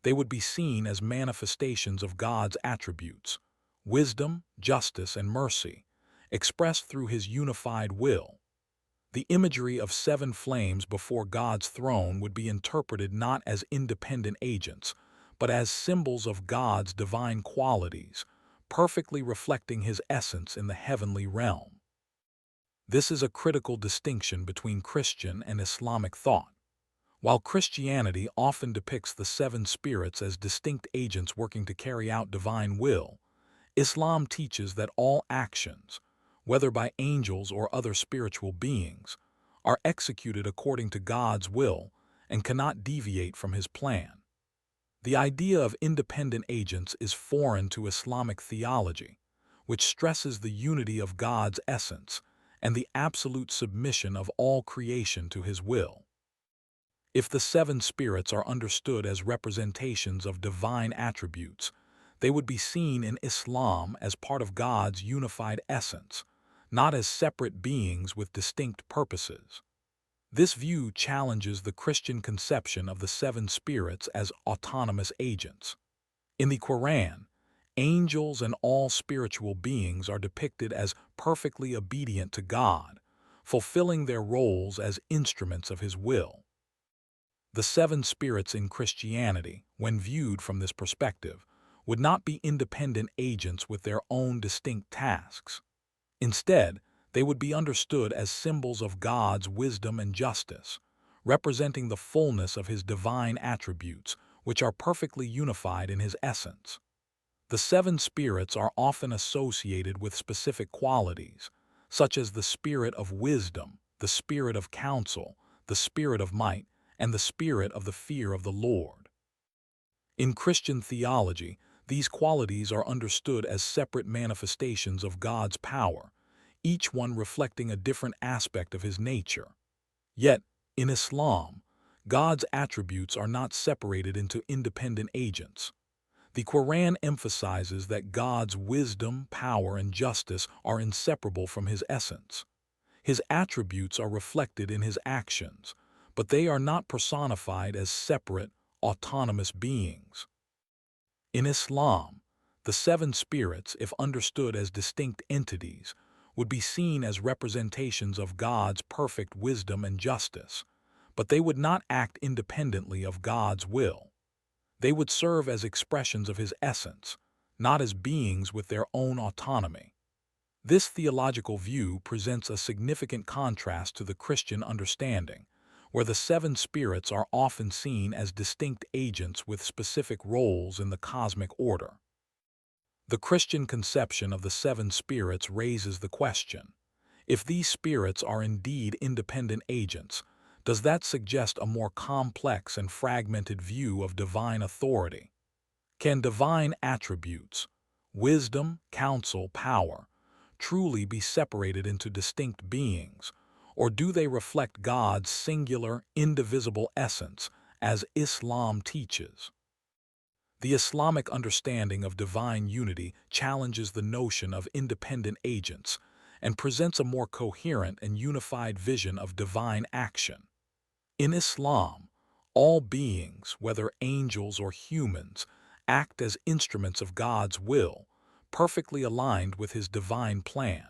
they would be seen as manifestations of God's attributes, wisdom, justice, and mercy, expressed through his unified will. The imagery of seven flames before God's throne would be interpreted not as independent agents, but as symbols of God's divine qualities, perfectly reflecting his essence in the heavenly realm. This is a critical distinction between Christian and Islamic thought. While Christianity often depicts the seven spirits as distinct agents working to carry out divine will, Islam teaches that all actions, whether by angels or other spiritual beings, are executed according to God's will and cannot deviate from his plan. The idea of independent agents is foreign to Islamic theology, which stresses the unity of God's essence and the absolute submission of all creation to his will. If the seven spirits are understood as representations of divine attributes, they would be seen in Islam as part of God's unified essence, not as separate beings with distinct purposes. This view challenges the Christian conception of the seven spirits as autonomous agents. In the Quran, angels and all spiritual beings are depicted as perfectly obedient to God, fulfilling their roles as instruments of his will. The seven spirits in Christianity, when viewed from this perspective, would not be independent agents with their own distinct tasks. Instead, they would be understood as symbols of God's wisdom and justice, representing the fullness of his divine attributes, which are perfectly unified in his essence. The seven spirits are often associated with specific qualities, such as the spirit of wisdom, the spirit of counsel, the spirit of might, and the spirit of the fear of the Lord. In Christian theology, these qualities are understood as separate manifestations of God's power, each one reflecting a different aspect of his nature. Yet, in Islam, God's attributes are not separated into independent agents. The Quran emphasizes that God's wisdom, power, and justice are inseparable from his essence. His attributes are reflected in his actions, but they are not personified as separate, autonomous beings. In Islam, the seven spirits, if understood as distinct entities, would be seen as representations of God's perfect wisdom and justice, but they would not act independently of God's will. They would serve as expressions of his essence, not as beings with their own autonomy. This theological view presents a significant contrast to the Christian understanding, where the seven spirits are often seen as distinct agents with specific roles in the cosmic order. The Christian conception of the seven spirits raises the question: if these spirits are indeed independent agents, does that suggest a more complex and fragmented view of divine authority? Can divine attributes, wisdom, counsel, power, truly be separated into distinct beings, or do they reflect God's singular, indivisible essence, as Islam teaches? The Islamic understanding of divine unity challenges the notion of independent agents and presents a more coherent and unified vision of divine action. In Islam, all beings, whether angels or humans, act as instruments of God's will, perfectly aligned with his divine plan.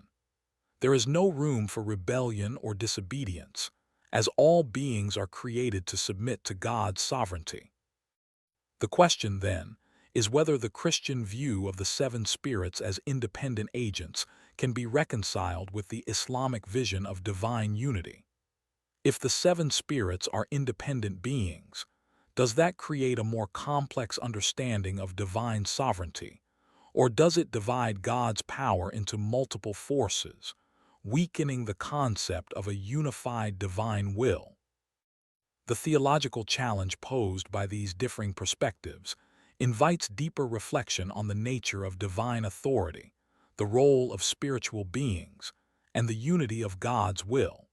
There is no room for rebellion or disobedience, as all beings are created to submit to God's sovereignty. The question, then, is whether the Christian view of the seven spirits as independent agents can be reconciled with the Islamic vision of divine unity. If the seven spirits are independent beings, does that create a more complex understanding of divine sovereignty, or does it divide God's power into multiple forces, weakening the concept of a unified divine will? The theological challenge posed by these differing perspectives invites deeper reflection on the nature of divine authority, the role of spiritual beings, and the unity of God's will.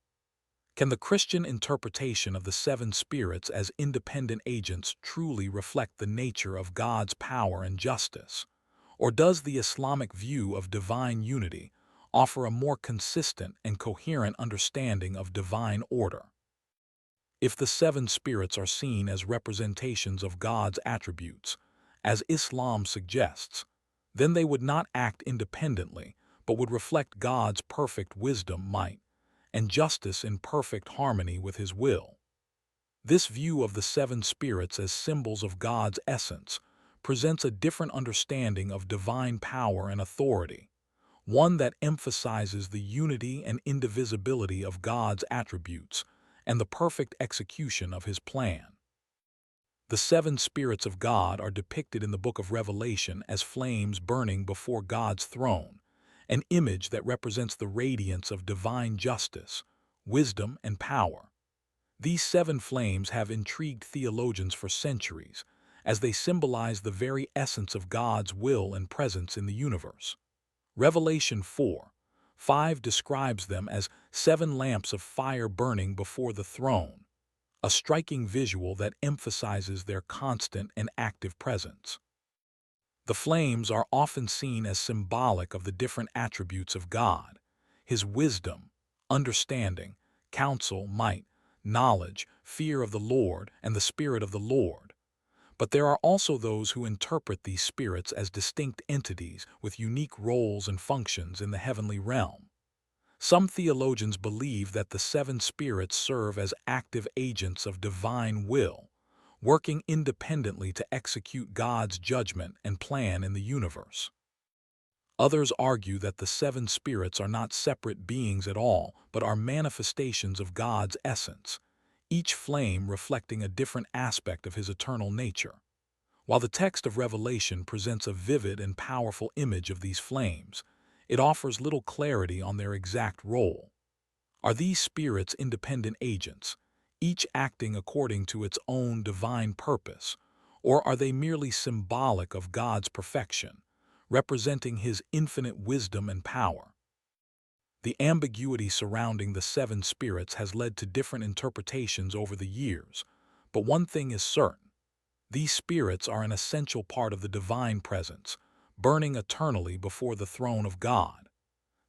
Can the Christian interpretation of the seven spirits as independent agents truly reflect the nature of God's power and justice? Or does the Islamic view of divine unity offer a more consistent and coherent understanding of divine order? If the seven spirits are seen as representations of God's attributes, as Islam suggests, then they would not act independently, but would reflect God's perfect wisdom, might, and justice in perfect harmony with his will. This view of the seven spirits as symbols of God's essence presents a different understanding of divine power and authority, one that emphasizes the unity and indivisibility of God's attributes and the perfect execution of his plan. The seven spirits of God are depicted in the book of Revelation as flames burning before God's throne, an image that represents the radiance of divine justice, wisdom, and power. These seven flames have intrigued theologians for centuries, as they symbolize the very essence of God's will and presence in the universe. Revelation 4:5 describes them as seven lamps of fire burning before the throne, a striking visual that emphasizes their constant and active presence. The flames are often seen as symbolic of the different attributes of God: his wisdom, understanding, counsel, might, knowledge, fear of the Lord, and the Spirit of the Lord. But there are also those who interpret these spirits as distinct entities with unique roles and functions in the heavenly realm. Some theologians believe that the seven spirits serve as active agents of divine will, working independently to execute God's judgment and plan in the universe. Others argue that the seven spirits are not separate beings at all, but are manifestations of God's essence, each flame reflecting a different aspect of his eternal nature. While the text of Revelation presents a vivid and powerful image of these flames, it offers little clarity on their exact role. Are these spirits independent agents, each acting according to its own divine purpose, or are they merely symbolic of God's perfection, representing his infinite wisdom and power? The ambiguity surrounding the seven spirits has led to different interpretations over the years, but one thing is certain: these spirits are an essential part of the divine presence, burning eternally before the throne of God.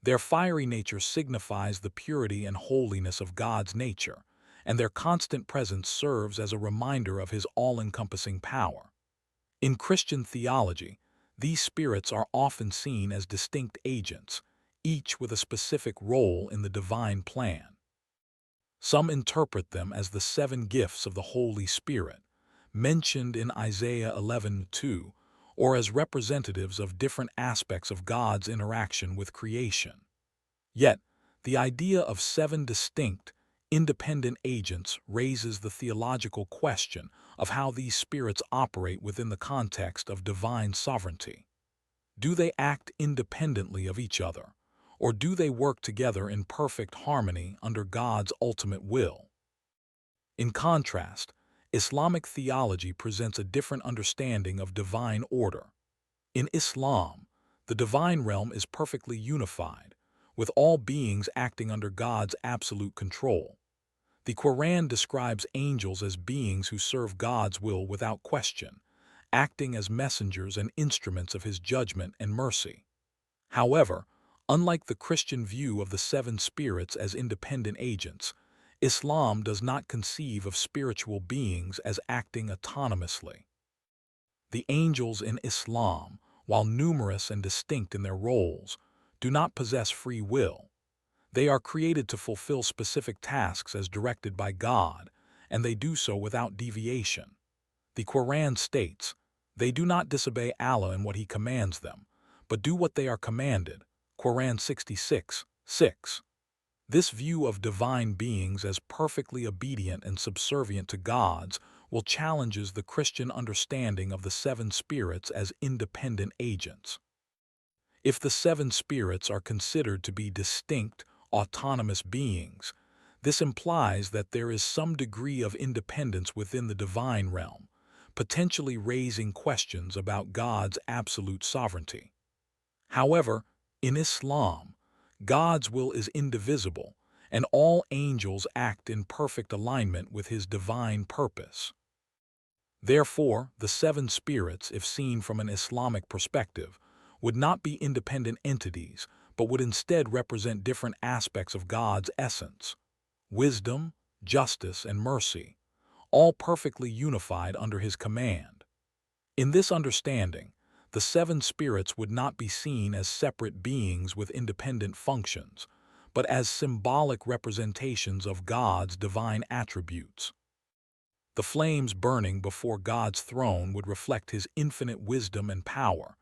Their fiery nature signifies the purity and holiness of God's nature, and their constant presence serves as a reminder of His all-encompassing power. In Christian theology, these spirits are often seen as distinct agents, each with a specific role in the divine plan. Some interpret them as the seven gifts of the Holy Spirit, mentioned in Isaiah 11:2, or as representatives of different aspects of God's interaction with creation. Yet, the idea of seven distinct, independent agents raises the theological question of how these spirits operate within the context of divine sovereignty. Do they act independently of each other, or do they work together in perfect harmony under God's ultimate will? In contrast, Islamic theology presents a different understanding of divine order. In Islam, the divine realm is perfectly unified, with all beings acting under God's absolute control. The Quran describes angels as beings who serve God's will without question, acting as messengers and instruments of His judgment and mercy. However, unlike the Christian view of the seven spirits as independent agents, Islam does not conceive of spiritual beings as acting autonomously. The angels in Islam, while numerous and distinct in their roles, do not possess free will. They are created to fulfill specific tasks as directed by God, and they do so without deviation. The Quran states, "They do not disobey Allah in what He commands them, but do what they are commanded." Quran 66:6. This view of divine beings as perfectly obedient and subservient to God's will challenges the Christian understanding of the seven spirits as independent agents. If the seven spirits are considered to be distinct, autonomous beings, this implies that there is some degree of independence within the divine realm, potentially raising questions about God's absolute sovereignty. However, in Islam, God's will is indivisible, and all angels act in perfect alignment with His divine purpose. Therefore, the seven spirits, if seen from an Islamic perspective, would not be independent entities, but would instead represent different aspects of God's essence: wisdom, justice, and mercy, all perfectly unified under His command. In this understanding, the seven spirits would not be seen as separate beings with independent functions, but as symbolic representations of God's divine attributes. The flames burning before God's throne would reflect His infinite wisdom and power,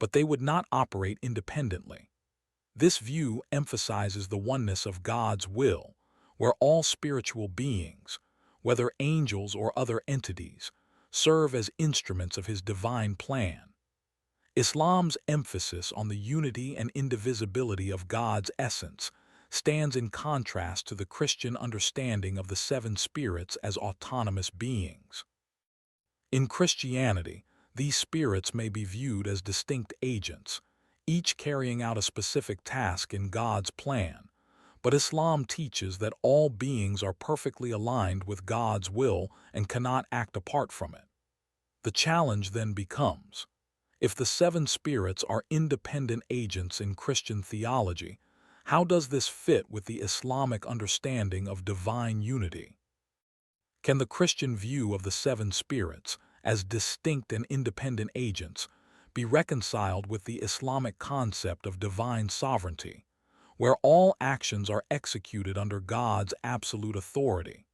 but they would not operate independently. This view emphasizes the oneness of God's will, where all spiritual beings, whether angels or other entities, serve as instruments of His divine plan. Islam's emphasis on the unity and indivisibility of God's essence stands in contrast to the Christian understanding of the seven spirits as autonomous beings. In Christianity, these spirits may be viewed as distinct agents, each carrying out a specific task in God's plan, but Islam teaches that all beings are perfectly aligned with God's will and cannot act apart from it. The challenge then becomes, if the seven spirits are independent agents in Christian theology, how does this fit with the Islamic understanding of divine unity? Can the Christian view of the seven spirits, as distinct and independent agents, be reconciled with the Islamic concept of divine sovereignty, where all actions are executed under God's absolute authority?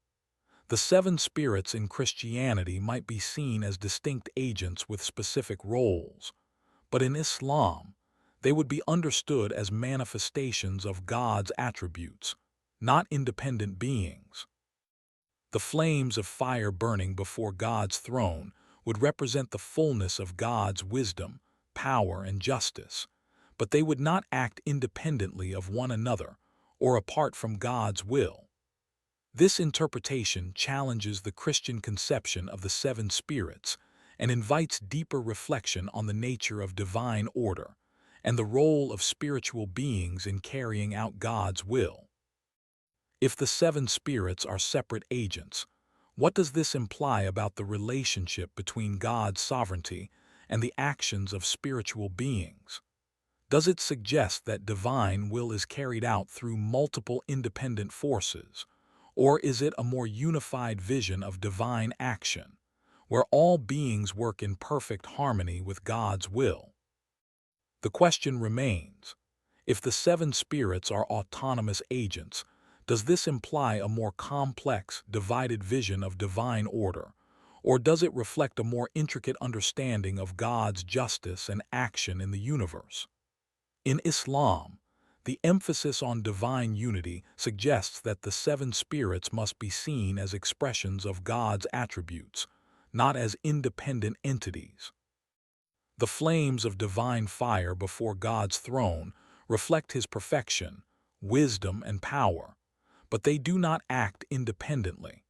The seven spirits in Christianity might be seen as distinct agents with specific roles, but in Islam, they would be understood as manifestations of God's attributes, not independent beings. The flames of fire burning before God's throne would represent the fullness of God's wisdom, power, and justice, but they would not act independently of one another or apart from God's will. This interpretation challenges the Christian conception of the seven spirits and invites deeper reflection on the nature of divine order and the role of spiritual beings in carrying out God's will. If the seven spirits are separate agents, what does this imply about the relationship between God's sovereignty and the actions of spiritual beings? Does it suggest that divine will is carried out through multiple independent forces, or is it a more unified vision of divine action, where all beings work in perfect harmony with God's will? The question remains, if the seven spirits are autonomous agents, does this imply a more complex, divided vision of divine order, or does it reflect a more intricate understanding of God's justice and action in the universe? In Islam, the emphasis on divine unity suggests that the seven spirits must be seen as expressions of God's attributes, not as independent entities. The flames of divine fire before God's throne reflect His perfection, wisdom, and power, but they do not act independently.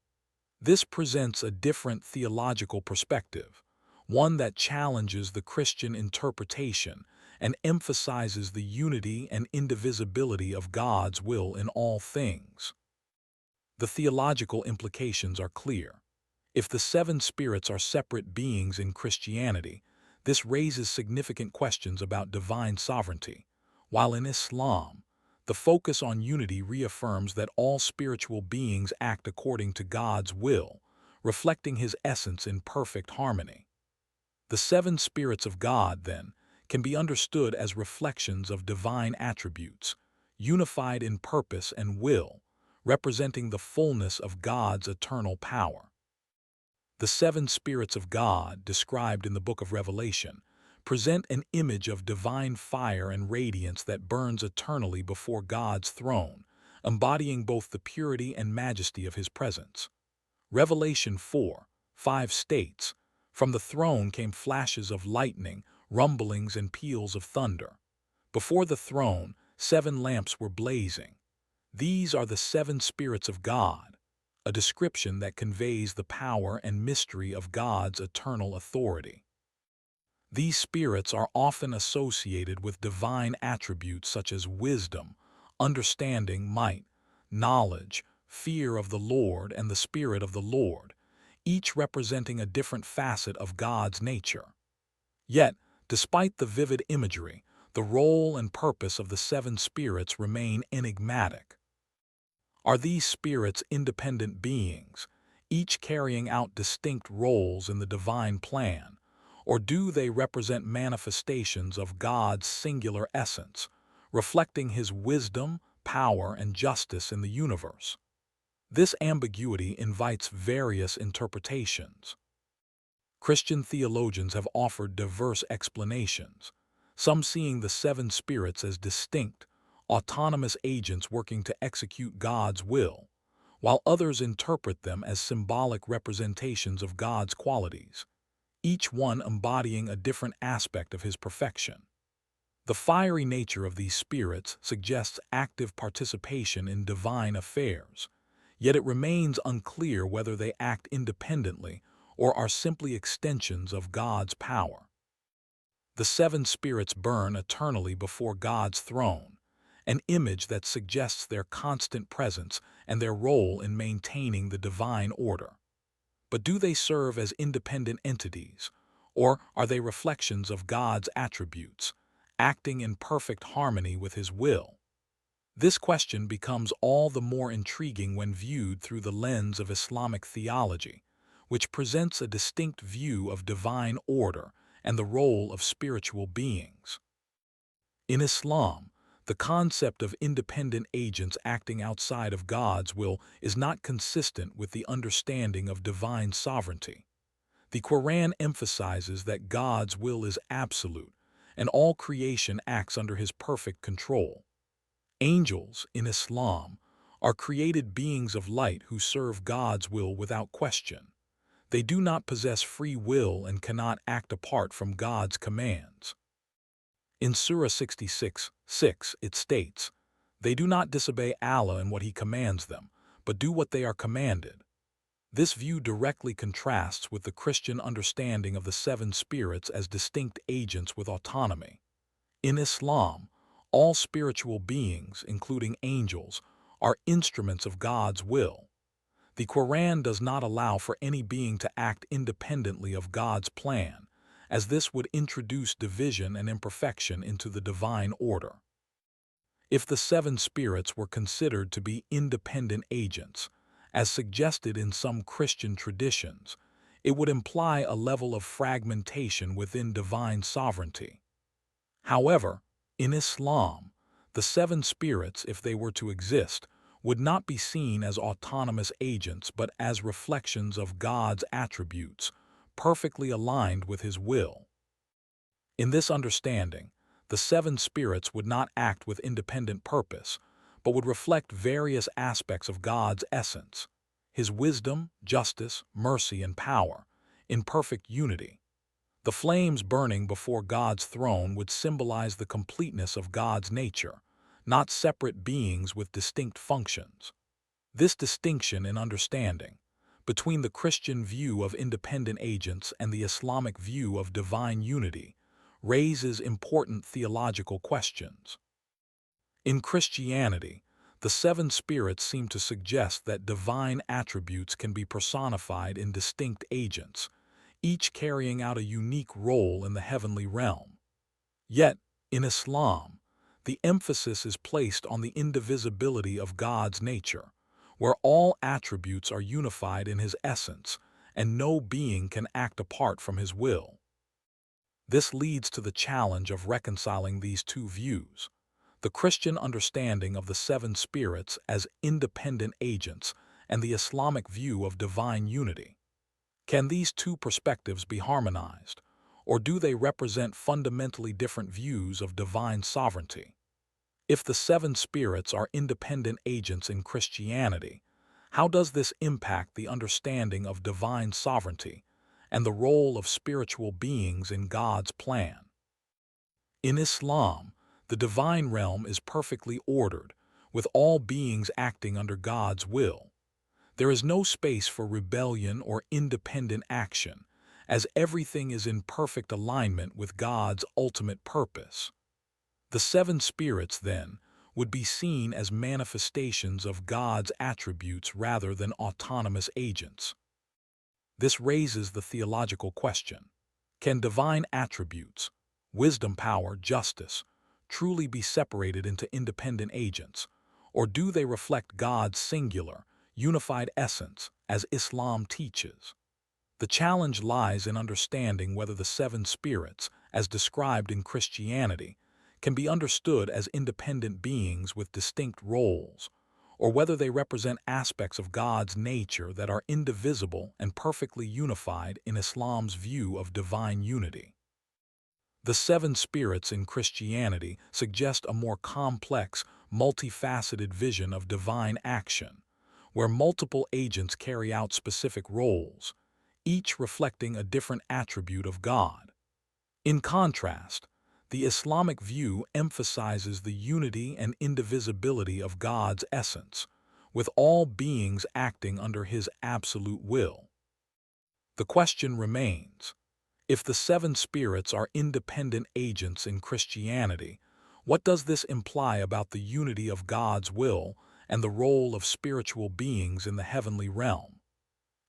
This presents a different theological perspective, one that challenges the Christian interpretation and emphasizes the unity and indivisibility of God's will in all things. The theological implications are clear. If the seven spirits are separate beings in Christianity, this raises significant questions about divine sovereignty, while in Islam, the focus on unity reaffirms that all spiritual beings act according to God's will, reflecting His essence in perfect harmony. The seven spirits of God, then, can be understood as reflections of divine attributes, unified in purpose and will, representing the fullness of God's eternal power. The seven spirits of God, described in the book of Revelation, present an image of divine fire and radiance that burns eternally before God's throne, embodying both the purity and majesty of His presence. Revelation 4:5 states, "From the throne came flashes of lightning, rumblings, and peals of thunder. Before the throne, 7 lamps were blazing. These are the seven spirits of God," a description that conveys the power and mystery of God's eternal authority. These spirits are often associated with divine attributes such as wisdom, understanding, might, knowledge, fear of the Lord, and the Spirit of the Lord, each representing a different facet of God's nature. Yet, despite the vivid imagery, the role and purpose of the seven spirits remain enigmatic. Are these spirits independent beings, each carrying out distinct roles in the divine plan, or do they represent manifestations of God's singular essence, reflecting His wisdom, power, and justice in the universe? This ambiguity invites various interpretations. Christian theologians have offered diverse explanations, some seeing the seven spirits as distinct, autonomous agents working to execute God's will, while others interpret them as symbolic representations of God's qualities, each one embodying a different aspect of His perfection. The fiery nature of these spirits suggests active participation in divine affairs, yet it remains unclear whether they act independently or are simply extensions of God's power. The seven spirits burn eternally before God's throne, an image that suggests their constant presence and their role in maintaining the divine order. But do they serve as independent entities, or are they reflections of God's attributes, acting in perfect harmony with His will? This question becomes all the more intriguing when viewed through the lens of Islamic theology, which presents a distinct view of divine order and the role of spiritual beings. In Islam, the concept of independent agents acting outside of God's will is not consistent with the understanding of divine sovereignty. The Quran emphasizes that God's will is absolute, and all creation acts under His perfect control. Angels, in Islam, are created beings of light who serve God's will without question. They do not possess free will and cannot act apart from God's commands. In Surah 66:6, it states, "They do not disobey Allah in what He commands them, but do what they are commanded." This view directly contrasts with the Christian understanding of the seven spirits as distinct agents with autonomy. In Islam, all spiritual beings, including angels, are instruments of God's will. The Quran does not allow for any being to act independently of God's plan, as this would introduce division and imperfection into the divine order. If the seven spirits were considered to be independent agents, as suggested in some Christian traditions, it would imply a level of fragmentation within divine sovereignty. However, in Islam, the seven spirits, if they were to exist, would not be seen as autonomous agents but as reflections of God's attributes, perfectly aligned with His will. In this understanding, the seven spirits would not act with independent purpose, but would reflect various aspects of God's essence, His wisdom, justice, mercy, and power, in perfect unity. The flames burning before God's throne would symbolize the completeness of God's nature, not separate beings with distinct functions. This distinction in understanding, between the Christian view of independent agents and the Islamic view of divine unity, raises important theological questions. In Christianity, the seven spirits seem to suggest that divine attributes can be personified in distinct agents, each carrying out a unique role in the heavenly realm. Yet, in Islam, the emphasis is placed on the indivisibility of God's nature, where all attributes are unified in His essence, and no being can act apart from His will. This leads to the challenge of reconciling these two views: the Christian understanding of the seven spirits as independent agents and the Islamic view of divine unity. Can these two perspectives be harmonized, or do they represent fundamentally different views of divine sovereignty? If the seven spirits are independent agents in Christianity, how does this impact the understanding of divine sovereignty and the role of spiritual beings in God's plan? In Islam, the divine realm is perfectly ordered, with all beings acting under God's will. There is no space for rebellion or independent action, as everything is in perfect alignment with God's ultimate purpose. The seven spirits, then, would be seen as manifestations of God's attributes rather than autonomous agents. This raises the theological question: can divine attributes, wisdom, power, justice, truly be separated into independent agents, or do they reflect God's singular, unified essence, as Islam teaches? The challenge lies in understanding whether the seven spirits, as described in Christianity, can be understood as independent beings with distinct roles, or whether they represent aspects of God's nature that are indivisible and perfectly unified in Islam's view of divine unity. The seven spirits in Christianity suggest a more complex, multifaceted vision of divine action, where multiple agents carry out specific roles, each reflecting a different attribute of God. In contrast, the Islamic view emphasizes the unity and indivisibility of God's essence, with all beings acting under His absolute will. The question remains: if the seven spirits are independent agents in Christianity, what does this imply about the unity of God's will and the role of spiritual beings in the heavenly realm?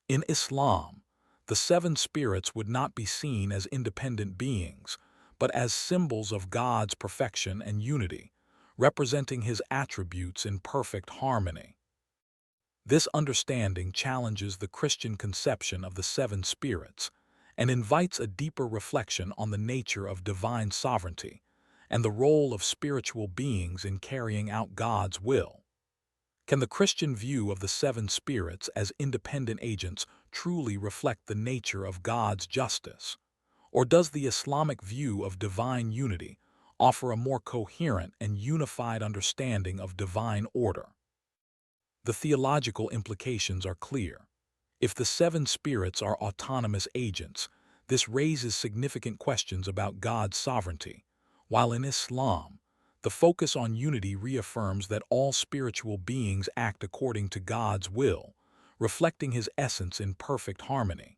In Islam, the seven spirits would not be seen as independent beings, but as symbols of God's perfection and unity, representing His attributes in perfect harmony. This understanding challenges the Christian conception of the seven spirits and invites a deeper reflection on the nature of divine sovereignty and the role of spiritual beings in carrying out God's will. Can the Christian view of the seven spirits as independent agents truly reflect the nature of God's justice? Or does the Islamic view of divine unity offer a more coherent and unified understanding of divine order? The theological implications are clear. If the seven spirits are autonomous agents, this raises significant questions about God's sovereignty, while in Islam, the focus on unity reaffirms that all spiritual beings act according to God's will, reflecting His essence in perfect harmony.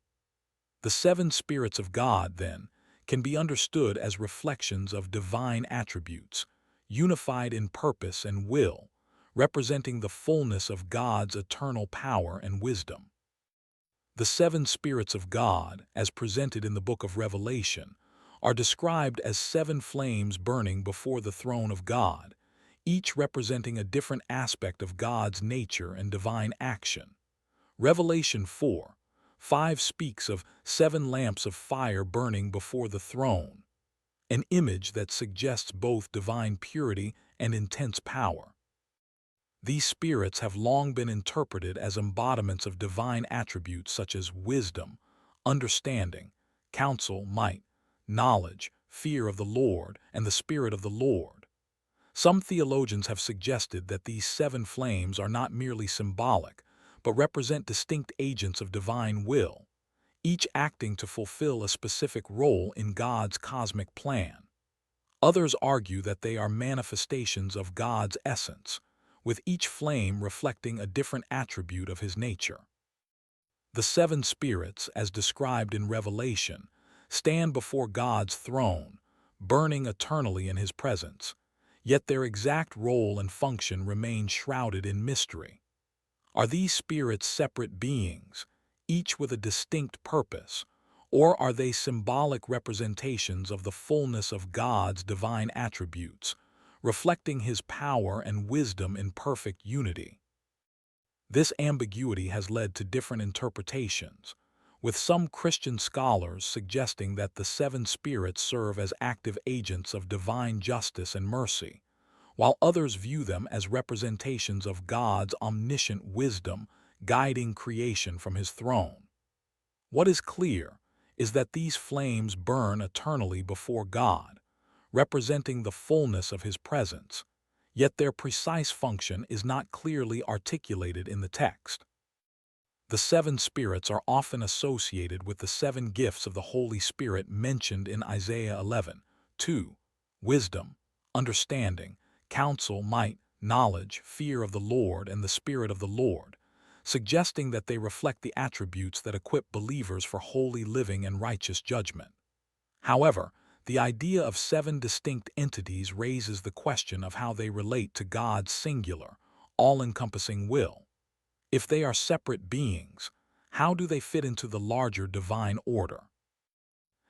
The seven spirits of God, then, can be understood as reflections of divine attributes, unified in purpose and will, representing the fullness of God's eternal power and wisdom. The seven spirits of God, as presented in the book of Revelation, are described as seven flames burning before the throne of God, each representing a different aspect of God's nature and divine action. Revelation 4:5 speaks of seven lamps of fire burning before the throne, an image that suggests both divine purity and intense power. These spirits have long been interpreted as embodiments of divine attributes such as wisdom, understanding, counsel, might, knowledge, fear of the Lord, and the Spirit of the Lord. Some theologians have suggested that these seven flames are not merely symbolic, but represent distinct agents of divine will, each acting to fulfill a specific role in God's cosmic plan. Others argue that they are manifestations of God's essence, with each flame reflecting a different attribute of his nature. The seven spirits, as described in Revelation, stand before God's throne, burning eternally in his presence, yet their exact role and function remain shrouded in mystery. Are these spirits separate beings, each with a distinct purpose, or are they symbolic representations of the fullness of God's divine attributes, reflecting his power and wisdom in perfect unity? This ambiguity has led to different interpretations, with some Christian scholars suggesting that the seven spirits serve as active agents of divine justice and mercy, while others view them as representations of God's omniscient wisdom guiding creation from his throne. What is clear is that these flames burn eternally before God, representing the fullness of his presence, yet their precise function is not clearly articulated in the text. The seven spirits are often associated with the seven gifts of the Holy Spirit mentioned in Isaiah 11:2: wisdom, understanding, counsel, might, knowledge, fear of the Lord, and the Spirit of the Lord, suggesting that they reflect the attributes that equip believers for holy living and righteous judgment. However, the idea of seven distinct entities raises the question of how they relate to God's singular, all-encompassing will. If they are separate beings, how do they fit into the larger divine order?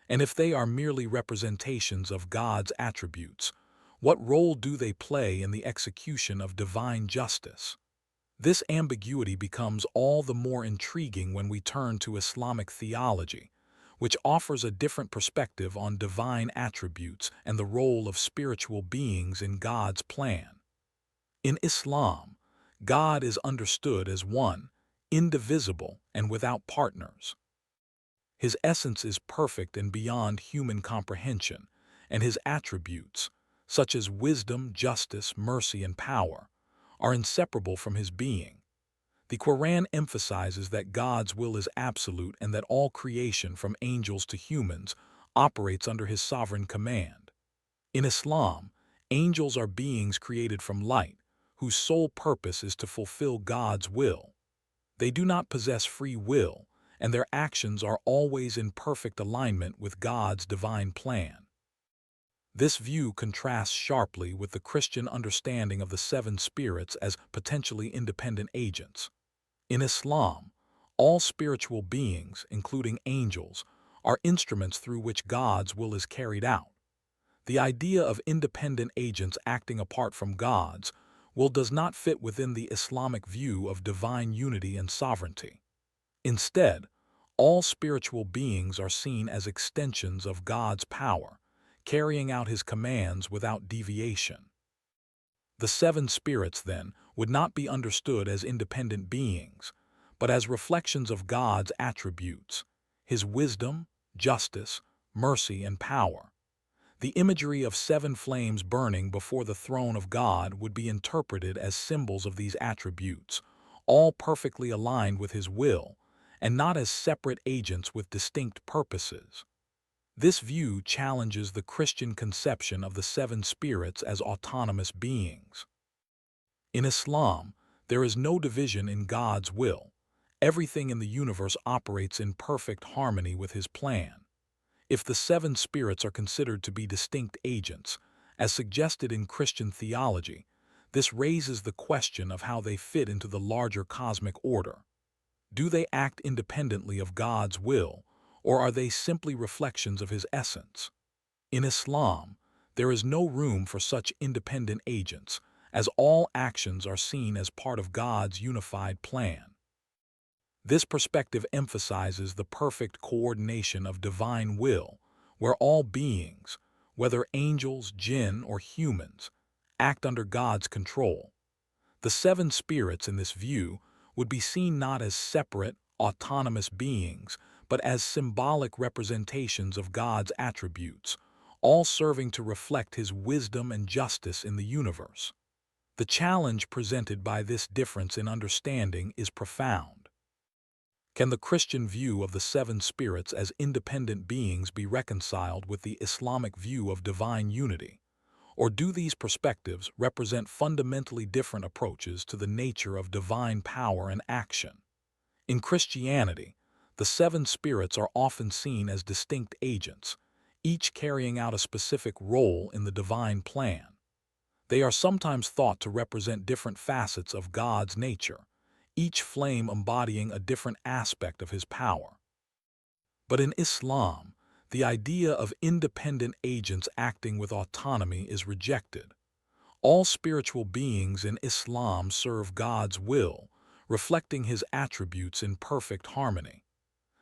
And if they are merely representations of God's attributes, what role do they play in the execution of divine justice? This ambiguity becomes all the more intriguing when we turn to Islamic theology, which offers a different perspective on divine attributes and the role of spiritual beings in God's plan. In Islam, God is understood as one, indivisible and without partners. His essence is perfect and beyond human comprehension, and his attributes, such as wisdom, justice, mercy, and power, are inseparable from his being. The Quran emphasizes that God's will is absolute and that all creation, from angels to humans, operates under his sovereign command. In Islam, angels are beings created from light, whose sole purpose is to fulfill God's will. They do not possess free will, and their actions are always in perfect alignment with God's divine plan. This view contrasts sharply with the Christian understanding of the seven spirits as potentially independent agents. In Islam, all spiritual beings, including angels, are instruments through which God's will is carried out. The idea of independent agents acting apart from God's will does not fit within the Islamic view of divine unity and sovereignty. Instead, all spiritual beings are seen as extensions of God's power, carrying out his commands without deviation. The seven spirits, then, would not be understood as independent beings, but as reflections of God's attributes, his wisdom, justice, mercy, and power. The imagery of seven flames burning before the throne of God would be interpreted as symbols of these attributes, all perfectly aligned with his will, and not as separate agents with distinct purposes. This view challenges the Christian conception of the seven spirits as autonomous beings. In Islam, there is no division in God's will. Everything in the universe operates in perfect harmony with his plan. If the seven spirits are considered to be distinct agents, as suggested in Christian theology, this raises the question of how they fit into the larger cosmic order. Do they act independently of God's will, or are they simply reflections of His essence? In Islam, there is no room for such independent agents, as all actions are seen as part of God's unified plan. This perspective emphasizes the perfect coordination of divine will, where all beings, whether angels, jinn, or humans, act under God's control. The seven spirits in this view would be seen not as separate, autonomous beings, but as symbolic representations of God's attributes, all serving to reflect His wisdom and justice in the universe. The challenge presented by this difference in understanding is profound. Can the Christian view of the seven spirits as independent beings be reconciled with the Islamic view of divine unity? Or do these perspectives represent fundamentally different approaches to the nature of divine power and action? In Christianity, the seven spirits are often seen as distinct agents, each carrying out a specific role in the divine plan. They are sometimes thought to represent different facets of God's nature, each flame embodying a different aspect of His power. But in Islam, the idea of independent agents acting with autonomy is rejected. All spiritual beings in Islam serve God's will, reflecting His attributes in perfect harmony.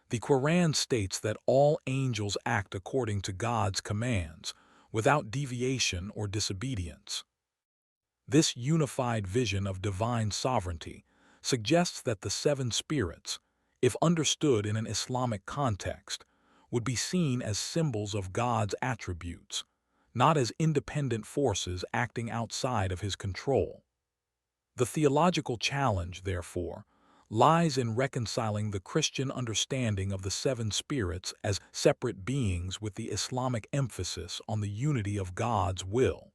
The Quran states that all angels act according to God's commands, without deviation or disobedience. This unified vision of divine sovereignty suggests that the seven spirits, if understood in an Islamic context, would be seen as symbols of God's attributes, not as independent forces acting outside of His control. The theological challenge, therefore, lies in reconciling the Christian understanding of the seven spirits as separate beings with the Islamic emphasis on the unity of God's will.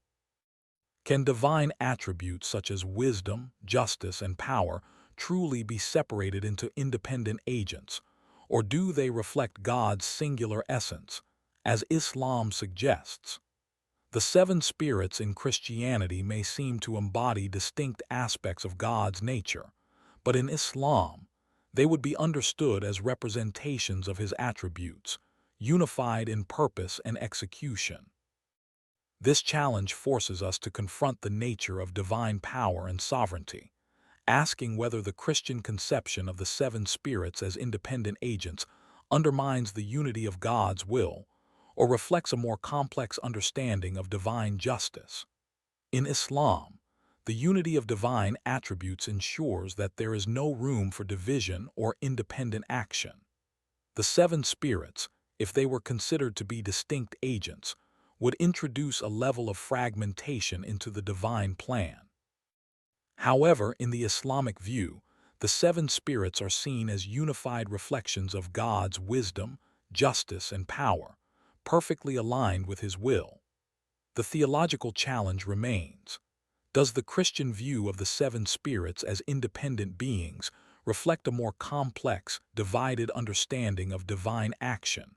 Can divine attributes such as wisdom, justice, and power truly be separated into independent agents, or do they reflect God's singular essence, as Islam suggests? The seven spirits in Christianity may seem to embody distinct aspects of God's nature, but in Islam, they would be understood as representations of His attributes, unified in purpose and execution. This challenge forces us to confront the nature of divine power and sovereignty, asking whether the Christian conception of the seven spirits as independent agents undermines the unity of God's will or reflects a more complex understanding of divine justice. In Islam, the unity of divine attributes ensures that there is no room for division or independent action. The seven spirits, if they were considered to be distinct agents, would introduce a level of fragmentation into the divine plan. However, in the Islamic view, the seven spirits are seen as unified reflections of God's wisdom, justice, and power, perfectly aligned with His will. The theological challenge remains. Does the Christian view of the seven spirits as independent beings reflect a more complex, divided understanding of divine action?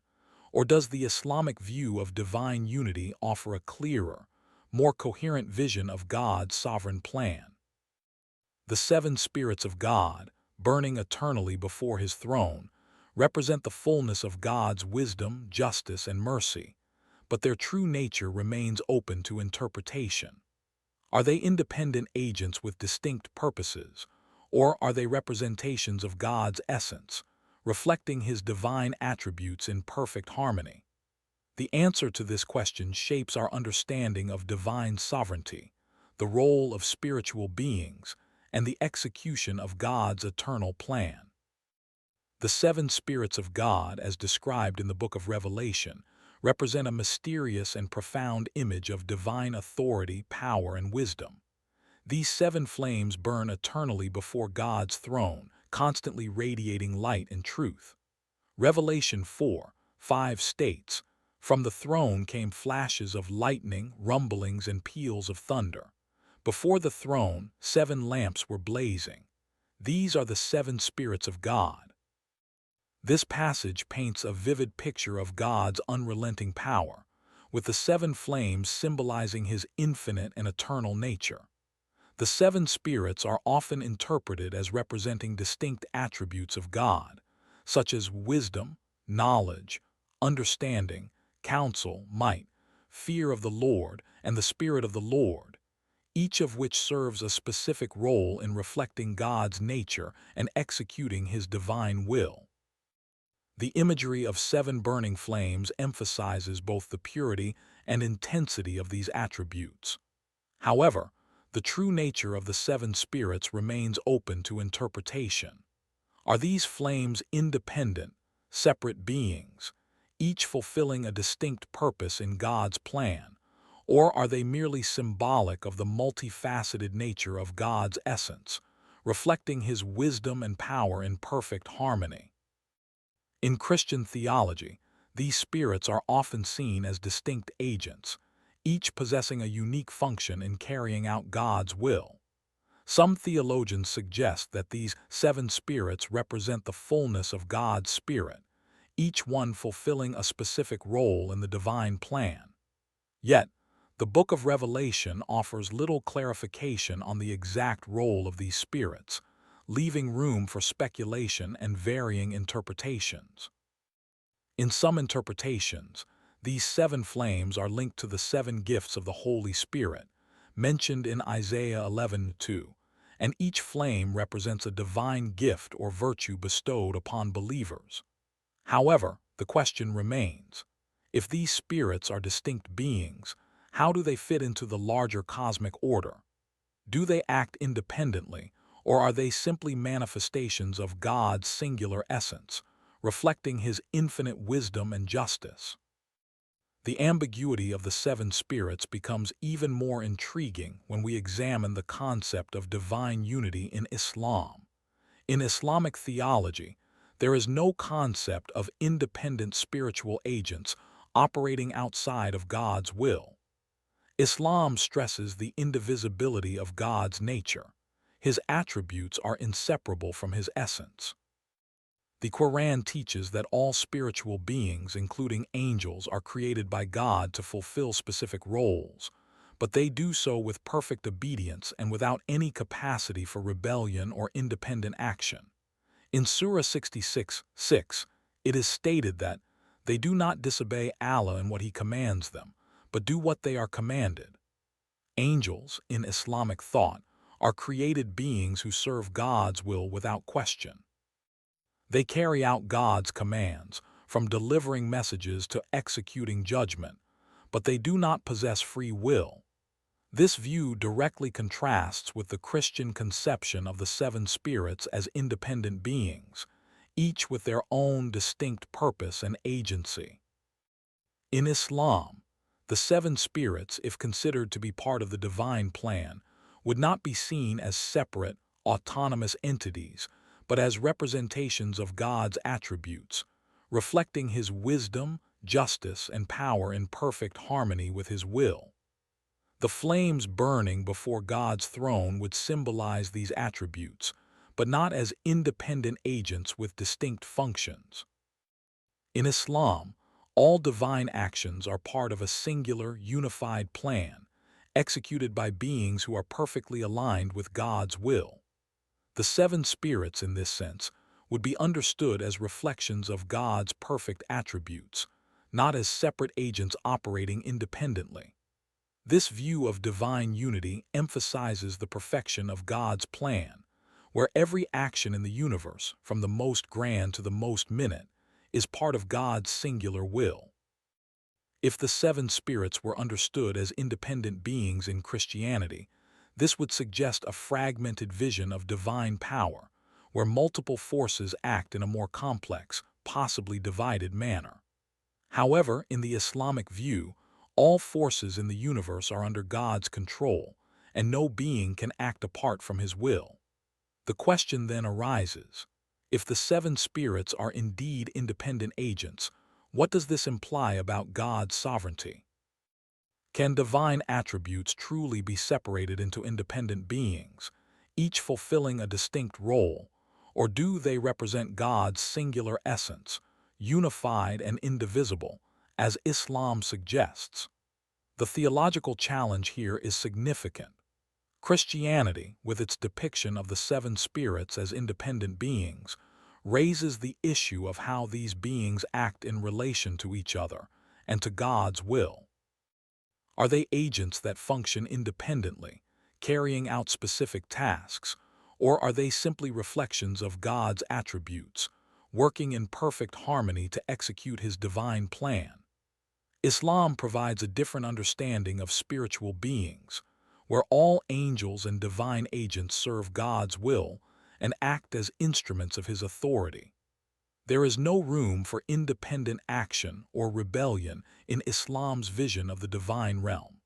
Or does the Islamic view of divine unity offer a clearer, more coherent vision of God's sovereign plan? The seven spirits of God, burning eternally before His throne, represent the fullness of God's wisdom, justice, and mercy, but their true nature remains open to interpretation. Are they independent agents with distinct purposes, or are they representations of God's essence, reflecting His divine attributes in perfect harmony? The answer to this question shapes our understanding of divine sovereignty, the role of spiritual beings, and the execution of God's eternal plan. The seven spirits of God, as described in the book of Revelation, represent a mysterious and profound image of divine authority, power, and wisdom. These seven flames burn eternally before God's throne, constantly radiating light and truth. Revelation 4:5 states, "From the throne came flashes of lightning, rumblings, and peals of thunder. Before the throne, 7 lamps were blazing. These are the seven spirits of God." This passage paints a vivid picture of God's unrelenting power, with the 7 flames symbolizing His infinite and eternal nature. The seven spirits are often interpreted as representing distinct attributes of God, such as wisdom, knowledge, understanding, counsel, might, fear of the Lord, and the Spirit of the Lord, each of which serves a specific role in reflecting God's nature and executing His divine will. The imagery of seven burning flames emphasizes both the purity and intensity of these attributes. However, the true nature of the seven spirits remains open to interpretation. Are these flames independent, separate beings, each fulfilling a distinct purpose in God's plan, or are they merely symbolic of the multifaceted nature of God's essence, reflecting His wisdom and power in perfect harmony? In Christian theology, these spirits are often seen as distinct agents, each possessing a unique function in carrying out God's will. Some theologians suggest that these seven spirits represent the fullness of God's Spirit, each one fulfilling a specific role in the divine plan. Yet, the book of Revelation offers little clarification on the exact role of these spirits, leaving room for speculation and varying interpretations. In some interpretations, these seven flames are linked to the seven gifts of the Holy Spirit, mentioned in Isaiah 11:2, and each flame represents a divine gift or virtue bestowed upon believers. However, the question remains, if these spirits are distinct beings, how do they fit into the larger cosmic order? Do they act independently, or are they simply manifestations of God's singular essence, reflecting His infinite wisdom and justice? The ambiguity of the seven spirits becomes even more intriguing when we examine the concept of divine unity in Islam. In Islamic theology, there is no concept of independent spiritual agents operating outside of God's will. Islam stresses the indivisibility of God's nature. His attributes are inseparable from His essence. The Quran teaches that all spiritual beings, including angels, are created by God to fulfill specific roles, but they do so with perfect obedience and without any capacity for rebellion or independent action. In Surah 66:6, it is stated that they do not disobey Allah in what He commands them, but do what they are commanded. Angels, in Islamic thought, are created beings who serve God's will without question. They carry out God's commands, from delivering messages to executing judgment, but they do not possess free will. This view directly contrasts with the Christian conception of the seven spirits as independent beings, each with their own distinct purpose and agency. In Islam, the seven spirits, if considered to be part of the divine plan, would not be seen as separate, autonomous entities, but as representations of God's attributes, reflecting His wisdom, justice, and power in perfect harmony with His will. The flames burning before God's throne would symbolize these attributes, but not as independent agents with distinct functions. In Islam, all divine actions are part of a singular, unified plan, executed by beings who are perfectly aligned with God's will. The seven spirits, in this sense, would be understood as reflections of God's perfect attributes, not as separate agents operating independently. This view of divine unity emphasizes the perfection of God's plan, where every action in the universe, from the most grand to the most minute, is part of God's singular will. If the seven spirits were understood as independent beings in Christianity, this would suggest a fragmented vision of divine power, where multiple forces act in a more complex, possibly divided manner. However, in the Islamic view, all forces in the universe are under God's control, and no being can act apart from His will. The question then arises, if the seven spirits are indeed independent agents, what does this imply about God's sovereignty? Can divine attributes truly be separated into independent beings, each fulfilling a distinct role, or do they represent God's singular essence, unified and indivisible, as Islam suggests? The theological challenge here is significant. Christianity, with its depiction of the seven spirits as independent beings, raises the issue of how these beings act in relation to each other and to God's will. Are they agents that function independently, carrying out specific tasks, or are they simply reflections of God's attributes, working in perfect harmony to execute His divine plan? Islam provides a different understanding of spiritual beings, where all angels and divine agents serve God's will and act as instruments of His authority. There is no room for independent action or rebellion in Islam's vision of the divine realm.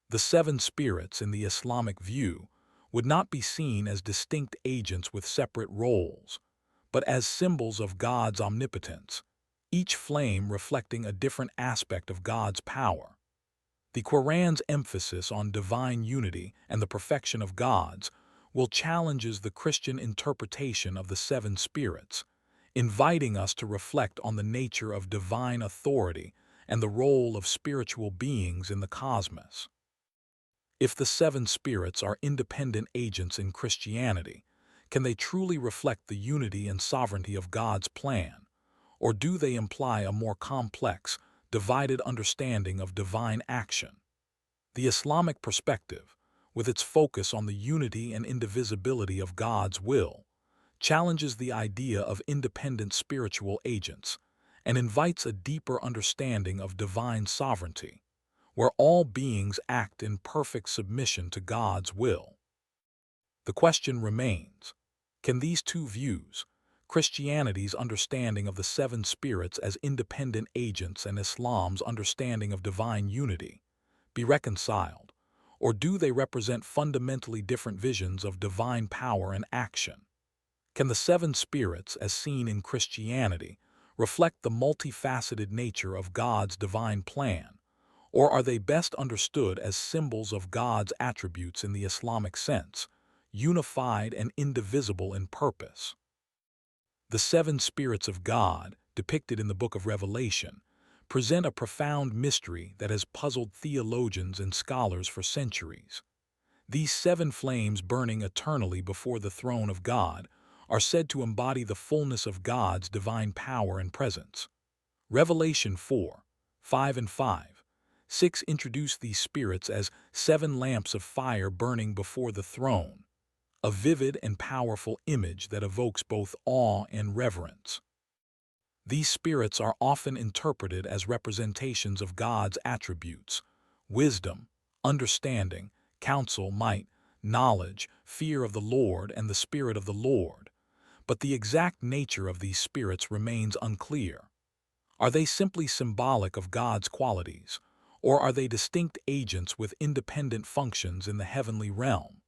The seven spirits in the Islamic view would not be seen as distinct agents with separate roles, but as symbols of God's omnipotence, each flame reflecting a different aspect of God's power. The Quran's emphasis on divine unity and the perfection of God's will challenges the Christian interpretation of the seven spirits, inviting us to reflect on the nature of divine authority and the role of spiritual beings in the cosmos. If the seven spirits are independent agents in Christianity, can they truly reflect the unity and sovereignty of God's plan, or do they imply a more complex, divided understanding of divine action? The Islamic perspective, with its focus on the unity and indivisibility of God's will, challenges the idea of independent spiritual agents and invites a deeper understanding of divine sovereignty, where all beings act in perfect submission to God's will. The question remains, can these two views, Christianity's understanding of the seven spirits as independent agents and Islam's understanding of divine unity, be reconciled, or do they represent fundamentally different visions of divine power and action? Can the seven spirits, as seen in Christianity, reflect the multifaceted nature of God's divine plan, or are they best understood as symbols of God's attributes in the Islamic sense, unified and indivisible in purpose? The seven spirits of God, depicted in the book of Revelation, present a profound mystery that has puzzled theologians and scholars for centuries. These seven flames burning eternally before the throne of God are said to embody the fullness of God's divine power and presence. Revelation 4, 5 and 5, 6 introduce these spirits as seven lamps of fire burning before the throne, a vivid and powerful image that evokes both awe and reverence. These spirits are often interpreted as representations of God's attributes: wisdom, understanding, counsel, might, knowledge, fear of the Lord, and the Spirit of the Lord. But the exact nature of these spirits remains unclear. Are they simply symbolic of God's qualities, or are they distinct agents with independent functions in the heavenly realm?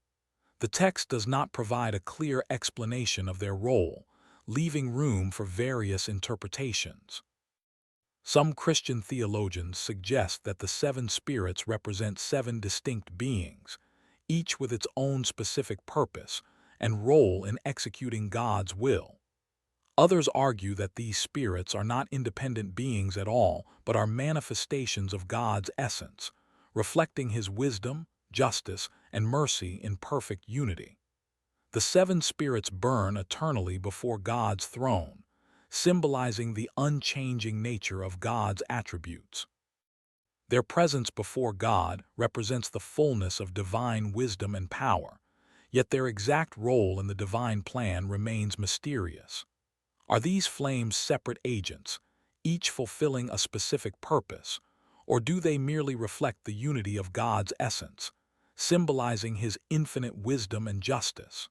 The text does not provide a clear explanation of their role, leaving room for various interpretations. Some Christian theologians suggest that the seven spirits represent seven distinct beings, each with its own specific purpose and role in executing God's will. Others argue that these spirits are not independent beings at all, but are manifestations of God's essence, reflecting His wisdom, justice, and mercy in perfect unity. The seven spirits burn eternally before God's throne, symbolizing the unchanging nature of God's attributes. Their presence before God represents the fullness of divine wisdom and power, yet their exact role in the divine plan remains mysterious. Are these flames separate agents, each fulfilling a specific purpose, or do they merely reflect the unity of God's essence, symbolizing His infinite wisdom and justice?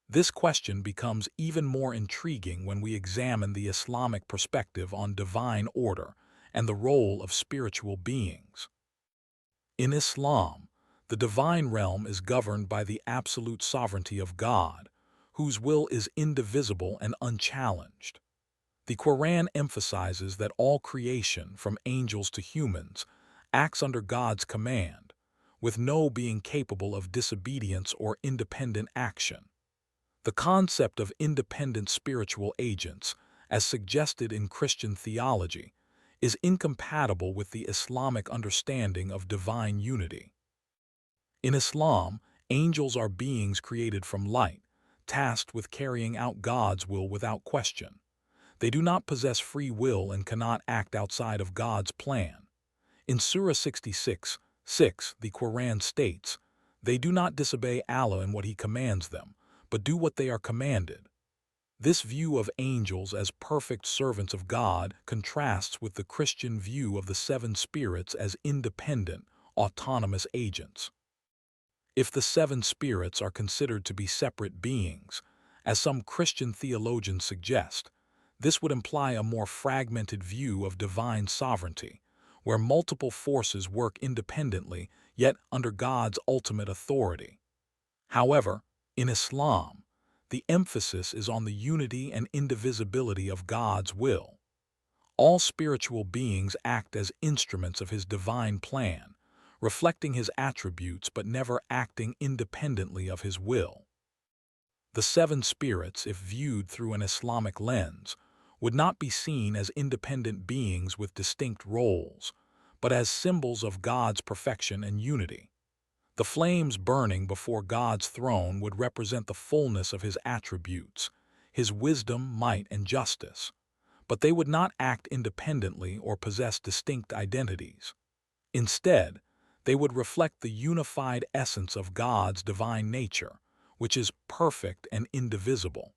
This question becomes even more intriguing when we examine the Islamic perspective on divine order and the role of spiritual beings. In Islam, the divine realm is governed by the absolute sovereignty of God, whose will is indivisible and unchallenged. The Quran emphasizes that all creation, from angels to humans, acts under God's command, with no being capable of disobedience or independent action. The concept of independent spiritual agents, as suggested in Christian theology, is incompatible with the Islamic understanding of divine unity. In Islam, Angels are beings created from light, tasked with carrying out God's will without question. They do not possess free will and cannot act outside of God's plan. In Surah 66:6, the Quran states, "They do not disobey Allah in what He commands them, but do what they are commanded." This view of angels as perfect servants of God contrasts with the Christian view of the seven spirits as independent, autonomous agents. If the seven spirits are considered to be separate beings, as some Christian theologians suggest, this would imply a more fragmented view of divine sovereignty, where multiple forces work independently yet under God's ultimate authority. However, in Islam, the emphasis is on the unity and indivisibility of God's will. All spiritual beings act as instruments of His divine plan, reflecting His attributes but never acting independently of His will. The seven spirits, if viewed through an Islamic lens, would not be seen as independent beings with distinct roles, but as symbols of God's perfection and unity. The flames burning before God's throne would represent the fullness of His attributes, His wisdom, might, and justice, but they would not act independently or possess distinct identities. Instead, they would reflect the unified essence of God's divine nature, which is perfect and indivisible.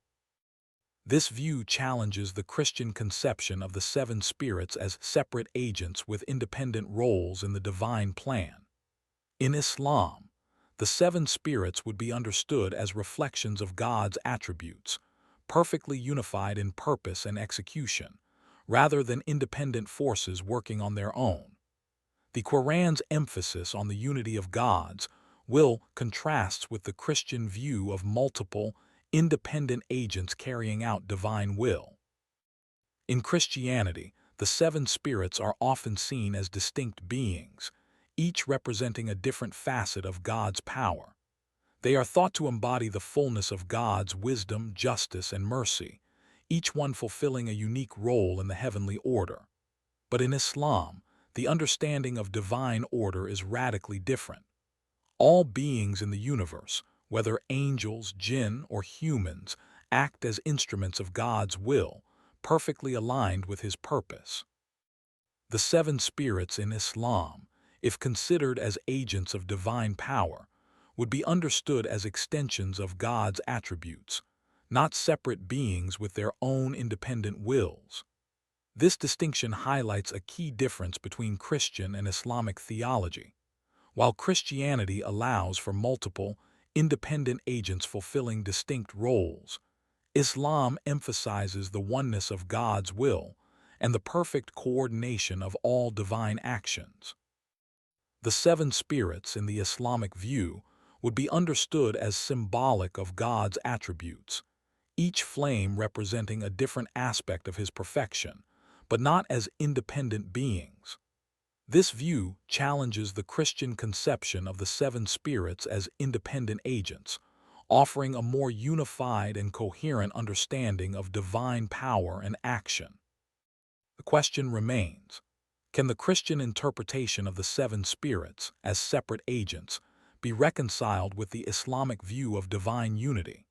This view challenges the Christian conception of the seven spirits as separate agents with independent roles in the divine plan. In Islam, the seven spirits would be understood as reflections of God's attributes, perfectly unified in purpose and execution, rather than independent forces working on their own. The Quran's emphasis on the unity of God's will contrasts with the Christian view of multiple, independent agents carrying out divine will. In Christianity, the seven spirits are often seen as distinct beings, each representing a different facet of God's power. They are thought to embody the fullness of God's wisdom, justice, and mercy, each one fulfilling a unique role in the heavenly order. But in Islam, the understanding of divine order is radically different. All beings in the universe, whether angels, jinn, or humans, act as instruments of God's will, perfectly aligned with His purpose. The seven spirits in Islam, if considered as agents of divine power, would be understood as extensions of God's attributes, not separate beings with their own independent wills. This distinction highlights a key difference between Christian and Islamic theology. While Christianity allows for multiple, independent agents fulfilling distinct roles, Islam emphasizes the oneness of God's will and the perfect coordination of all divine actions. The seven spirits in the Islamic view would be understood as symbolic of God's attributes, each flame representing a different aspect of His perfection, but not as independent beings. This view challenges the Christian conception of the seven spirits as independent agents, offering a more unified and coherent understanding of divine power and action. The question remains, can the Christian interpretation of the seven spirits as separate agents be reconciled with the Islamic view of divine unity?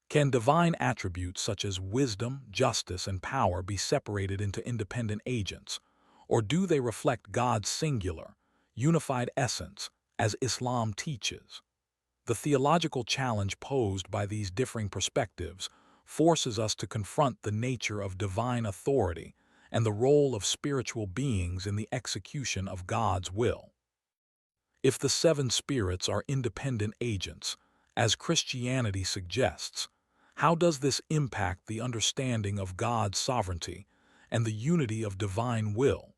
Can divine attributes such as wisdom, justice, and power be separated into independent agents, or do they reflect God's singular, unified essence, as Islam teaches? The theological challenge posed by these differing perspectives forces us to confront the nature of divine authority and the role of spiritual beings in the execution of God's will. If the seven spirits are independent agents, as Christianity suggests, how does this impact the understanding of God's sovereignty and the unity of divine will?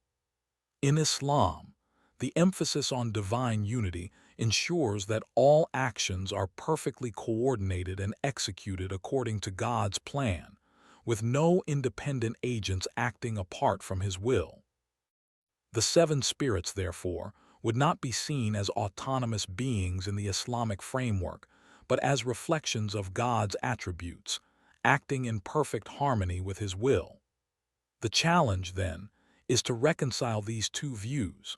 In Islam, the emphasis on divine unity ensures that all actions are perfectly coordinated and executed according to God's plan, with no independent agents acting apart from His will. The seven spirits, therefore, would not be seen as autonomous beings in the Islamic framework, but as reflections of God's attributes, acting in perfect harmony with His will. The challenge, then, is to reconcile these two views: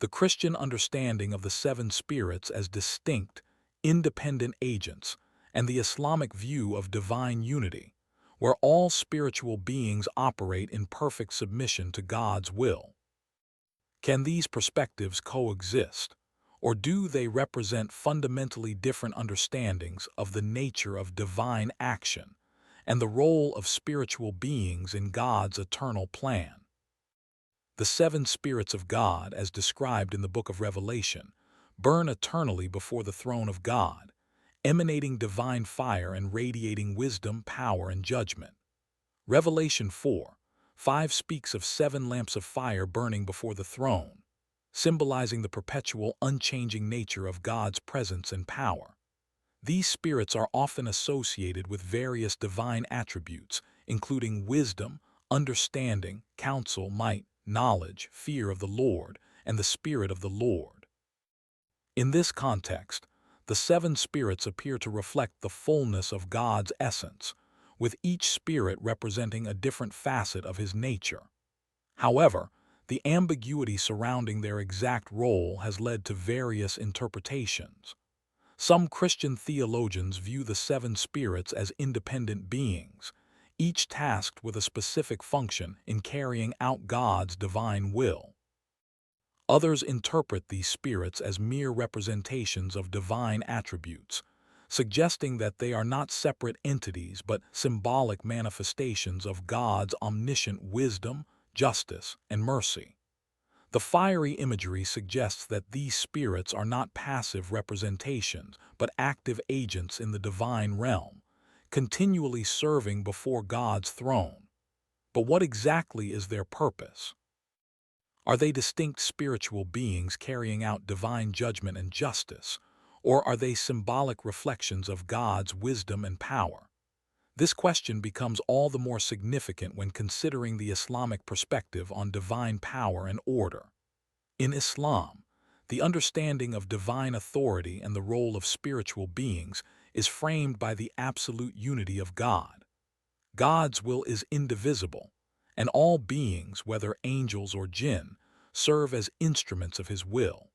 the Christian understanding of the seven spirits as distinct, independent agents, and the Islamic view of divine unity, where all spiritual beings operate in perfect submission to God's will. Can these perspectives coexist, or do they represent fundamentally different understandings of the nature of divine action and the role of spiritual beings in God's eternal plan? The seven spirits of God, as described in the book of Revelation, burn eternally before the throne of God, emanating divine fire and radiating wisdom, power, and judgment. Revelation 4:5 speaks of seven lamps of fire burning before the throne, symbolizing the perpetual, unchanging nature of God's presence and power. These spirits are often associated with various divine attributes, including wisdom, understanding, counsel, might, knowledge, fear of the Lord, and the Spirit of the Lord. In this context, the seven spirits appear to reflect the fullness of God's essence, with each spirit representing a different facet of his nature. However, the ambiguity surrounding their exact role has led to various interpretations. Some Christian theologians view the seven spirits as independent beings, each tasked with a specific function in carrying out God's divine will. Others interpret these spirits as mere representations of divine attributes, suggesting that they are not separate entities but symbolic manifestations of God's omniscient wisdom, justice, and mercy. The fiery imagery suggests that these spirits are not passive representations but active agents in the divine realm, continually serving before God's throne. But what exactly is their purpose? Are they distinct spiritual beings carrying out divine judgment and justice, or are they symbolic reflections of God's wisdom and power? This question becomes all the more significant when considering the Islamic perspective on divine power and order. In Islam, the understanding of divine authority and the role of spiritual beings is framed by the absolute unity of God. God's will is indivisible, and all beings, whether angels or jinn, serve as instruments of his will.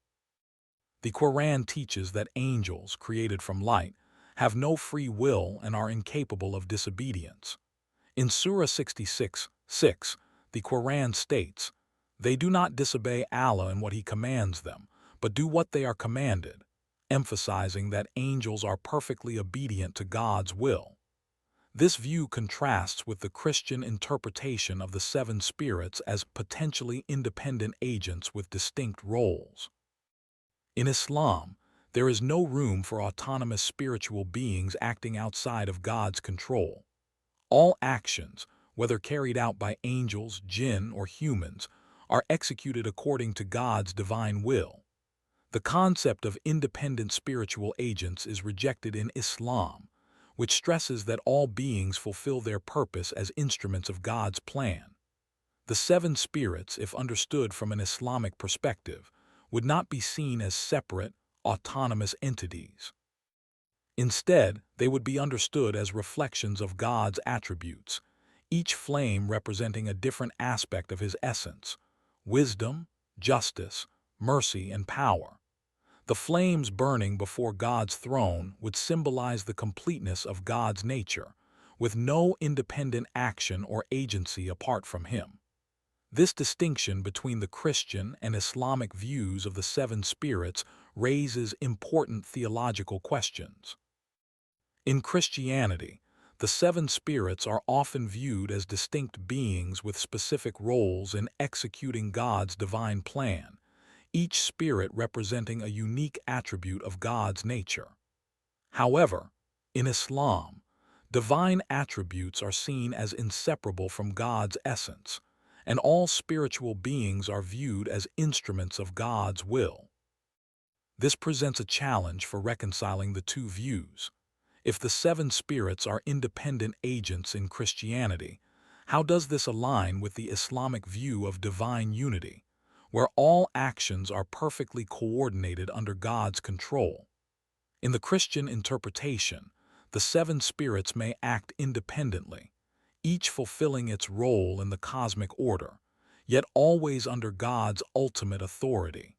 The Quran teaches that angels, created from light, have no free will and are incapable of disobedience. In Surah 66:6, the Quran states, "They do not disobey Allah in what He commands them, but do what they are commanded," emphasizing that angels are perfectly obedient to God's will. This view contrasts with the Christian interpretation of the seven spirits as potentially independent agents with distinct roles. In Islam, there is no room for autonomous spiritual beings acting outside of God's control. All actions, whether carried out by angels, jinn, or humans, are executed according to God's divine will. The concept of independent spiritual agents is rejected in Islam, which stresses that all beings fulfill their purpose as instruments of God's plan. The seven spirits, if understood from an Islamic perspective, would not be seen as separate, autonomous entities. Instead, they would be understood as reflections of God's attributes, each flame representing a different aspect of his essence: wisdom, justice, mercy, and power. The flames burning before God's throne would symbolize the completeness of God's nature, with no independent action or agency apart from Him. This distinction between the Christian and Islamic views of the seven spirits raises important theological questions. In Christianity, the seven spirits are often viewed as distinct beings with specific roles in executing God's divine plan, each spirit representing a unique attribute of God's nature. However, in Islam, divine attributes are seen as inseparable from God's essence, and all spiritual beings are viewed as instruments of God's will. This presents a challenge for reconciling the two views. If the seven spirits are independent agents in Christianity, how does this align with the Islamic view of divine unity, where all actions are perfectly coordinated under God's control? In the Christian interpretation, the seven spirits may act independently, each fulfilling its role in the cosmic order, yet always under God's ultimate authority.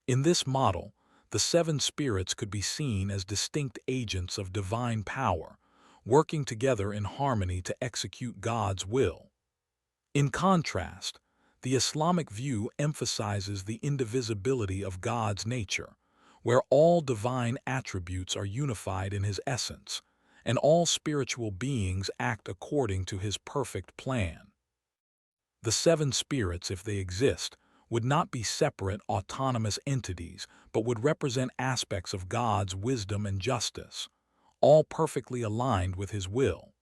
In this model, The seven spirits could be seen as distinct agents of divine power, working together in harmony to execute God's will. In contrast, the Islamic view emphasizes the indivisibility of God's nature, where all divine attributes are unified in His essence, and all spiritual beings act according to His perfect plan. The seven spirits, if they exist, would not be separate, autonomous entities, but would represent aspects of God's wisdom and justice, all perfectly aligned with His will.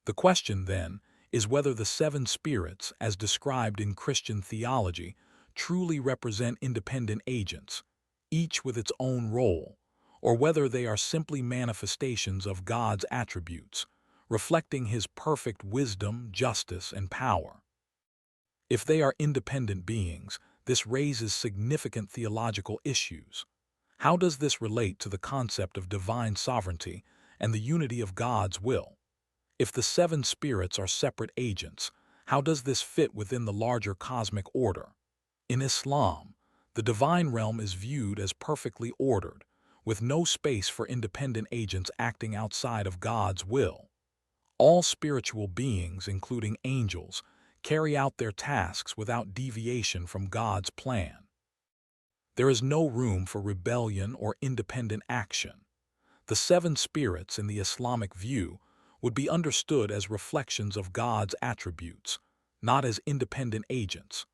The question, then, is whether the seven spirits, as described in Christian theology, truly represent independent agents, each with its own role, or whether they are simply manifestations of God's attributes, reflecting His perfect wisdom, justice, and power. If they are independent beings, this raises significant theological issues. How does this relate to the concept of divine sovereignty and the unity of God's will? If the seven spirits are separate agents, how does this fit within the larger cosmic order? In Islam, the divine realm is viewed as perfectly ordered, with no space for independent agents acting outside of God's will. All spiritual beings, including angels, carry out their tasks without deviation from God's plan. There is no room for rebellion or independent action. The seven spirits in the Islamic view would be understood as reflections of God's attributes, not as independent agents.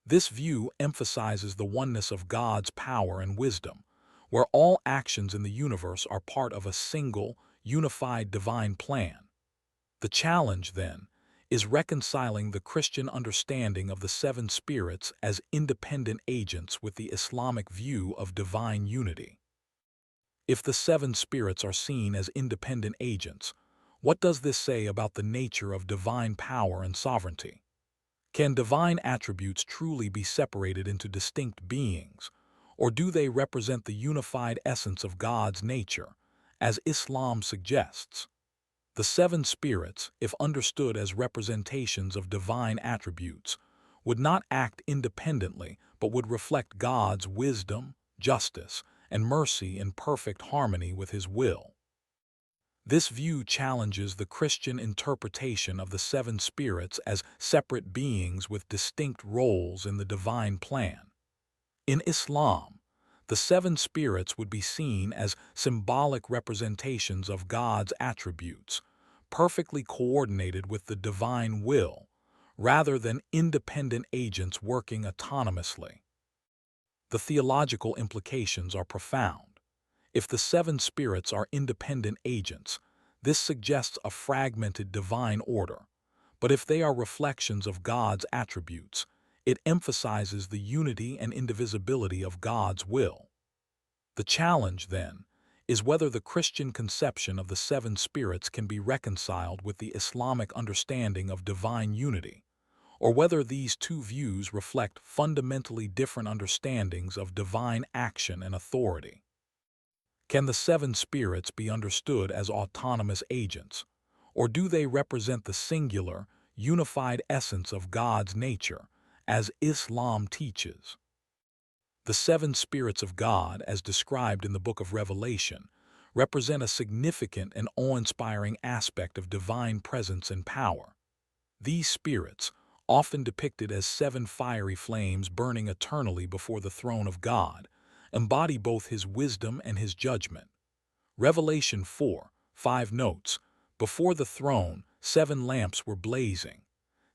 This view emphasizes the oneness of God's power and wisdom, where all actions in the universe are part of a single, unified divine plan. The challenge, then, is reconciling the Christian understanding of the seven spirits as independent agents with the Islamic view of divine unity. If the seven spirits are seen as independent agents, what does this say about the nature of divine power and sovereignty? Can divine attributes truly be separated into distinct beings, or do they represent the unified essence of God's nature, as Islam suggests? The seven spirits, if understood as representations of divine attributes, would not act independently but would reflect God's wisdom, justice, and mercy in perfect harmony with His will. This view challenges the Christian interpretation of the seven spirits as separate beings with distinct roles in the divine plan. In Islam, the seven spirits would be seen as symbolic representations of God's attributes, perfectly coordinated with the divine will, rather than independent agents working autonomously. The theological implications are profound. If the seven spirits are independent agents, this suggests a fragmented divine order. But if they are reflections of God's attributes, it emphasizes the unity and indivisibility of God's will. The challenge, then, is whether the Christian conception of the seven spirits can be reconciled with the Islamic understanding of divine unity, or whether these two views reflect fundamentally different understandings of divine action and authority. Can the seven spirits be understood as autonomous agents, or do they represent the singular, unified essence of God's nature, as Islam teaches? The seven spirits of God, as described in the book of Revelation, represent a significant and awe-inspiring aspect of divine presence and power. These spirits, often depicted as seven fiery flames burning eternally before the throne of God, embody both His wisdom and His judgment. Revelation 4:5 notes, "Before the throne, seven lamps were blazing.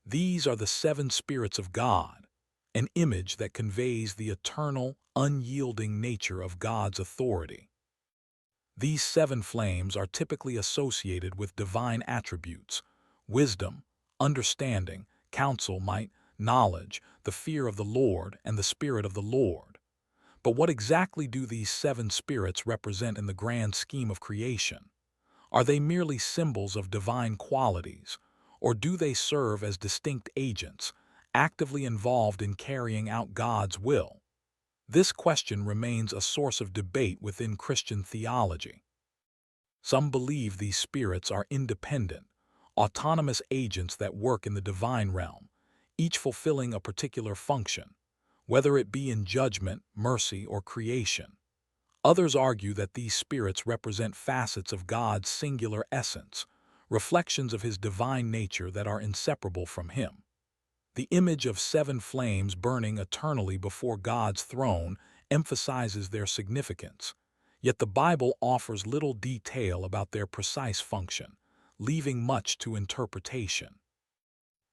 These are the seven spirits of God," an image that conveys the eternal, unyielding nature of God's authority. These seven flames are typically associated with divine attributes: wisdom, understanding, counsel, might, knowledge, the fear of the Lord, and the Spirit of the Lord. But what exactly do these seven spirits represent in the grand scheme of creation? Are they merely symbols of divine qualities, or do they serve as distinct agents, actively involved in carrying out God's will? This question remains a source of debate within Christian theology. Some believe these spirits are independent, autonomous agents that work in the divine realm, each fulfilling a particular function, whether it be in judgment, mercy, or creation. Others argue that these spirits represent facets of God's singular essence, reflections of his divine nature that are inseparable from him. The image of seven flames burning eternally before God's throne emphasizes their significance, yet the Bible offers little detail about their precise function, leaving much to interpretation.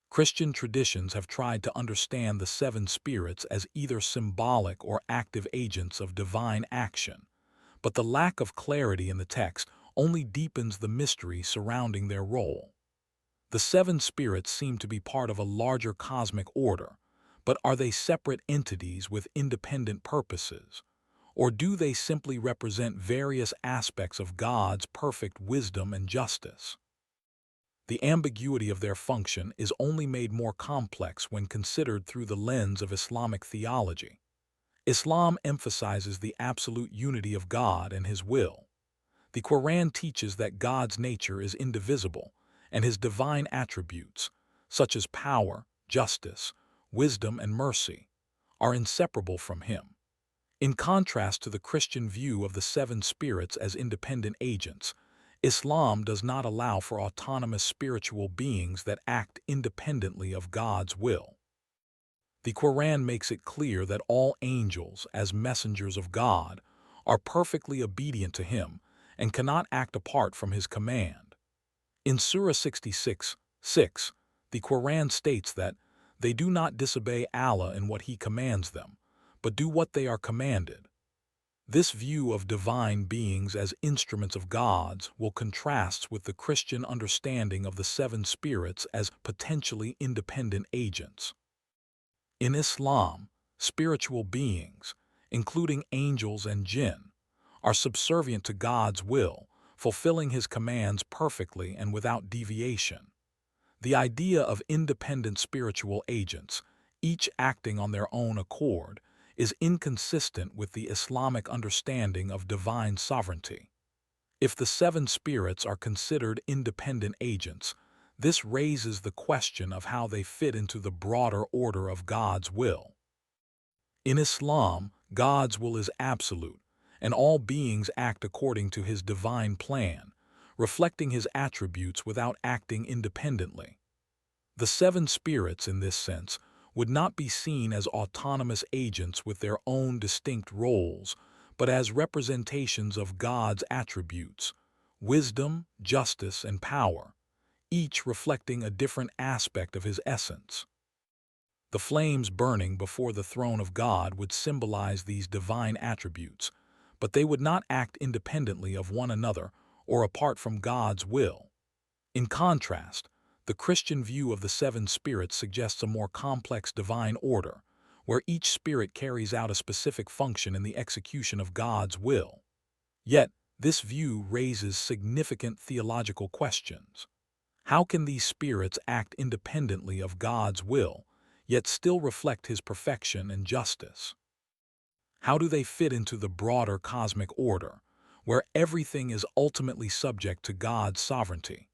Christian traditions have tried to understand the seven spirits as either symbolic or active agents of divine action, but the lack of clarity in the text only deepens the mystery surrounding their role. The seven spirits seem to be part of a larger cosmic order, but are they separate entities with independent purposes? Or do they simply represent various aspects of God's perfect wisdom and justice? The ambiguity of their function is only made more complex when considered through the lens of Islamic theology. Islam emphasizes the absolute unity of God and his will. The Quran teaches that God's nature is indivisible, and his divine attributes, such as power, justice, wisdom, and mercy, are inseparable from him. In contrast to the Christian view of the seven spirits as independent agents, Islam does not allow for autonomous spiritual beings that act independently of God's will. The Quran makes it clear that all angels, as messengers of God, are perfectly obedient to him and cannot act apart from his command. In Surah 66:6, the Quran states that they do not disobey Allah in what he commands them, but do what they are commanded. This view of divine beings as instruments of God's will contrast with the Christian understanding of the seven spirits as potentially independent agents. In Islam, spiritual beings, including angels and jinn, are subservient to God's will, fulfilling his commands perfectly and without deviation. The idea of independent spiritual agents, each acting on their own accord, is inconsistent with the Islamic understanding of divine sovereignty. If the seven spirits are considered independent agents, this raises the question of how they fit into the broader order of God's will. In Islam, God's will is absolute, and all beings act according to his divine plan, reflecting his attributes without acting independently. The seven spirits, in this sense, would not be seen as autonomous agents with their own distinct roles, but as representations of God's attributes, wisdom, justice, and power, each reflecting a different aspect of his essence. The flames burning before the throne of God would symbolize these divine attributes, but they would not act independently of one another or apart from God's will. In contrast, the Christian view of the seven spirits suggests a more complex divine order, where each spirit carries out a specific function in the execution of God's will. Yet, this view raises significant theological questions. How can these spirits act independently of God's will, yet still reflect his perfection and justice? How do they fit into the broader cosmic order, where everything is ultimately subject to God's sovereignty?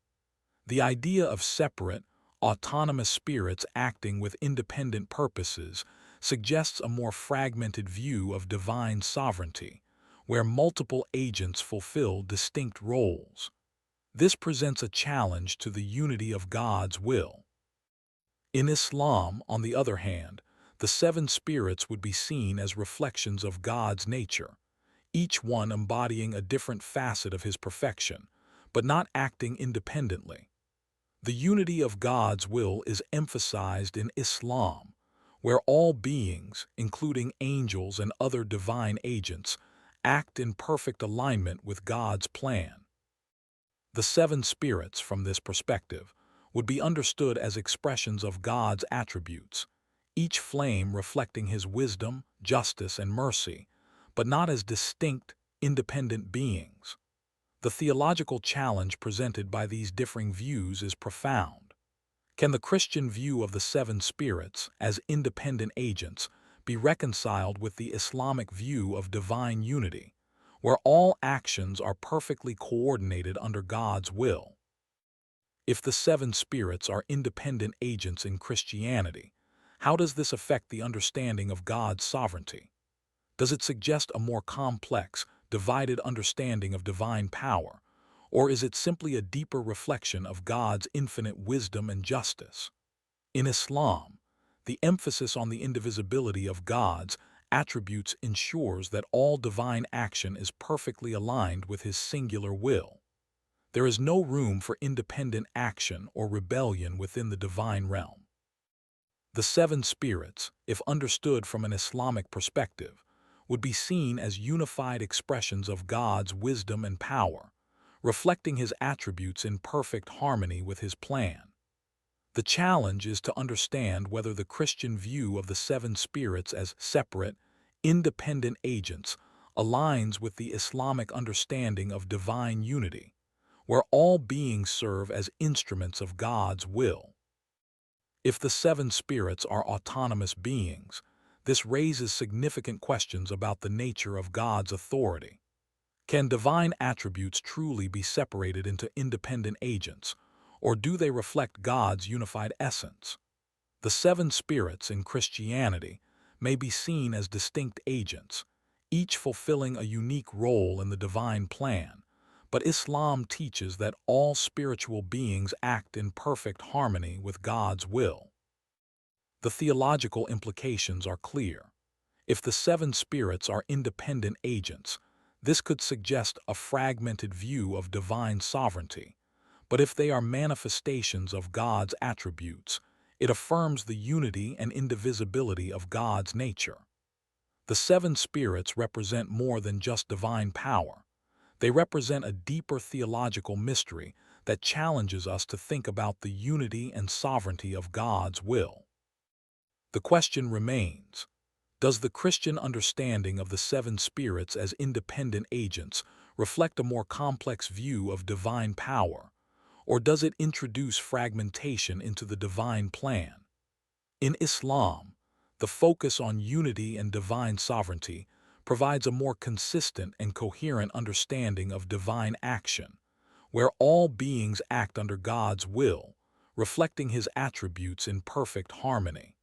The idea of separate, autonomous spirits acting with independent purposes suggests a more fragmented view of divine sovereignty, where multiple agents fulfill distinct roles. This presents a challenge to the unity of God's will. In Islam, on the other hand, the seven spirits would be seen as reflections of God's nature, each one embodying a different facet of his perfection, but not acting independently. The unity of God's will is emphasized in Islam, where all beings, including angels and other divine agents, act in perfect alignment with God's plan. The seven spirits, from this perspective, would be understood as expressions of God's attributes, each flame reflecting his wisdom, justice, and mercy, but not as distinct, independent beings. The theological challenge presented by these differing views is profound. Can the Christian view of the seven spirits as independent agents be reconciled with the Islamic view of divine unity, where all actions are perfectly coordinated under God's will? If the seven spirits are independent agents in Christianity, how does this affect the understanding of God's sovereignty? Does it suggest a more complex, divided understanding of divine power, or is it simply a deeper reflection of God's infinite wisdom and justice? In Islam, the emphasis on the indivisibility of God's attributes ensures that all divine action is perfectly aligned with His singular will. There is no room for independent action or rebellion within the divine realm. The seven spirits, if understood from an Islamic perspective, would be seen as unified expressions of God's wisdom and power, reflecting His attributes in perfect harmony with His plan. The challenge is to understand whether the Christian view of the seven spirits as separate, independent agents aligns with the Islamic understanding of divine unity, where all beings serve as instruments of God's will. If the seven spirits are autonomous beings, this raises significant questions about the nature of God's authority. Can divine attributes truly be separated into independent agents, or do they reflect God's unified essence? The seven spirits in Christianity may be seen as distinct agents, each fulfilling a unique role in the divine plan, but Islam teaches that all spiritual beings act in perfect harmony with God's will. The theological implications are clear. If the seven spirits are independent agents, this could suggest a fragmented view of divine sovereignty, but if they are manifestations of God's attributes, it affirms the unity and indivisibility of God's nature. The seven spirits represent more than just divine power. They represent a deeper theological mystery that challenges us to think about the unity and sovereignty of God's will. The question remains: does the Christian understanding of the seven spirits as independent agents reflect a more complex view of divine power, or does it introduce fragmentation into the divine plan? In Islam, the focus on unity and divine sovereignty provides a more consistent and coherent understanding of divine action, where all beings act under God's will, reflecting His attributes in perfect harmony.